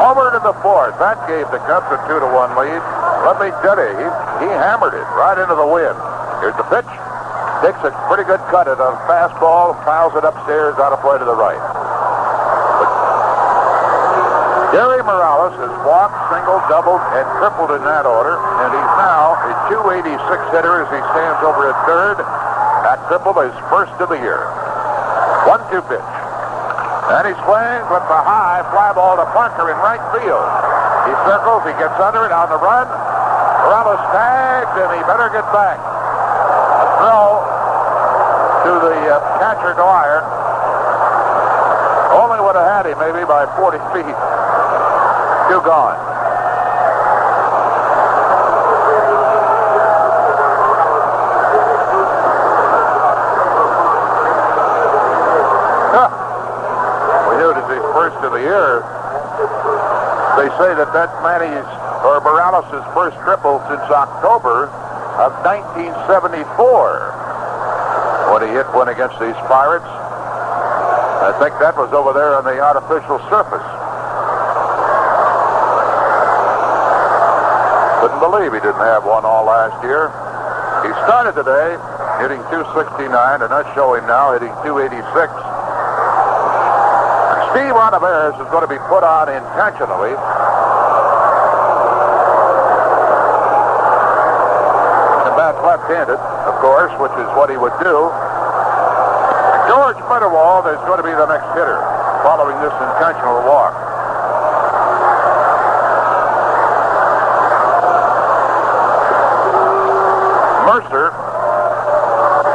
homered in the fourth. That gave the Cubs a 2-1 lead. Let me tell you, he hammered it right into the wind. Here's the pitch. Takes a pretty good cut at a fastball and fouls it upstairs out of play to the right. But Jerry Morales has walked, singled, doubled, and tripled in that order, and he's now a 286 hitter as he stands over at third. That triple is first of the year. 1-2 pitch. And he swings with the high fly ball to Parker in right field. He circles, he gets under it on the run. Morales tags, and he better get back. A throw to the catcher Dwyer. Only would have had him maybe by 40 feet. Two gone. first of the year. They say that Manny's or Morales' first triple since October of 1974 when he hit one against these Pirates. I think that was over there on the artificial surface. Couldn't believe he didn't have one all last year. He started today hitting .269, and us showing now hitting .286. And Steve Ontiveros is going to be put on intentionally. The bat left-handed, of course, which is what he would do. George Mitterwald is going to be the next hitter following this intentional walk. Murcer,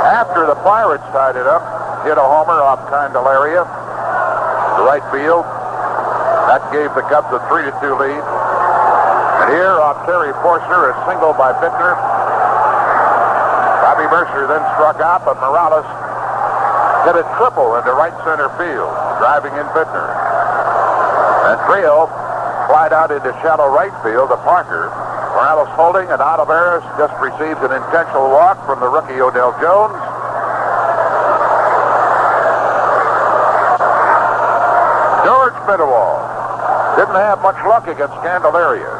after the Pirates tied it up, hit a homer off Candelaria to right field. That gave the Cubs a 3-2 lead. And here off Terry Forcer, a single by Biittner. Bobby Murcer then struck out, but Morales hit a triple into right center field, driving in Biittner. And Trillo flied out into shallow right field to Parker. Morales holding, and Ontiveros just receives an intentional walk from the rookie Odell Jones. George Mitterwald didn't have much luck against Candelaria.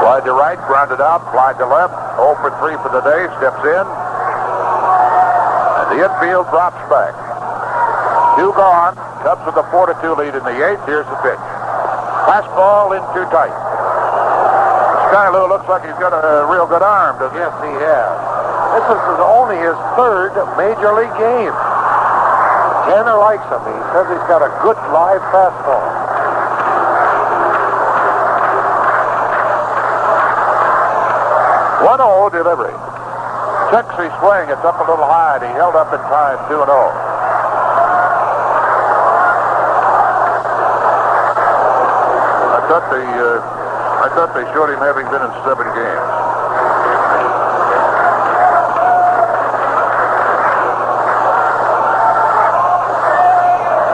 Flied to right, grounded out, flied to left, 0 for 3 for the day, steps in. The infield drops back. 2 gone. Cubs with a 4-2 lead in the 8th. Here's the pitch. Fastball in too tight. Skylou looks like he's got a real good arm, doesn't he? Yes, he has. This is only his 3rd major league game. Tanner likes him. He says he's got a good live fastball. One-0 delivery. Checks his swing. It's up a little high, and he held up in time, 2-0. I thought they showed him having been in 7 games.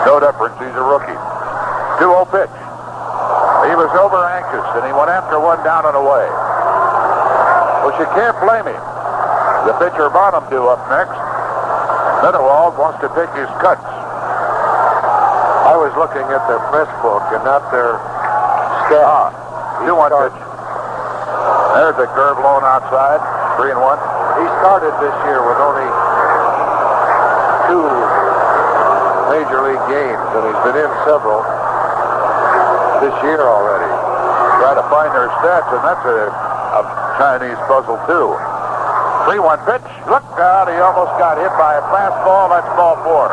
No difference. He's a rookie. 2-0 pitch. He was over anxious, and he went after one down and away. Well, you can't blame him. The pitcher Bonham due up next. Mitterwald wants to take his cuts. I was looking at their press book and not their stat. 2-1 pitch. There's a curve low outside. 3-1. He started this year with only 2 major league games, and he's been in several this year already. Try to find their stats, and that's a Chinese puzzle, too. 3-1 pitch. Look out, he almost got hit by a fastball. That's ball 4.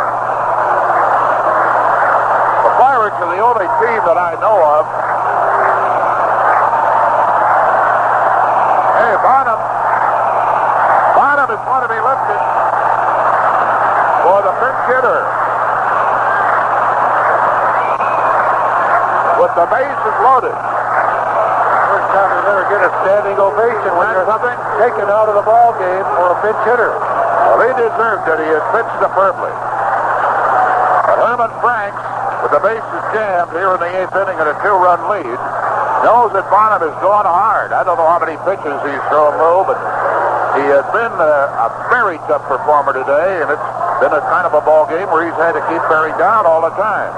The Pirates are the only team that I know of. Hey, Bonham. Bonham is going to be lifted for the pinch hitter. With the bases loaded. First time you've ever get a standing ovation when you're taken out of the ball game for a pinch hitter. Well, he deserved it. He has pitched superbly. But Herman Franks, with the bases jammed here in the 8th inning and a 2-run lead, knows that Bonham is going hard. I don't know how many pitches he's thrown low, but he has been a very tough performer today, and it's been a kind of a ball game where he's had to keep Barry down all the time.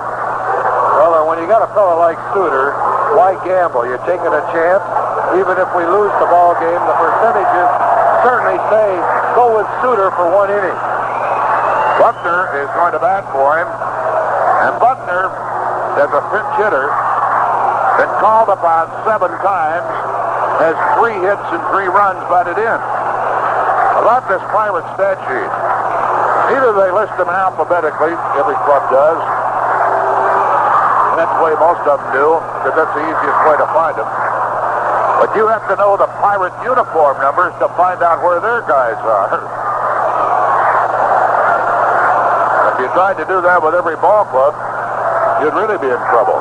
Well, when you got a fellow like Suter, why gamble? You're taking a chance. Even if we lose the ball game, the percentages certainly say go with Suter for 1 inning. Buckner is going to bat for him, and Buckner, as a pinch hitter, been called upon 7 times, has 3 hits and 3 runs batted in. About this Pirate stat sheet, either they list them alphabetically, every club does, and that's the way most of them do, because that's the easiest way to find them. But you have to know the Pirate uniform numbers to find out where their guys are. If you tried to do that with every ball club, you'd really be in trouble.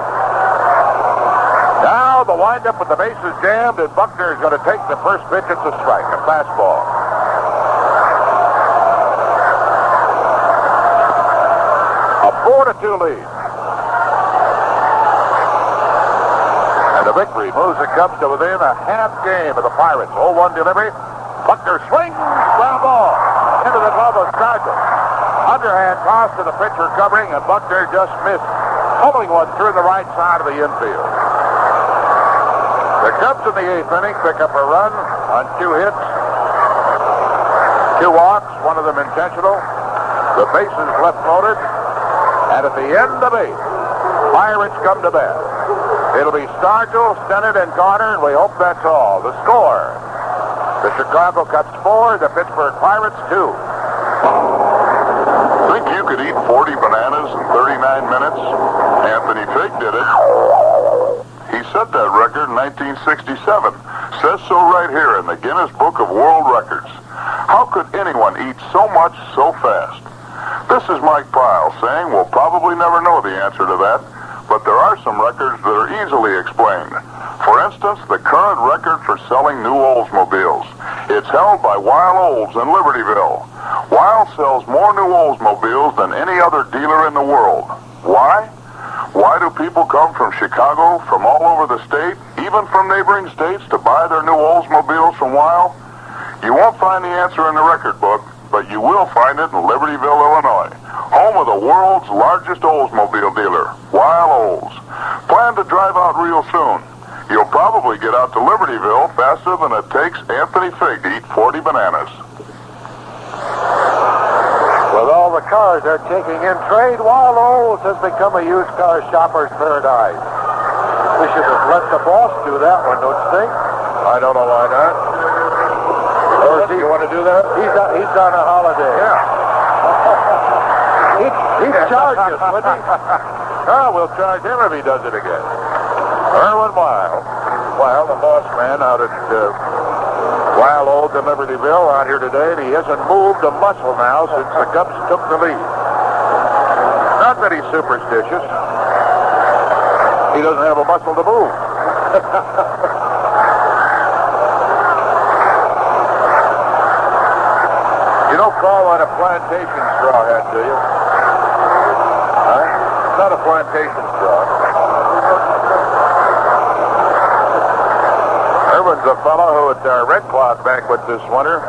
Now the windup with the bases jammed, and Buckner is going to take the first pitch. It's a strike, a fastball. A 4-2 lead. The victory moves the Cubs to within a half game of the Pirates. 0-1 delivery. Buckner swings, ground ball into the glove of Stargell. Underhand toss to the pitcher covering, and Buckner just missed, pulling one through the right side of the infield. The Cubs in the 8th inning pick up a run on 2 hits, 2 walks, one of them intentional. The bases left loaded, and at the end of 8, Pirates come to bat. It'll be Stargell, Stennett, and Garner, and we hope that's all. The score: the Chicago Cubs 4, the Pittsburgh Pirates 2. Think you could eat 40 bananas in 39 minutes? Anthony Fig did it. He set that record in 1967. Says so right here in the Guinness Book of World Records. How could anyone eat so much so fast? This is Mike Pyle saying we'll probably never know the answer to that, but there are some records that are easily explained. For instance, the current record for selling new Oldsmobiles. It's held by Weil Olds in Libertyville. Weil sells more new Oldsmobiles than any other dealer in the world. Why? Why do people come from Chicago, from all over the state, even from neighboring states, to buy their new Oldsmobiles from Weil? You won't find the answer in the record book, but you will find it in Libertyville, Illinois, home of the world's largest Oldsmobile dealer, Weil Olds. Plan to drive out real soon. You'll probably get out to Libertyville faster than it takes Anthony Fig to eat 40 bananas. With all the cars they're taking in trade, Weil Olds has become a used car shopper's paradise. We should have let the boss do that one, don't you think? I don't know why not. Or do you want to do that? He's on a holiday. Yeah. He'd charge us, wouldn't he? Oh, we'll charge him if he does it again. Irwin Weil. Well, the boss man out at Weil Olds in Libertyville out here today, and he hasn't moved a muscle now since the Cubs took the lead. Not that he's superstitious. He doesn't have a muscle to move. You don't call that a plantation straw hat, do you? Huh? It's not a plantation straw. Irwin's a fellow who at our Red Cloud banquet this winter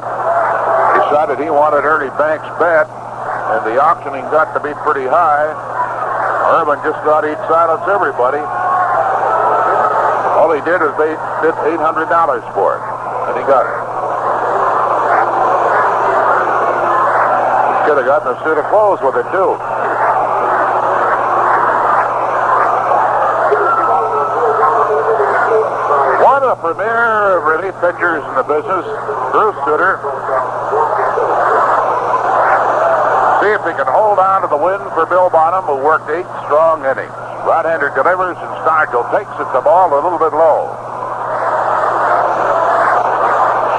decided he wanted Ernie Banks' bat, and the auctioning got to be pretty high. Irwin just thought he'd silence everybody. All he did was bid $800 for it, and he got it. Could have gotten a suit of clothes with it, too. One of the premier relief pitchers in the business, Bruce Sutter. See if he can hold on to the win for Bill Bonham, who worked 8 strong innings. Right-hander delivers, and Stargell takes it the ball a little bit low.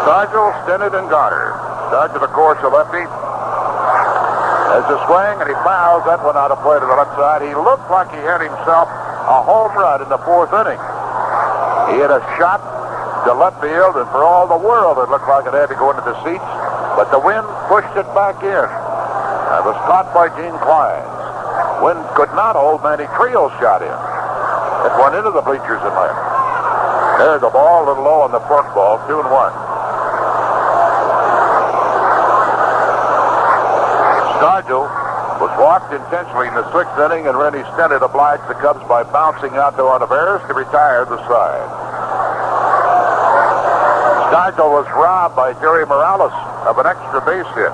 Stargell, Stennett, and Garner. Start to the course, a lefty. There's a swing, and he fouls that one out of play to the left side. He looked like he had himself a home run in the 4th inning. He had a shot to left field, and for all the world, it looked like it had to go into the seats, but the wind pushed it back in. It was caught by Gene Clines. Wind could not hold Manny Trillo shot in. It went into the bleachers and left. There's the ball, a little low on the fork ball, 2-1. Stargell was walked intentionally in the 6th inning, and Rennie Stennett obliged the Cubs by bouncing out to Ontiveros to retire the side. Stargell was robbed by Jerry Morales of an extra base hit.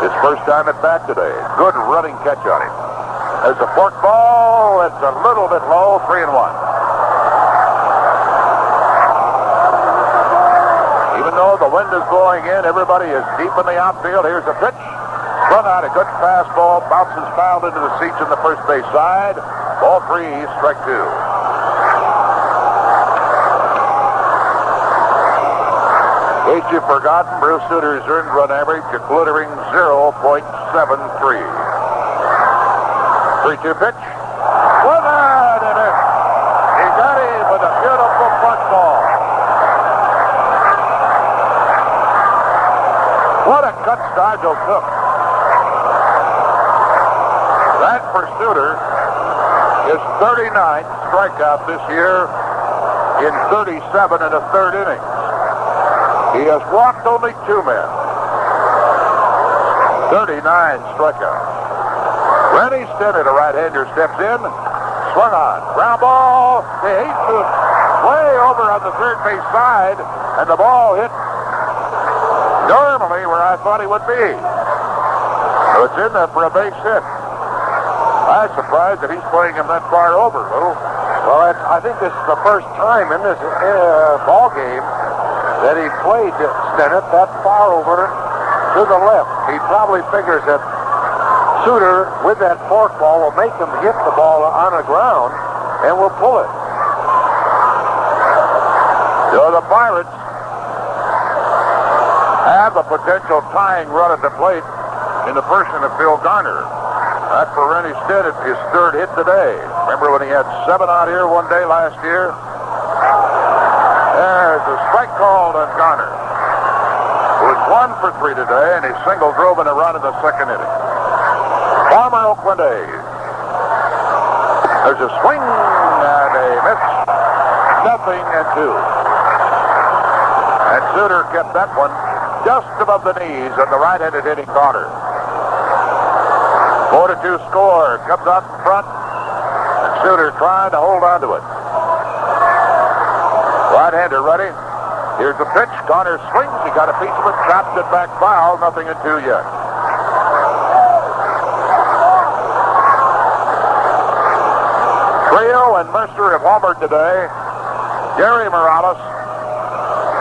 His first time at bat today. Good running catch on him. There's a fork ball. It's a little bit low, 3-1. Even though the wind is blowing in, everybody is deep in the outfield. Here's a pitch. Run out, a good fastball, bounces fouled into the seats on the first base side. Ball 3, strike 2. In case you've forgotten, Bruce Sutter's earned run average a glittering 0.73. 3-2 pitch. One out, and he got him with a beautiful fastball. What a cut Stargell took. That for Sutter is 39th strikeout this year in 37 and a third innings. He has walked only 2 men. 39 strikeouts. Rennie Stennett, a right-hander, steps in. Swung on. Ground ball. They hate to way over on the third base side, and the ball hit normally where I thought he would be. So it's in there for a base hit. I'm surprised that he's playing him that far over, Lou. Well, I think this is the first time in this ball game that he played Stennett that far over to the left. He probably figures that Suter, with that forkball, will make him hit the ball on the ground and will pull it. So the Pirates have a potential tying run at the plate in the person of Phil Garner. That for Rennie Stennett, his third hit today. Remember when he had 7 out here one day last year? There's a strike called on Garner, who was 1 for 3 today, and his single drove in a run in the second inning. Farmer Oakland A's. There's a swing and a miss. 0-2. And Suter kept that one just above the knees of the right-handed hitting Garner. 4-2 score. Comes out in front. And Suter trying to hold on to it. Right-hander ready. Here's the pitch. Garner swings. He got a piece of it. Chopped it back foul. 0-2 yet. Trillo and Murcer have homered today. Gary Morales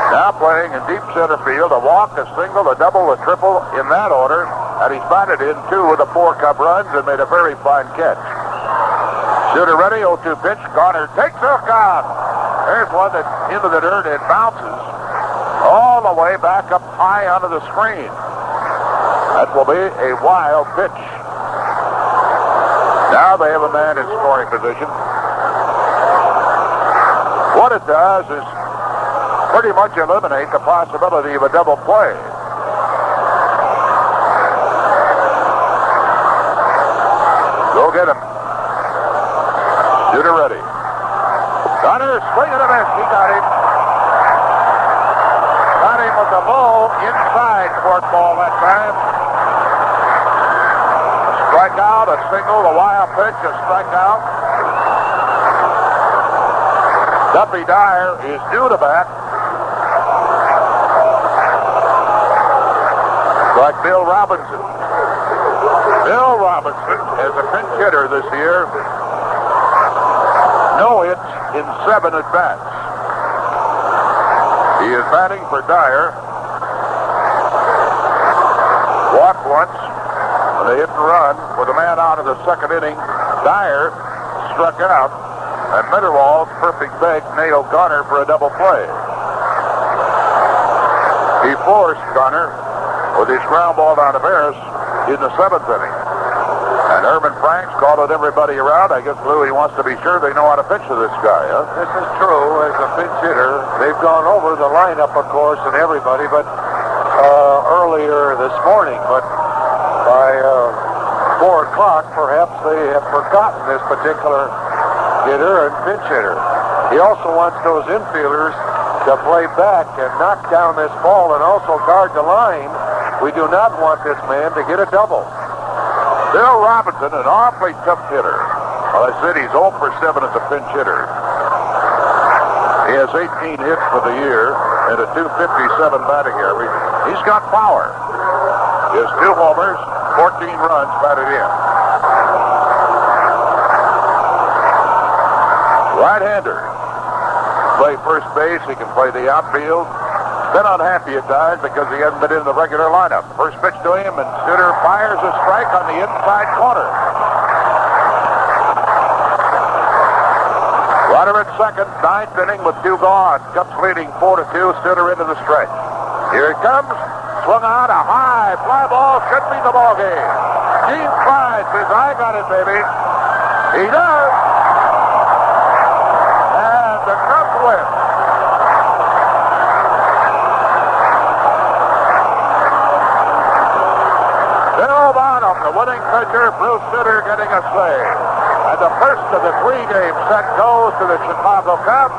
now playing in deep center field. A walk, a single, a double, a triple in that order. And he's batted in 2 with the 4 Cub runs and made a very fine catch. Suter ready, 0-2 pitch. Garner takes a count. There's one that's into the dirt and bounces all the way back up high onto the screen. That will be a wild pitch. Now they have a man in scoring position. What it does is pretty much eliminate the possibility of a double play. Go get him. Suter ready. Garner swinging a miss. He got him. Got him with the low inside court ball that time. A strikeout, a single, a wild pitch, a strikeout. Duffy Dyer is due to bat. Like Bill Robinson. Bill Robinson, as a pinch hitter this year, no hits in 7 at-bats. He is batting for Dyer. Walked once when they hit and run with a man out of the second inning. Dyer struck out, and Mitterwald's perfect bag nailed Garner for a double play. He forced Garner with his ground ball down to Tavares in the 7th inning. And Herman Franks calling everybody around. I guess Louie wants to be sure they know how to pitch to this guy, huh? This is true. As a pinch hitter, they've gone over the lineup, of course, and everybody, but earlier this morning. But by 4 o'clock, perhaps they have forgotten this particular hitter and pinch hitter. He also wants those infielders to play back and knock down this ball and also guard the line. We do not want this man to get a double. Bill Robinson, an awfully tough hitter. Well, I said he's 0 for 7 as a pinch hitter. He has 18 hits for the year and a .257 batting average. He's got power. He has 2 homers, 14 runs batted in. Right-hander. Play first base. He can play the outfield. Been unhappy at times because he hasn't been in the regular lineup. First pitch to him, and Suter fires a strike on the inside corner. Runner at second, 9th inning with 2 gone. Cubs leading 4-2. Suter into the stretch. Here it comes. Swung out a high fly ball. Should be the ball game. Gene Clines says, "I got it, baby." He does. And the Cubs win. Bill Bonham, the winning pitcher, Bruce Suter getting a save. And the first of the 3-game set goes to the Chicago Cubs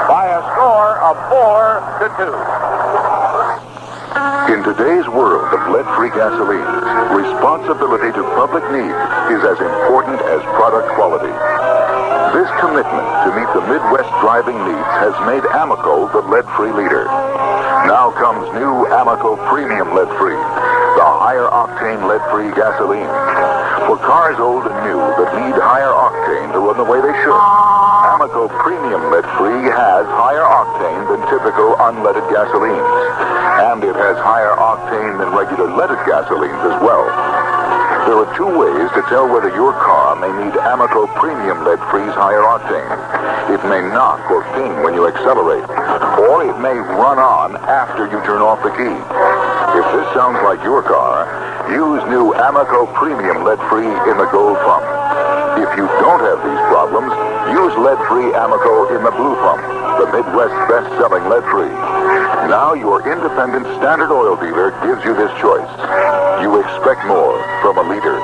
by a score of 4-2. In today's world of lead-free gasoline, responsibility to public needs is as important as product quality. This commitment to meet the Midwest driving needs has made Amoco the lead-free leader. Now comes new Amoco Premium Lead-Free, the higher octane lead-free gasoline. For cars old and new that need higher octane to run the way they should, Amoco Premium Lead-Free has higher octane than typical unleaded gasolines. And it has higher octane than regular leaded gasolines as well. There are two ways to tell whether your car may need Amoco Premium Lead-Free's higher octane. It may knock or ping when you accelerate, or it may run on after you turn off the key. If this sounds like your car, use new Amoco Premium Lead-Free in the gold pump. If you don't have these problems, use lead-free Amoco in the blue pump, the Midwest's best-selling lead-free. Now your independent Standard Oil dealer gives you this choice. You expect more from a leader.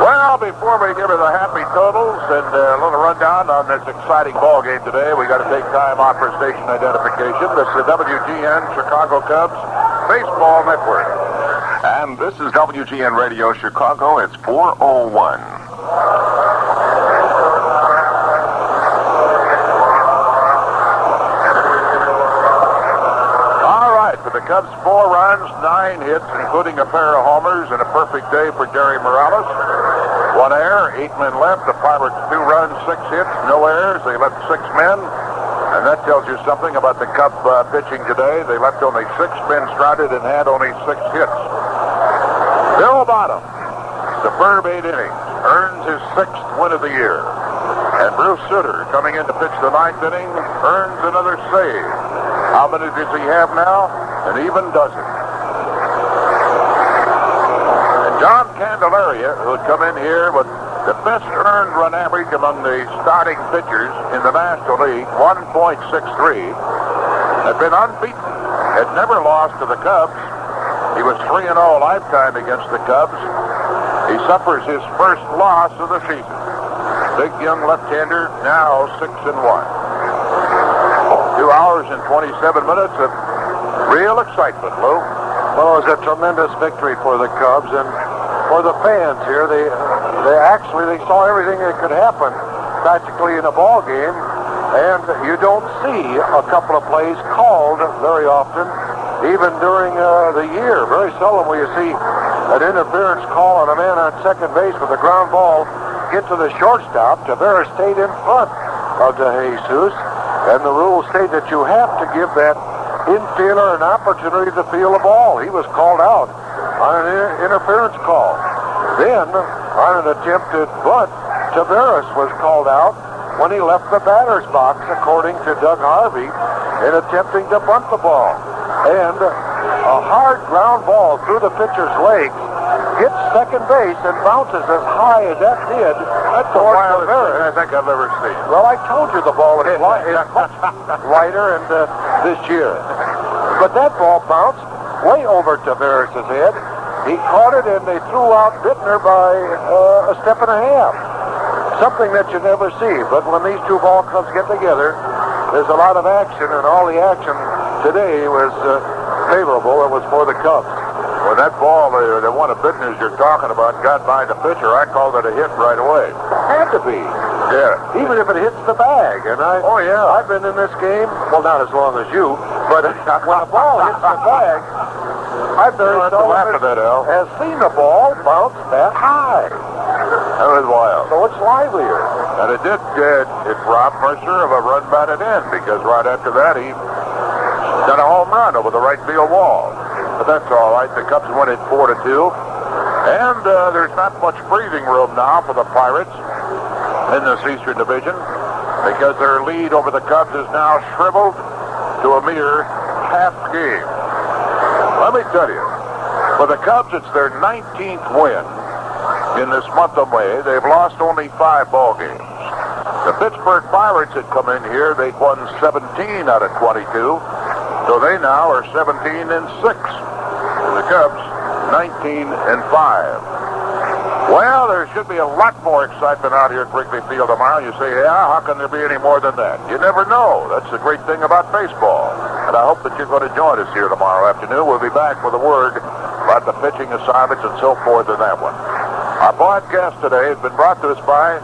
Well, before we give her the happy totals and a little rundown on this exciting ball game today, we got to take time off for station identification. This is the WGN Chicago Cubs Baseball Network. And this is WGN Radio Chicago. It's 4:01. For the Cubs, 4 runs, 9 hits, including a pair of homers and a perfect day for Jerry Morales. 1 error, 8 men left. The Pirates 2 runs, 6 hits, no errors. They left 6 men, and that tells you something about the Cub pitching today. They left only 6 men stranded and had only 6 hits. Bill Bonham, superb 8 innings, earns his 6th win of the year. And Bruce Sutter, coming in to pitch the 9th inning, earns another save. How many does he have now? An even dozen. And John Candelaria, who had come in here with the best earned run average among the starting pitchers in the National League, 1.63, had been unbeaten, had never lost to the Cubs. He was 3-0 lifetime against the Cubs. He suffers his first loss of the season. Big young left-hander, now 6-1. 2 hours and 27 minutes of real excitement, Lou. Well, it was a tremendous victory for the Cubs and for the fans here. They saw everything that could happen practically in a ball game, and you don't see a couple of plays called very often, even during the year. Very seldom will you see an interference call on a man on second base with a ground ball get to the shortstop. Taveras stayed in front of De Jesus. And the rules state that you have to give that infielder an opportunity to feel the ball. He was called out on an interference call. Then, on an attempted bunt, Taveras was called out when he left the batter's box, according to Doug Harvey, in attempting to bunt the ball. And a hard ground ball through the pitcher's legs hits second base and bounces as high as that did. That's the wildest thing I think I've ever seen. Well, I told you the ball is much lighter and this year. But that ball bounced way over Taveras' head. He caught it and they threw out Biittner by a step and a half. Something that you never see. But when these two ball clubs get together, there's a lot of action, and all the action today was favorable. It was for the Cubs. When that ball, the one of Biittner's you're talking about, got by the pitcher, I called it a hit right away. Had to be. Yeah. Even if it hits the bag. And I've been in this game, well, not as long as you, but when a ball hits the bag, I've very seldom has seen a ball bounce that high. That was wild. So it's livelier. And it did, it robbed Murcer of a run batted in, because right after that he done a home run over the right field wall. But that's all right. The Cubs won it 4-2. And there's not much breathing room now for the Pirates in this Eastern Division, because their lead over the Cubs is now shriveled to a mere half game. Let me tell you, for the Cubs, it's their 19th win in this month of May. They've lost only 5 ball games. The Pittsburgh Pirates had come in here. They'd won 17 out of 22. So they now are 17-6. The Cubs 19-5. Well, there should be a lot more excitement out here at Wrigley Field tomorrow. You say, yeah, how can there be any more than that? You never know. That's the great thing about baseball. And I hope that you're going to join us here tomorrow afternoon. We'll be back with a word about the pitching assignments and so forth in that one. Our broadcast today has been brought to us by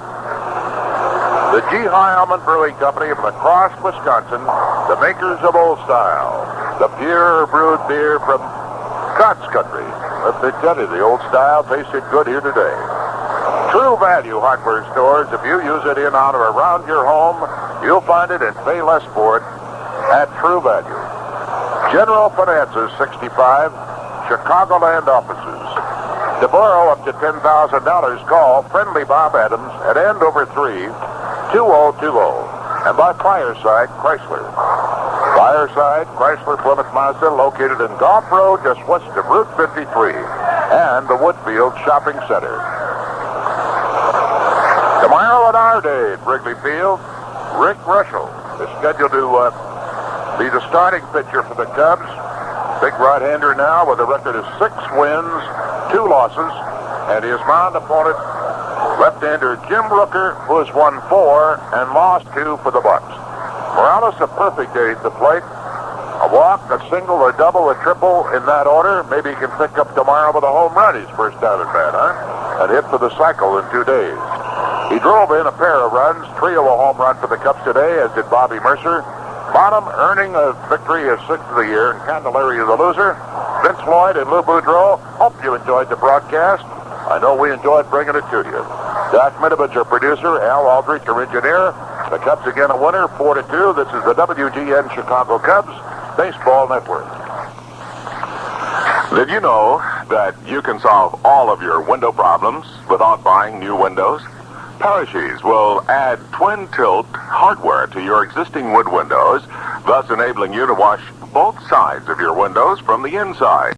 the G. High Almond Brewing Company of La Crosse, Wisconsin, the makers of Old Style, the pure brewed beer from God's country. Let me tell you, the Old Style tasted good here today. True Value Hardware Stores. If you use it in, on, or around your home, you'll find it and pay less for it at True Value. General Finances 65, Chicagoland offices. To borrow up to $10,000, call Friendly Bob Adams at end over 3, 2020. And by Fireside Chrysler. Fireside Chrysler Plymouth Mazda, located in Golf Road, just west of Route 53, and the Woodfield Shopping Center. Tomorrow on our day at Wrigley Field, Rick Russell is scheduled to be the starting pitcher for the Cubs. Big right-hander now with a record of 6 wins, 2 losses, and his mound opponent, left-hander Jim Rooker, who has won 4 and lost 2 for the Bucks. Morales, a perfect day at the plate. A walk, a single, a double, a triple in that order. Maybe he can pick up tomorrow with a home run, his first down at bat, huh? And hit for the cycle in 2 days. He drove in a pair of runs, Trillo a home run for the Cubs today, as did Bobby Murcer. Bonham earning a victory, his 6th of the year, and Candelaria the loser. Vince Lloyd and Lou Boudreau, hope you enjoyed the broadcast. I know we enjoyed bringing it to you. Doc Minovich, our producer, Al Aldrich, our engineer. The Cubs again a winner, 4-2. This is the WGN Chicago Cubs Baseball Network. Did you know that you can solve all of your window problems without buying new windows? Parachese will add twin tilt hardware to your existing wood windows, thus enabling you to wash both sides of your windows from the inside.